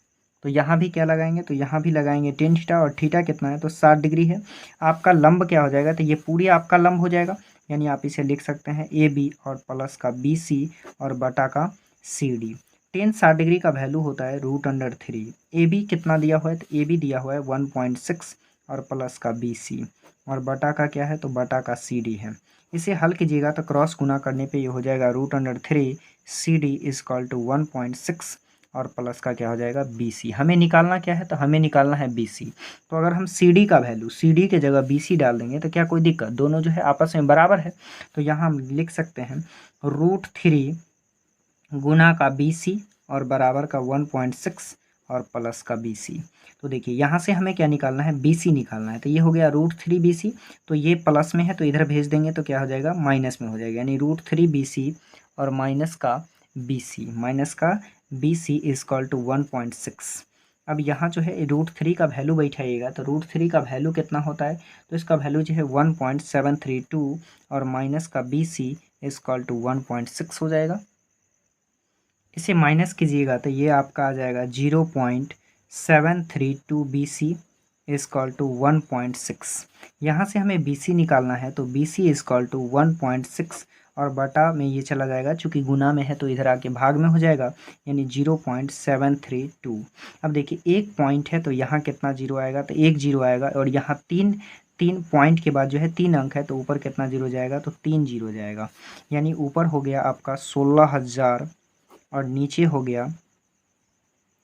तो यहाँ भी क्या लगाएंगे, तो यहाँ भी लगाएंगे टेन थीटा, और थीटा कितना है, तो 60 डिग्री है। आपका लंब क्या हो जाएगा, तो ये पूरी आपका लंब हो जाएगा, यानी आप इसे लिख सकते हैं ए बी और प्लस का बी सी और बटा का सी डी। 60 डिग्री का वैल्यू होता है √3। ए बी कितना दिया हुआ है, तो ए बी दिया हुआ है 1.6 और प्लस का बी सी, और बटा का क्या है, तो बटा का सी डी है। इसे हल कीजिएगा तो क्रॉस गुना करने पे ये हो जाएगा √3 सी डी इक्वल टू 1.6 और प्लस का क्या हो जाएगा, बी सी। हमें निकालना क्या है, तो हमें निकालना है बी सी। तो अगर हम सी डी का वैल्यू, सी डी के जगह बी सी डाल देंगे तो क्या कोई दिक्कत, दोनों जो है आपस में बराबर है। तो यहाँ हम लिख सकते हैं √3 गुना का बी सी और बराबर का 1.6 और प्लस का BC। तो देखिए यहाँ से हमें क्या निकालना है, BC निकालना है। तो ये हो गया √3BC, तो ये प्लस में है तो इधर भेज देंगे तो क्या हो जाएगा, माइनस में हो जाएगा, यानी √3BC और माइनस का BC इज इक्वल टू 1.6। अब यहाँ जो है √3 का वैल्यू बैठाइएगा तो √3 का वैल्यू कितना होता है, तो इसका वैल्यू जो है 1.732 और माइनस का BC इज इक्वल टू 1.6 हो जाएगा। इसे माइनस कीजिएगा तो ये आपका आ जाएगा 0.732 BC इज इक्वल टू 1.6। यहाँ से हमें BC निकालना है तो BC इज इक्वल टू 1.6 और बटा में ये चला जाएगा, चूँकि गुना में है तो इधर आके भाग में हो जाएगा, यानी 0.732। अब देखिए एक पॉइंट है तो यहाँ कितना जीरो आएगा, तो एक जीरो आएगा, और यहाँ तीन पॉइंट के बाद जो है 3 अंक है तो ऊपर कितना जीरो जाएगा, तो 3 जीरो जाएगा, यानी ऊपर हो गया आपका 16,000 और नीचे हो गया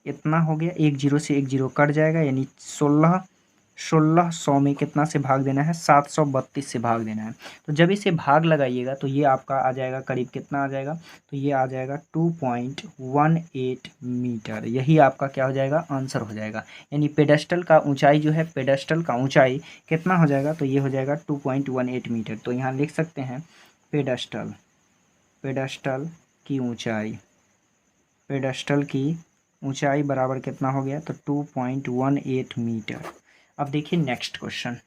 इतना हो गया, एक जीरो से एक जीरो कट जाएगा, यानी 1600 में कितना से भाग देना है, 732 से भाग देना है। तो जब इसे भाग लगाइएगा तो ये आपका आ जाएगा करीब कितना आ जाएगा, तो ये आ जाएगा 2.18 मीटर। यही आपका क्या हो जाएगा, आंसर हो जाएगा। यानी पेडेस्टल का ऊंचाई जो है, पेडेस्टल का ऊंचाई कितना हो जाएगा, तो ये हो जाएगा 2.18 मीटर। तो यहाँ लिख सकते हैं पेडेस्टल की ऊंचाई, पेडेस्टल की ऊंचाई बराबर कितना हो गया, तो 2.18 मीटर। अब देखिए नेक्स्ट क्वेश्चन,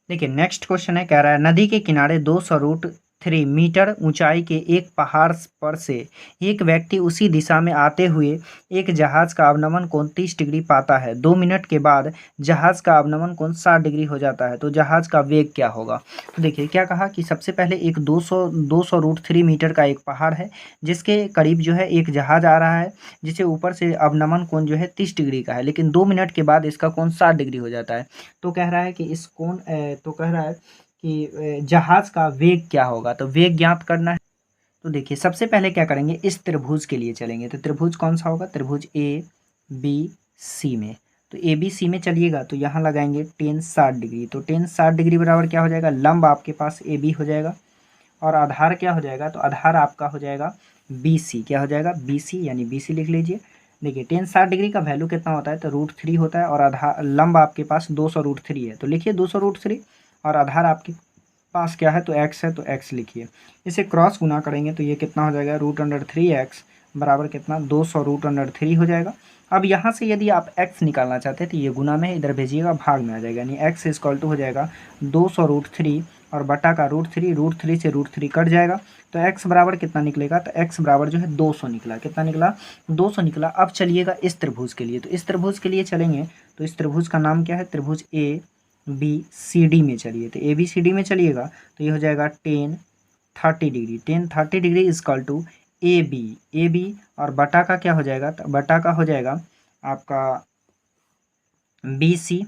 देखिए नेक्स्ट क्वेश्चन है, कह रहा है नदी के किनारे 200√3 मीटर ऊंचाई के एक पहाड़ पर से एक व्यक्ति उसी दिशा में आते हुए एक जहाज का अवनमन कोण 30 डिग्री पाता है। 2 मिनट के बाद जहाज का अवनमन कोण 60 डिग्री हो जाता है, तो जहाज का वेग क्या होगा। तो देखिए क्या कहा कि सबसे पहले एक 200√3 मीटर का एक पहाड़ है जिसके करीब जो है एक जहाज आ रहा है, जिसे ऊपर से अवनमन कोण जो है 30 डिग्री का है, लेकिन 2 मिनट के बाद इसका कोण 60 डिग्री हो जाता है। तो कह रहा है कि इस कोण तो कह रहा है कि जहाज का वेग क्या होगा, तो वेग ज्ञात करना है। तो देखिए सबसे पहले क्या करेंगे, इस त्रिभुज के लिए चलेंगे। तो त्रिभुज कौन सा होगा, त्रिभुज ABC में। तो ABC में चलिएगा तो यहाँ लगाएंगे tan 60 डिग्री। तो tan 60 डिग्री बराबर क्या हो जाएगा, लंब आपके पास AB हो जाएगा, और आधार क्या हो जाएगा, तो आधार आपका हो जाएगा BC। क्या हो जाएगा, BC, यानी BC लिख लीजिए। देखिए tan 60 डिग्री का वैल्यू कितना होता है, तो √3 होता है, और आधार लंब आपके पास 200√3 है, तो लिखिए 200√3, और आधार आपके पास क्या है, तो x है, तो x लिखिए। इसे क्रॉस गुना करेंगे तो ये कितना हो जाएगा, √3x बराबर कितना, 200√3 हो जाएगा। अब यहाँ से यदि आप x निकालना चाहते हैं तो ये गुना में इधर भेजिएगा, भाग में आ जाएगा, यानी x इक्वल टू हो जाएगा 200√3 और बटा का √3 से √3 कट जाएगा, तो x बराबर कितना निकलेगा, तो x बराबर जो है 200 निकला। कितना निकला, 200 निकला। अब चलिएगा इस त्रिभुज के लिए, तो इस त्रिभुज के लिए चलेंगे तो इस त्रिभुज का नाम क्या है, त्रिभुज ABCD में चलिए। तो ABCD में चलिएगा तो ये हो जाएगा tan 30 degree, tan 30 degree equal to AB और बटा का क्या हो जाएगा, तो बटा का हो जाएगा आपका BC,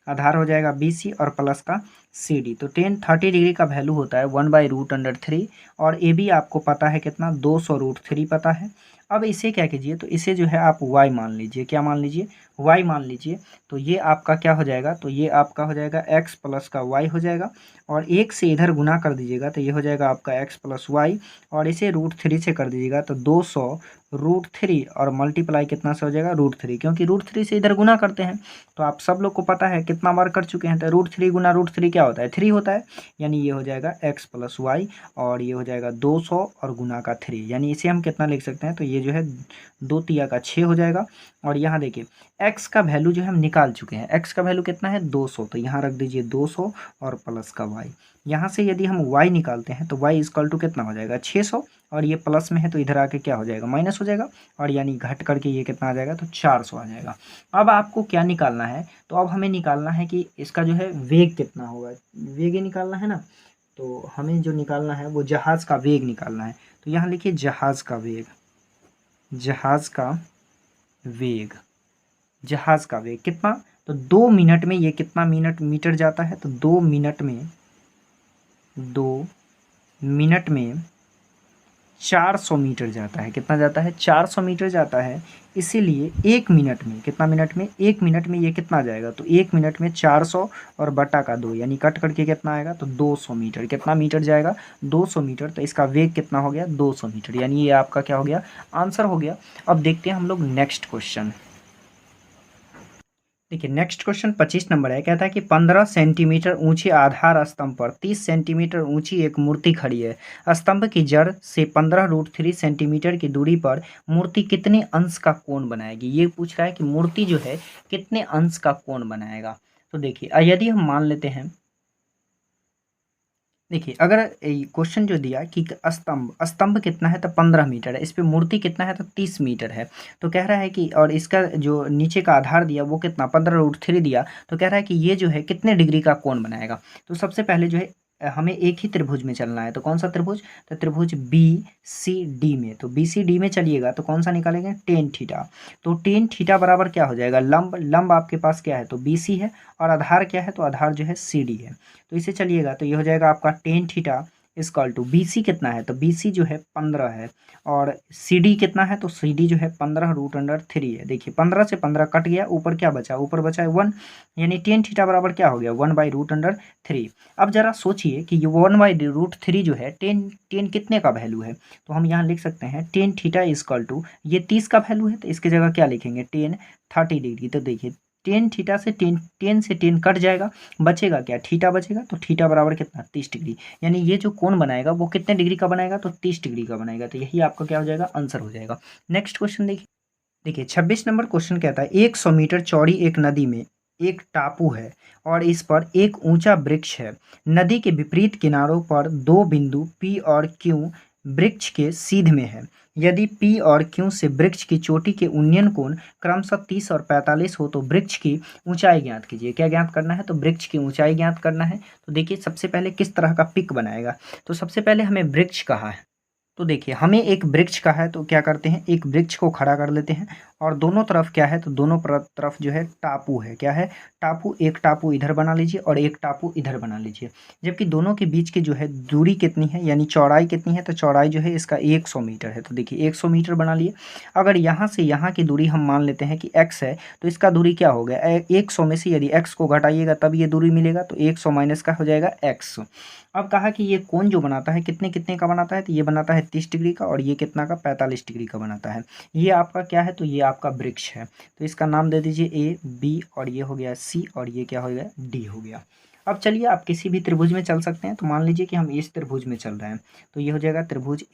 आधार हो जाएगा BC और प्लस का CD। तो tan 30 डिग्री का वैल्यू होता है 1/√3, और AB आपको पता है कितना, 200√3 पता है। अब इसे क्या कीजिए, तो इसे जो है आप y मान लीजिए। क्या मान लीजिए, y मान लीजिए। तो ये आपका क्या हो जाएगा, तो ये आपका हो जाएगा x प्लस का y हो जाएगा, और 1 से इधर गुना कर दीजिएगा तो ये हो जाएगा आपका x प्लस y, और इसे √3 से कर दीजिएगा तो 200√3 और मल्टीप्लाई कितना से हो जाएगा, √3, क्योंकि √3 से इधर गुना करते हैं। तो आप सब लोग को पता है कितना बार कर चुके हैं, तो √3 गुना √3 क्या होता है, 3 होता है, यानी ये हो जाएगा x प्लस y, और ये हो जाएगा 200 और गुना का 3, यानी इसे हम कितना लिख सकते हैं, तो ये जो है 2 तिया का 6 हो जाएगा। और यहाँ देखिए x का वैल्यू जो है हम निकाल चुके हैं, x का वैल्यू कितना है, 200, तो यहाँ रख दीजिए 200 और प्लस का y। यहाँ से यदि हम y निकालते हैं तो y इक्वल टू कितना हो जाएगा, 600, और ये प्लस में है तो इधर आके क्या हो जाएगा, माइनस हो जाएगा, और यानी घट करके ये कितना आ जाएगा, तो 400 आ जाएगा। अब आपको क्या निकालना है, तो अब हमें निकालना है कि इसका जो है वेग कितना होगा, वेग ही निकालना है ना। तो हमें जो निकालना है वो जहाज़ का वेग निकालना है। तो यहाँ लिखिए जहाज़ का वेग, जहाज़ का वेग, जहाज़ का वेग कितना, तो 2 मिनट में ये कितना मीटर जाता है, तो 2 मिनट में 400 मीटर जाता है। कितना जाता है, 400 मीटर जाता है। इसीलिए 1 मिनट में, कितना मिनट में, 1 मिनट में ये कितना जाएगा, तो 1 मिनट में 400 और बटा का 2, यानी कट करके कितना आएगा, तो 200 मीटर। कितना मीटर जाएगा, 200 मीटर। तो इसका वेग कितना हो गया, 200 मीटर, यानी ये आपका क्या हो गया, आंसर हो गया। अब देखते हैं हम लोग नेक्स्ट क्वेश्चन। देखिए नेक्स्ट क्वेश्चन 25 नंबर है। कहता है कि 15 सेंटीमीटर ऊंचे आधार स्तंभ पर 30 सेंटीमीटर ऊंची एक मूर्ति खड़ी है। स्तंभ की जड़ से 15√3 सेंटीमीटर की दूरी पर मूर्ति कितने अंश का कोण बनाएगी। ये पूछ रहा है कि मूर्ति जो है कितने अंश का कोण बनाएगा। तो देखिए यदि हम मान लेते हैं, देखिए अगर क्वेश्चन जो दिया कि स्तंभ स्तंभ कितना है तो 15 मीटर है, इस पे मूर्ति कितना है तो 30 मीटर है। तो कह रहा है कि और इसका जो नीचे का आधार दिया वो कितना 15√3 दिया। तो कह रहा है कि ये जो है कितने डिग्री का कोण बनाएगा। तो सबसे पहले जो है हमें एक ही त्रिभुज में चलना है। तो कौन सा त्रिभुज, तो त्रिभुज बी सी डी में। तो बी सी डी में चलिएगा तो कौन सा निकालेंगे, टेन थीटा। तो टेन थीटा बराबर क्या हो जाएगा, लंब लंब आपके पास क्या है तो बी सी है, और आधार क्या है तो आधार जो है सी डी है। तो इसे चलिएगा तो ये हो जाएगा आपका tan theta is equal to B C कितना है तो बी सी जो है 15 है, और सी डी कितना है तो सी डी जो है 15√3 है। देखिए 15 से 15 कट गया, ऊपर क्या बचा, ऊपर बचा है 1, यानी टेन थीटा बराबर क्या हो गया 1/√3। अब जरा सोचिए कि ये 1/√3 जो है टेन टेन कितने का वैल्यू है। तो हम यहाँ लिख सकते हैं टेन थीटा इजकल टू ये 30 का वैल्यू है, तो इसकी जगह क्या लिखेंगे टेन 30 डिग्री। तो देखिए टेन थीटा से टेन से टेन कट जाएगा, बचेगा क्या, थीटा बचेगा। तो थीटा बराबर कितना 30 डिग्री, यानी ये जो कोण बनाएगा वो कितने डिग्री का बनाएगा तो 30 डिग्री का बनाएगा। तो यही आपका क्या हो जाएगा, आंसर हो जाएगा। नेक्स्ट क्वेश्चन देखिए। देखिए 26 नंबर क्वेश्चन कहता है 100 मीटर चौड़ी एक नदी में एक टापू है और इस पर एक ऊंचा वृक्ष है। नदी के विपरीत किनारों पर दो बिंदु P और Q वृक्ष के सीध में है। यदि P और Q से वृक्ष की चोटी के उन्नयन कोण क्रमशः 30 और 45 हो तो वृक्ष की ऊंचाई ज्ञात कीजिए। क्या ज्ञात करना है तो वृक्ष की ऊंचाई ज्ञात करना है। तो देखिए सबसे पहले किस तरह का पिक बनाएगा। तो सबसे पहले हमें वृक्ष कहा है, तो देखिए हमें एक वृक्ष का है तो क्या करते हैं एक वृक्ष को खड़ा कर लेते हैं, और दोनों तरफ क्या है तो दोनों तरफ जो है टापू है। क्या है, टापू। एक टापू इधर बना लीजिए और एक टापू इधर बना लीजिए। जबकि दोनों के बीच की जो है दूरी कितनी है यानी चौड़ाई कितनी है तो चौड़ाई जो है इसका 100 मीटर है। तो देखिए 100 मीटर बना लिए। अगर यहाँ से यहाँ की दूरी हम मान लेते हैं कि x है, तो इसका दूरी क्या हो गया 100 में से यदि x को घटाइएगा तब ये दूरी मिलेगा, तो 100 माइनस का हो जाएगा x। अब कहा कि ये कोण जो बनाता है कितने कितने का बनाता है, तो ये बनाता है 30 डिग्री का, और ये कितना का 45 डिग्री का बनाता है। ये आपका क्या है तो ये आपका वृक्ष है। तो इसका नाम दे दीजिए ए बी, और ये हो गया सी, और ये क्या हो गया डी हो गया। अब चलिए आप किसी भी त्रिभुज में चल सकते हैं। तो मान लीजिए कि हम इस त्रिभुज में चल रहे हैं, तो ये हो जाएगा त्रिभुज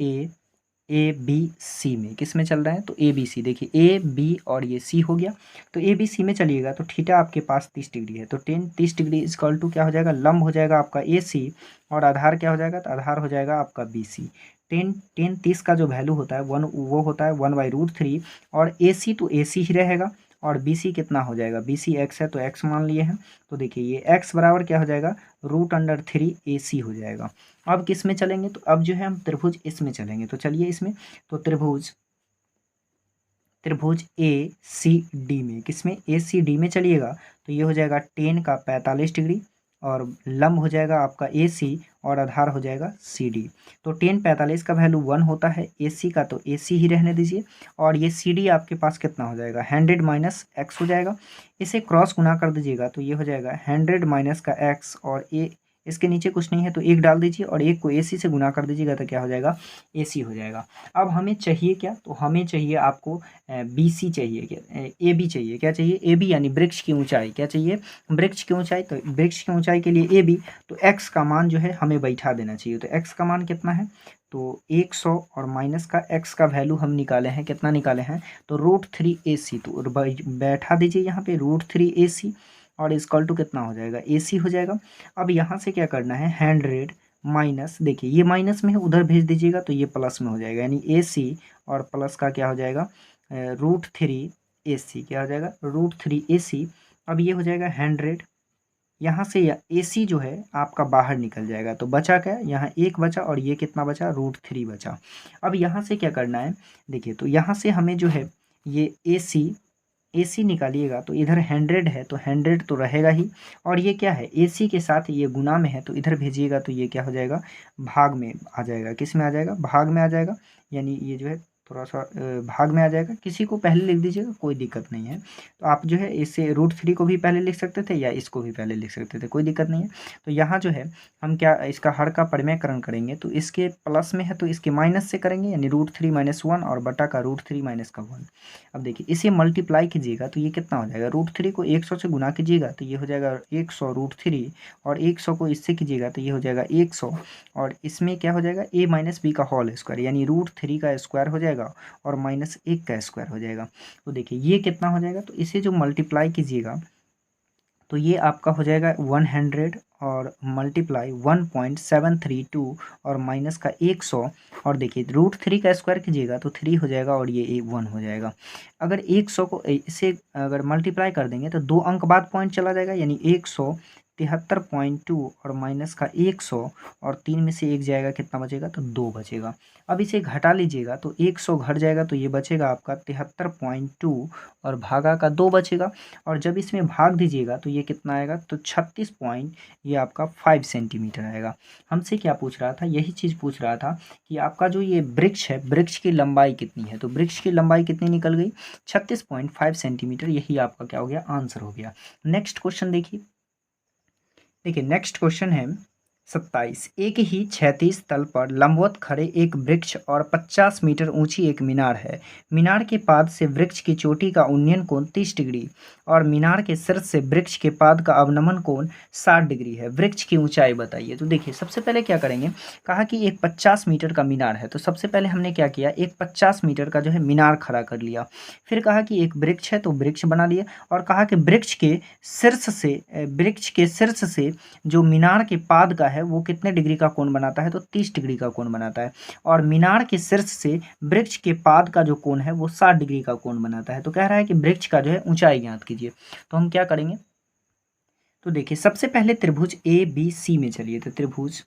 ए बी सी में। किस में चल रहे हैं तो ए बी सी। देखिए ए बी और ये सी हो गया। तो ए बी सी में चलिएगा तो थीटा आपके पास 30 डिग्री है, तो टेन 30 डिग्री इजकल टू क्या हो जाएगा, लंब हो जाएगा आपका ए सी, और आधार क्या हो जाएगा तो आधार हो जाएगा आपका बी सी। टेन टेन 30 का जो वैल्यू होता है वो होता है 1/√3, और ए सी तो ए सी ही रहेगा, और बी सी कितना हो जाएगा, बी सी एक्स है तो एक्स मान लिए हैं। तो देखिए ये एक्स बराबर क्या हो जाएगा √3 ए सी हो जाएगा। अब किस में चलेंगे, तो अब जो है हम त्रिभुज इसमें चलेंगे। तो चलिए इसमें, तो त्रिभुज ए सी डी में, किसमें ए सी डी में चलिएगा तो ये हो जाएगा टेन का 45 डिग्री, और लंब हो जाएगा आपका ए सी, और आधार हो जाएगा सी डी। तो टेन 45 का वैल्यू 1 होता है, ए सी का तो ए सी ही रहने दीजिए, और ये सी डी आपके पास कितना हो जाएगा 100 माइनस एक्स हो जाएगा। इसे क्रॉस गुना कर दीजिएगा तो ये हो जाएगा 100 माइनस का एक्स, और ए इसके नीचे कुछ नहीं है तो एक डाल दीजिए, और एक को ए सी से गुना कर दीजिएगा तो क्या हो जाएगा ए सी हो जाएगा। अब हमें चाहिए क्या, तो हमें चाहिए आपको बी सी चाहिए, क्या ए बी चाहिए, क्या चाहिए ए बी, यानी वृक्ष की ऊंचाई। क्या चाहिए, वृक्ष की ऊंचाई। तो वृक्ष की ऊंचाई के लिए ए बी, तो एक्स का मान जो है हमें बैठा देना चाहिए। तो एक्स का मान कितना है तो 100, और माइनस का एक्स का वैल्यू हम निकाले हैं, कितना निकाले हैं तो √3 ए सी। तो बैठा दीजिए यहाँ पे √3 ए सी, और इजकल टू कितना हो जाएगा ए सी हो जाएगा। अब यहाँ से क्या करना है 100 माइनस, देखिए ये माइनस में है उधर भेज दीजिएगा तो ये प्लस में हो जाएगा, यानी ए सी और प्लस का क्या हो जाएगा √3 ए सी, क्या हो जाएगा √3 ए सी। अब ये हो जाएगा 100, यहाँ से ए सी जो है आपका बाहर निकल जाएगा, तो बचा क्या, यहाँ एक बचा, और ये कितना बचा √3 बचा। अब यहाँ से क्या करना है, देखिए तो यहाँ से हमें जो है ये ए सी निकालिएगा तो इधर 100 है तो 100 तो रहेगा ही, और ये क्या है ए सी के साथ ये गुना में है तो इधर भेजिएगा तो ये क्या हो जाएगा भाग में आ जाएगा। किस में आ जाएगा, भाग में आ जाएगा, यानी ये जो है थोड़ा सा भाग में आ जाएगा, किसी को पहले लिख दीजिएगा, कोई दिक्कत नहीं है। तो आप जो है इसे √3 को भी पहले लिख सकते थे या इसको भी पहले लिख सकते थे, कोई दिक्कत नहीं है। तो यहाँ जो है हम क्या इसका हर का परिमेयकरण करेंगे, तो इसके प्लस में है तो इसके माइनस से करेंगे, यानी √3 - 1 और बटा का √3 - 1। अब देखिए इसे मल्टीप्लाई कीजिएगा तो ये कितना हो जाएगा, √3 को 100 से गुना कीजिएगा तो ये हो जाएगा 100 √3, और 100 को इससे कीजिएगा तो ये हो जाएगा 100, और इसमें क्या हो जाएगा a - b का होल स्क्वायर, यानी √3 का स्क्वायर हो जाएगा और -1 का स्क्वायर हो जाएगा। तो देखिए ये कितना हो जाएगा, तो इसे जो मल्टीप्लाई कीजिएगा तो ये आपका हो जाएगा 100 और मल्टीप्लाई 1.732 और माइनस का 100, और देखिए √3 का स्क्वायर कीजिएगा तो 3 हो जाएगा और ये 1 हो जाएगा। अगर 100 को इसे अगर मल्टीप्लाई कर देंगे तो 2 अंक बाद पॉइंट चला जाएगा, यानी 173.2 और माइनस का 100, और 3 में से 1 जाएगा, कितना बचेगा, तो 2 बचेगा। अब इसे घटा लीजिएगा तो 100 घट जाएगा तो ये बचेगा आपका 73.2 और भागा का 2 बचेगा, और जब इसमें भाग दीजिएगा तो ये कितना आएगा, तो 36.5 सेंटीमीटर आएगा। हमसे क्या पूछ रहा था, यही चीज़ पूछ रहा था कि आपका जो ये वृक्ष है, वृक्ष की लंबाई कितनी है, तो वृक्ष की लंबाई कितनी निकल गई, 36.5 सेंटीमीटर। यही आपका क्या हो गया, आंसर हो गया। नेक्स्ट क्वेश्चन देखिए नेक्स्ट क्वेश्चन है 27। एक ही क्षैतिज तल पर लंबवत खड़े एक वृक्ष और 50 मीटर ऊंची एक मीनार है। मीनार के पाद से वृक्ष की चोटी का उन्नयन कोण 30 डिग्री और मीनार के शीर्ष से वृक्ष के पाद का अवनमन कोण 60 डिग्री है। वृक्ष की ऊंचाई बताइए। तो देखिए सबसे पहले क्या करेंगे, कहा कि एक 50 मीटर का मीनार है, तो सबसे पहले हमने क्या किया, एक 50 मीटर का जो है मीनार खड़ा कर लिया। फिर कहा कि एक वृक्ष है तो वृक्ष बना लिया, और कहा कि वृक्ष के शीर्ष से जो मीनार के पाद का है वो कितने डिग्री का कोण बनाता है, तो 30 डिग्री का कोण बनाता है, और मीनार के शीर्ष से वृक्ष के पाद का जो कोण है वो 60 डिग्री का कोण बनाता है। तो कह रहा है कि वृक्ष का जो है ऊंचाई ज्ञात कीजिए। तो हम क्या करेंगे, तो देखिए सबसे पहले त्रिभुज ABC में चलिए, तो त्रिभुज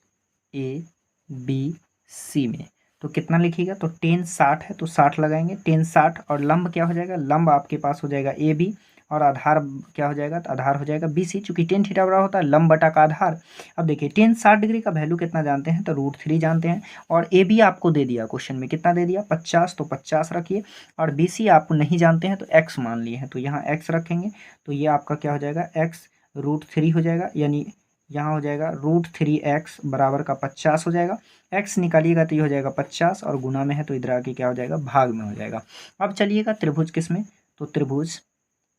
ABC में तो कितना लिखिएगा, तो tan 60 है तो 60 लगाएंगे, tan 60, और लंब क्या हो जाएगा, लंब आपके पास हो जाएगा AB, और आधार क्या हो जाएगा, तो आधार हो जाएगा BC, चूंकि tan थीटा बराबर होता है लंब बटा का आधार। अब देखिए tan 60 डिग्री का वैल्यू कितना जानते हैं, तो √3 जानते हैं, और AB आपको दे दिया क्वेश्चन में, कितना दे दिया, 50, तो 50 रखिए, और BC आप नहीं जानते हैं तो x मान लिए हैं, तो यहाँ x रखेंगे, तो ये आपका क्या हो जाएगा, x √3 हो जाएगा, यानी यहाँ हो जाएगा √3x बराबर का 50 हो जाएगा। x निकालिएगा तो ये हो जाएगा 50, और गुना में है तो इधर आके क्या हो जाएगा, भाग में हो जाएगा। अब चलिएगा त्रिभुज किस में, तो त्रिभुज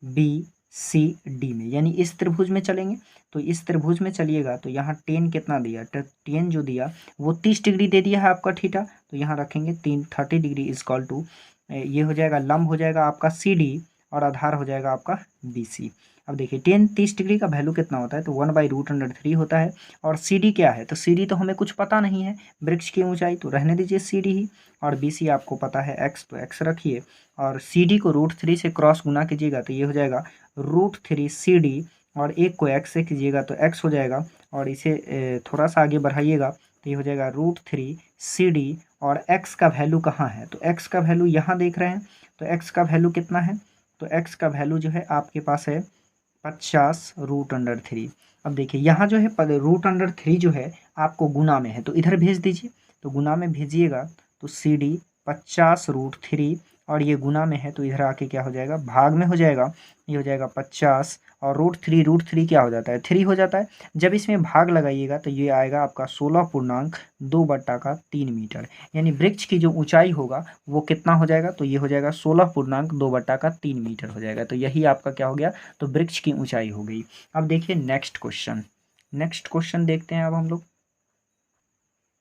BCD में, यानी इस त्रिभुज में चलेंगे। तो इस त्रिभुज में चलिएगा तो यहाँ tan कितना दिया, tan जो दिया वो 30 डिग्री दे दिया है आपका थीटा, तो यहाँ रखेंगे 30 डिग्री इजकॉल टू, ये हो जाएगा लंब हो जाएगा आपका CD, और आधार हो जाएगा आपका BC। अब देखिए tan 30 डिग्री का वैल्यू कितना होता है, तो 1/√3 होता है, और CD क्या है, तो CD तो हमें कुछ पता नहीं है, वृक्ष की ऊंचाई, तो रहने दीजिए CD ही, और BC आपको पता है x, तो x रखिए, और CD को √3 से क्रॉस गुना कीजिएगा तो ये हो जाएगा √3 CD, और एक को x से कीजिएगा तो x हो जाएगा, और इसे थोड़ा सा आगे बढ़ाइएगा तो ये हो जाएगा √3 CD, और x का वैल्यू कहाँ है, तो x का वैल्यू यहाँ देख रहे हैं, तो x का वैल्यू कितना है, तो x का वैल्यू जो है आपके पास है 50 √3। अब देखिए यहाँ जो है √3 जो है आपको गुना में है, तो इधर भेज दीजिए, तो गुना में भेजिएगा तो CD 50 √3, और ये गुना में है तो इधर आके क्या हो जाएगा, भाग में हो जाएगा, ये हो जाएगा 50, और √3 क्या हो जाता है, 3 हो जाता है। जब इसमें भाग लगाइएगा तो ये आएगा आपका 16.2/3 मीटर, यानी वृक्ष की जो ऊंचाई होगा वो कितना हो जाएगा, तो ये हो जाएगा 16.2/3 मीटर हो जाएगा। तो यही आपका क्या हो गया, तो वृक्ष की ऊंचाई हो गई। अब देखिए नेक्स्ट क्वेश्चन देखते हैं अब हम लोग।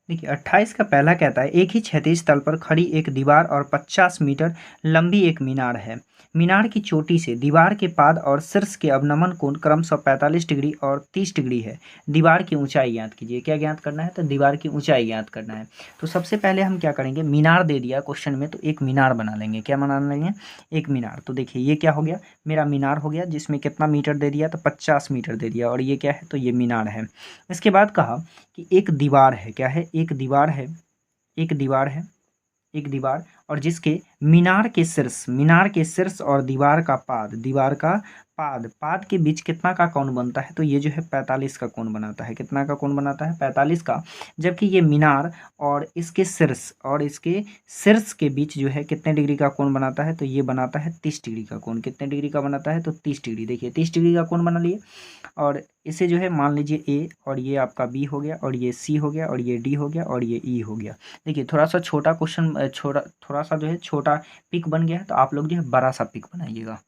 देखिए 28 का पहला कहता है, एक ही क्षैतिज तल पर खड़ी एक दीवार और 50 मीटर लंबी एक मीनार है। मीनार की चोटी से दीवार के पाद और शीर्ष के अवनमन कोण क्रमशः 45 डिग्री और 30 डिग्री है। दीवार की ऊंचाई ज्ञात कीजिए। क्या ज्ञात करना है, तो दीवार की ऊंचाई ज्ञात करना है। तो सबसे पहले हम क्या करेंगे, मीनार दे दिया क्वेश्चन में तो एक मीनार बना लेंगे। क्या बना लेंगे, एक मीनार। तो देखिए ये क्या हो गया, मेरा मीनार हो गया, जिसमें कितना मीटर दे दिया, तो 50 मीटर दे दिया, और ये क्या है, तो ये मीनार है। इसके बाद कहा कि एक दीवार है, क्या है, एक दीवार है, एक दीवार और जिसके मीनार के शीर्ष और दीवार का पाद, पाद के बीच कितना का कोण बनता है? तो ये जो है 45 का कोण बनाता है। कितना का कोण बनाता है? 45 का। जबकि ये मीनार और इसके शीर्ष के बीच जो है कितने डिग्री का कोण बनाता है? तो ये बनाता है 30 डिग्री का कोण। कितने डिग्री का बनाता है? तो 30 डिग्री। देखिए 30 डिग्री का कोण बना लिए और इसे जो है मान लीजिए ए, और ये आपका बी हो गया, और ये सी हो गया, और ये डी हो गया, और ये ई हो गया। देखिए थोड़ा सा छोटा क्वेश्चन, थोड़ा सा जो है छोटा पिक बन गया है, तो आप लोग जो है बड़ा सा पिक बनाइएगा।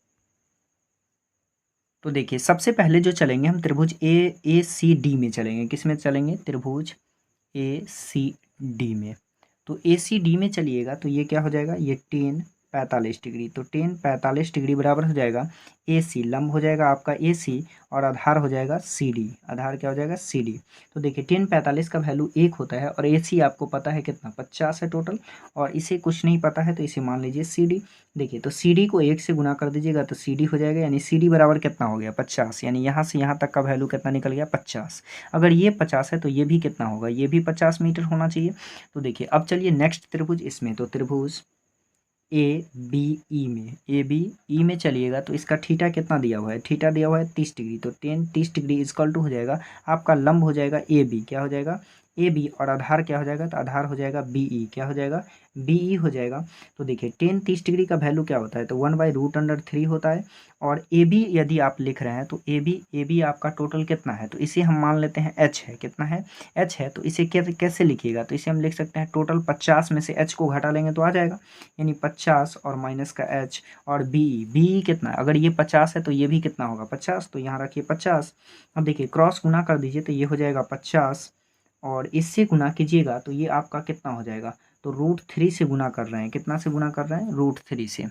तो देखिए सबसे पहले जो चलेंगे हम त्रिभुज ए सी डी में चलेंगे। किस में चलेंगे? त्रिभुज ए सी डी में। तो ए सी डी में चलिएगा तो ये क्या हो जाएगा? ये 10 45 डिग्री। तो 10 45 डिग्री बराबर हो जाएगा ए सी, लंब हो जाएगा आपका ए सी, और आधार हो जाएगा सी डी। आधार क्या हो जाएगा? C D. तो देखिए 10 45 का वैल्यू 1 होता है, और ए सी आपको पता है कितना? 50 है टोटल, और इसे कुछ नहीं पता है तो इसे मान लीजिए सी डी। देखिए तो सी डी को 1 से गुना कर दीजिएगा तो सी डी हो जाएगा, यानी सी डी बराबर कितना हो गया? 50। यानी यहाँ से यहाँ तक का वैल्यू कितना निकल गया? 50। अगर ये 50 है तो ये भी कितना होगा? ये भी 50 मीटर होना चाहिए। तो देखिए अब चलिए नेक्स्ट त्रिभुज इसमें, तो त्रिभुज ए बी ई में, ए बी ई में चलिएगा तो इसका थीटा कितना दिया हुआ है? थीटा दिया हुआ है 30 डिग्री। तो 30 डिग्री इजकल टू हो जाएगा आपका लंब हो जाएगा ए बी। क्या हो जाएगा? ए बी, और आधार क्या हो जाएगा? तो आधार हो जाएगा बी ई। क्या हो जाएगा? बी ई हो जाएगा। तो देखिए 30 डिग्री का वैल्यू क्या होता है? तो 1/√3 होता है। और ए बी यदि आप लिख रहे हैं तो ए बी आपका टोटल कितना है? तो इसे हम मान लेते हैं एच है। कितना है? एच है। तो इसे कैसे लिखिएगा? तो इसे हम लिख सकते हैं टोटल 50 में से एच को घटा लेंगे तो आ जाएगा, यानी 50 और माइनस का एच, और बी कितना है? अगर ये 50 है तो ये भी कितना होगा? 50। तो यहाँ रखिए 50। अब देखिए क्रॉस गुना कर दीजिए तो ये हो जाएगा 50, और इससे गुना कीजिएगा तो ये आपका कितना हो जाएगा? तो √3 से गुना कर रहे हैं। कितना से गुना कर रहे हैं? √3 से।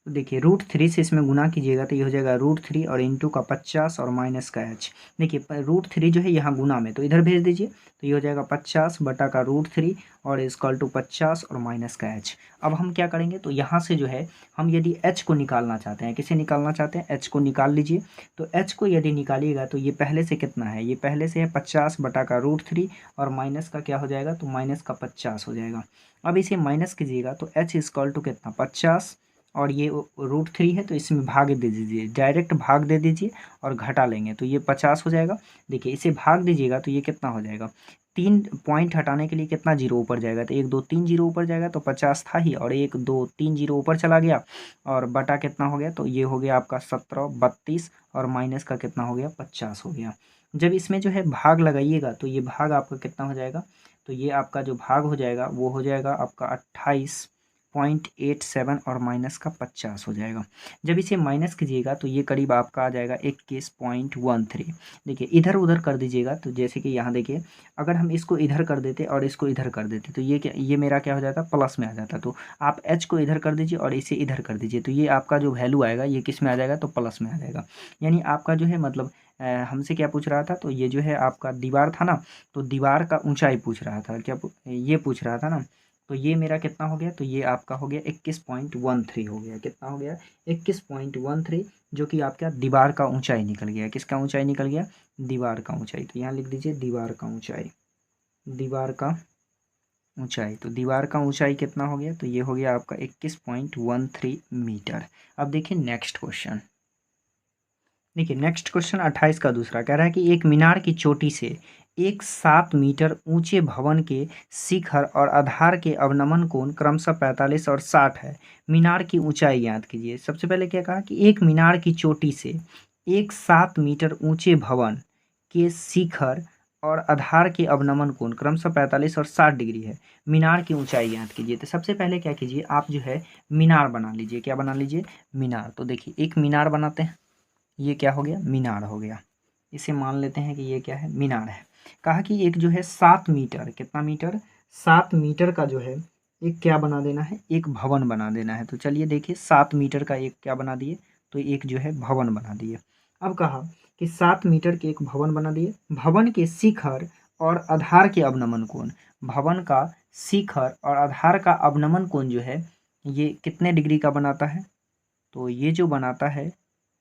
तो देखिए √3 से इसमें गुना कीजिएगा तो ये हो जाएगा √3 और इंटू का 50 और माइनस का एच। देखिए √3 जो है यहाँ गुना में, तो इधर भेज दीजिए तो ये हो जाएगा 50 बटा का √3 और इजकल टू 50 और माइनस का एच। अब हम क्या करेंगे? तो यहाँ से जो है हम यदि एच को निकालना चाहते हैं, किसे निकालना चाहते हैं? एच को निकाल लीजिए। तो एच को यदि निकालिएगा तो ये पहले से कितना है? ये पहले से है 50 बटा का √3 और माइनस का क्या हो जाएगा? तो माइनस का 50 हो जाएगा। अब इसे माइनस कीजिएगा तो एच इजकल टू कितना? 50, और ये √3 है तो इसमें भाग दे दीजिए, डायरेक्ट भाग दे दीजिए और घटा लेंगे तो ये 50 हो जाएगा। देखिए इसे भाग दीजिएगा तो ये कितना हो जाएगा? 3 पॉइंट हटाने के लिए कितना जीरो ऊपर जाएगा? तो 1 2 3 जीरो ऊपर जाएगा, तो 50 था ही, और 1 2 3 जीरो ऊपर चला गया, और बटा कितना हो गया? तो ये हो गया आपका 17 32, और माइनस का कितना हो गया? 50 हो गया। जब इसमें जो है भाग लगाइएगा तो ये भाग आपका कितना हो जाएगा? तो ये आपका जो भाग हो जाएगा वो हो जाएगा आपका 28.87 और माइनस का 50 हो जाएगा। जब इसे माइनस कीजिएगा तो ये करीब आपका आ जाएगा 21.13। देखिए इधर उधर कर दीजिएगा तो जैसे कि यहाँ देखिए, अगर हम इसको इधर कर देते और इसको इधर कर देते तो ये क्या, ये मेरा क्या हो जाता? प्लस में आ जाता। तो आप एच को इधर कर दीजिए और इसे इधर कर दीजिए तो ये आपका जो वैल्यू आएगा ये किस में आ जाएगा? तो प्लस में आ जाएगा। यानी आपका जो है मतलब हमसे क्या पूछ रहा था? तो ये जो है आपका दीवार था ना, तो दीवार का ऊंचाई पूछ रहा था, क्या ये पूछ रहा था ना। तो ये मेरा कितना हो गया? तो ये आपका हो गया 21.13 हो गया। कितना हो गया? 21.13, जो कि आपका दीवार का ऊंचाई निकल गया। किसका ऊंचाई निकल गया? दीवार का ऊंचाई। तो यहाँ लिख दीजिए दीवार का ऊंचाई, दीवार का ऊंचाई। तो दीवार का ऊंचाई कितना हो गया? तो ये हो गया आपका 21.13 मीटर। अब देखिए नेक्स्ट क्वेश्चन। देखिए नेक्स्ट क्वेश्चन 28 का दूसरा कह रहा है कि एक मीनार की चोटी से एक 7 मीटर ऊंचे भवन के शिखर और आधार के अवनमन कोण क्रमशः 45 और 60 है। मीनार की ऊंचाई ज्ञात कीजिए। सबसे पहले क्या कहा कि एक मीनार की चोटी से एक 7 मीटर ऊंचे भवन के शिखर और आधार के अवनमन कोण क्रमशः 45 और 60 डिग्री है। मीनार की ऊंचाई ज्ञात कीजिए। तो सबसे पहले क्या कीजिए, आप जो है मीनार बना लीजिए। क्या बना लीजिए? मीनार। तो देखिए एक मीनार बनाते हैं, ये क्या हो गया? मीनार हो गया। इसे मान लेते हैं कि ये क्या है? मीनार है। कहा कि एक जो है 7 मीटर, कितना मीटर? 7 मीटर का जो है एक क्या बना देना है? एक भवन बना देना है। तो चलिए देखिए 7 मीटर का एक क्या बना दिए? तो एक जो है भवन बना दिए। अब कहा कि 7 मीटर के एक भवन बना दिए। भवन के शिखर और आधार के अवनमन कोण, भवन का शिखर और आधार का अवनमन कोण जो है ये कितने डिग्री का बनाता है? तो ये जो बनाता है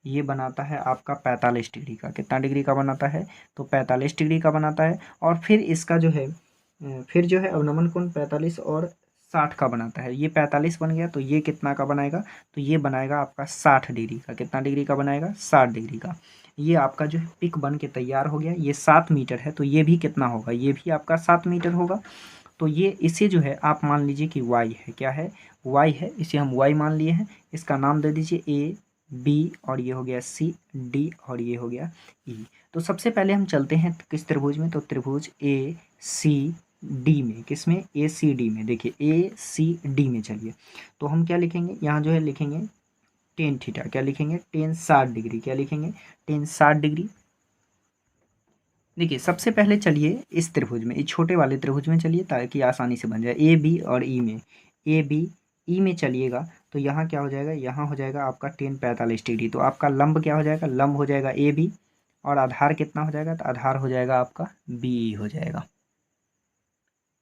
ये बनाता है आपका 45 डिग्री का। कितना डिग्री का बनाता है? तो 45 डिग्री का बनाता है। और फिर इसका जो है फिर जो है अवनमन कोण 45 और 60 का बनाता है। ये 45 बन गया, तो ये कितना का बनाएगा, तो ये बनाएगा आपका 60 डिग्री का। कितना डिग्री का बनाएगा, 60 डिग्री का। ये आपका जो है पिक बन के तैयार हो गया। ये 7 मीटर है, तो ये भी कितना होगा, ये भी आपका 7 मीटर होगा। तो ये इसे जो है आप मान लीजिए कि वाई है, क्या है, वाई है, इसे हम वाई मान लिए हैं। इसका नाम दे दीजिए ए बी, और ये हो गया सी डी, और ये हो गया ई। तो सबसे पहले हम चलते हैं किस त्रिभुज में, तो त्रिभुज ए सी डी में। किस में, ए सी डी में। देखिए ए सी डी में चलिए, तो हम क्या लिखेंगे, यहाँ जो है लिखेंगे टेन थीटा। क्या लिखेंगे, टेन 60 डिग्री। क्या लिखेंगे, टेन 60 डिग्री। देखिए सबसे पहले चलिए इस त्रिभुज में, इस छोटे वाले त्रिभुज में चलिए, ताकि आसानी से बन जाए। ए बी और ई में, ए बी ई में चलिएगा, तो यहाँ क्या हो जाएगा, यहाँ हो जाएगा आपका टेन 45 डिग्री। तो आपका लंब क्या हो जाएगा, लंब हो जाएगा ए बी, और आधार कितना हो जाएगा, तो आधार हो जाएगा आपका बी ई हो जाएगा।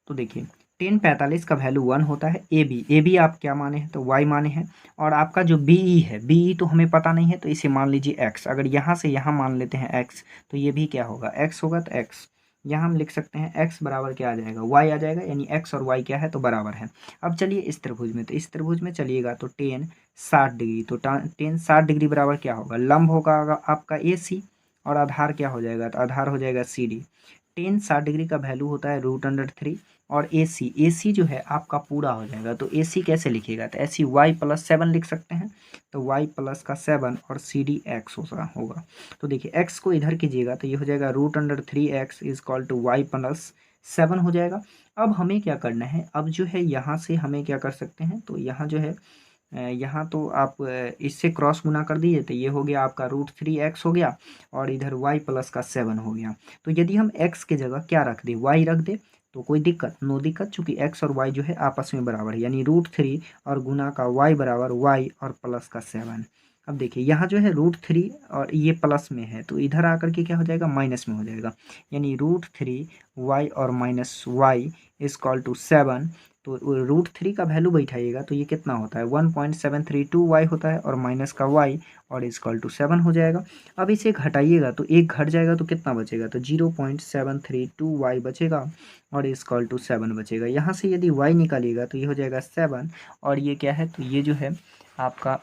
तो देखिए टेन 45 का वैल्यू 1 होता है। ए बी आप क्या माने हैं, तो वाई माने हैं। और आपका जो बी ई है, बी ई तो हमें पता नहीं है, तो इसे मान लीजिए एक्स। अगर यहाँ से यहाँ मान लेते हैं एक्स, तो ये भी क्या होगा, एक्स होगा। तो एक्स यहाँ हम लिख सकते हैं, एक्स बराबर क्या आ जाएगा, वाई आ जाएगा। यानी एक्स और वाई क्या है, तो बराबर है। अब चलिए इस त्रिभुज में, तो इस त्रिभुज में चलिएगा, तो टेन 60 डिग्री। तो टेन 60 डिग्री बराबर क्या होगा, लंब होगा आपका ए सी, और आधार क्या हो जाएगा, तो आधार हो जाएगा सी डी। टेन 60 डिग्री का वैल्यू होता है √3, और ए सी जो है आपका पूरा हो जाएगा। तो ए सी कैसे लिखिएगा, तो ऐसी वाई प्लस 7 लिख सकते हैं। तो वाई प्लस का 7 और सी डी एक्स होगा। तो देखिए एक्स को इधर कीजिएगा, तो ये हो जाएगा √3x is equal to Y plus 7 हो जाएगा। अब हमें क्या करना है, अब जो है यहाँ से हमें क्या कर सकते हैं, तो यहाँ जो है यहाँ तो आप इससे क्रॉस गुना कर दीजिए, तो ये हो गया आपका √3x हो गया, और इधर y प्लस का 7 हो गया। तो यदि हम x के जगह क्या रख दें, y रख दे, तो कोई दिक्कत, नो दिक्कत, चूंकि x और y जो है आपस में बराबर है। यानी √3 और गुना का y बराबर y और प्लस का 7। अब देखिए यहाँ जो है √3 और ये प्लस में है, तो इधर आकर के क्या हो जाएगा, माइनस में हो जाएगा। यानी √3y और minus y is equal to 7। तो √3 का वैल्यू बैठाइएगा, तो ये कितना होता है, 1.732y होता है, और माइनस का y और इज इक्वल टू 7 हो जाएगा। अब इसे घटाइएगा, तो एक घट जाएगा, तो कितना बचेगा, तो 0.732y बचेगा, और इज इक्वल टू 7 बचेगा। यहाँ से यदि y निकालिएगा, तो ये हो जाएगा 7, और ये क्या है, तो ये जो है आपका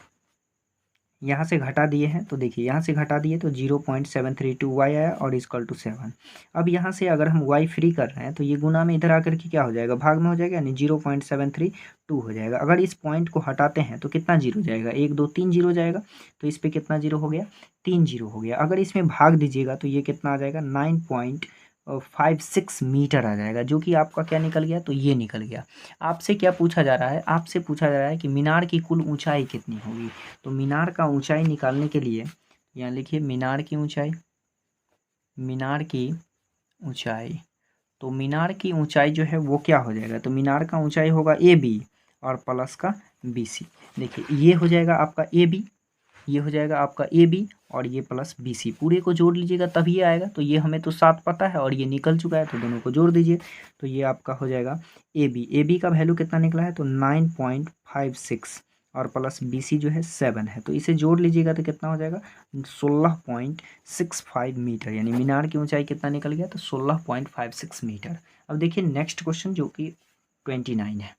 यहाँ से घटा दिए हैं, तो देखिए यहाँ से घटा दिए तो 0.732y आया, और इक्वल टू 7। अब यहाँ से अगर हम y फ्री कर रहे हैं, तो ये गुना में इधर आकर के क्या हो जाएगा, भाग में हो जाएगा, यानी 0.732 हो जाएगा। अगर इस पॉइंट को हटाते हैं, तो कितना जीरो जाएगा, 1 2 3 जीरो जाएगा। तो इस पर कितना जीरो हो गया, 3 जीरो हो गया। अगर इसमें भाग दीजिएगा, तो ये कितना आ जाएगा, 9.56 मीटर आ जाएगा, जो कि आपका क्या निकल गया, तो ये निकल गया। आपसे क्या पूछा जा रहा है, आपसे पूछा जा रहा है कि मीनार की कुल ऊंचाई कितनी होगी। तो मीनार का ऊंचाई निकालने के लिए यहाँ लिखिए मीनार की ऊंचाई, मीनार की ऊंचाई। तो मीनार की ऊंचाई जो है वो क्या हो जाएगा, तो मीनार का ऊंचाई होगा ए बी और प्लस का बी सी। देखिए ये हो जाएगा आपका ए बी, ये हो जाएगा आपका ए बी, और ये प्लस बी सी। पूरे को जोड़ लीजिएगा तब ये आएगा। तो ये हमें तो 7 पता है, और ये निकल चुका है, तो दोनों को जोड़ दीजिए, तो ये आपका हो जाएगा ए बी का वैल्यू कितना निकला है, तो 9.56, और प्लस बी सी जो है 7 है। तो इसे जोड़ लीजिएगा, तो कितना हो जाएगा, 16.65 मीटर। यानी मीनार की ऊंचाई कितना निकल गया, तो 16.56 मीटर। अब देखिए नेक्स्ट क्वेश्चन, जो कि 29 है।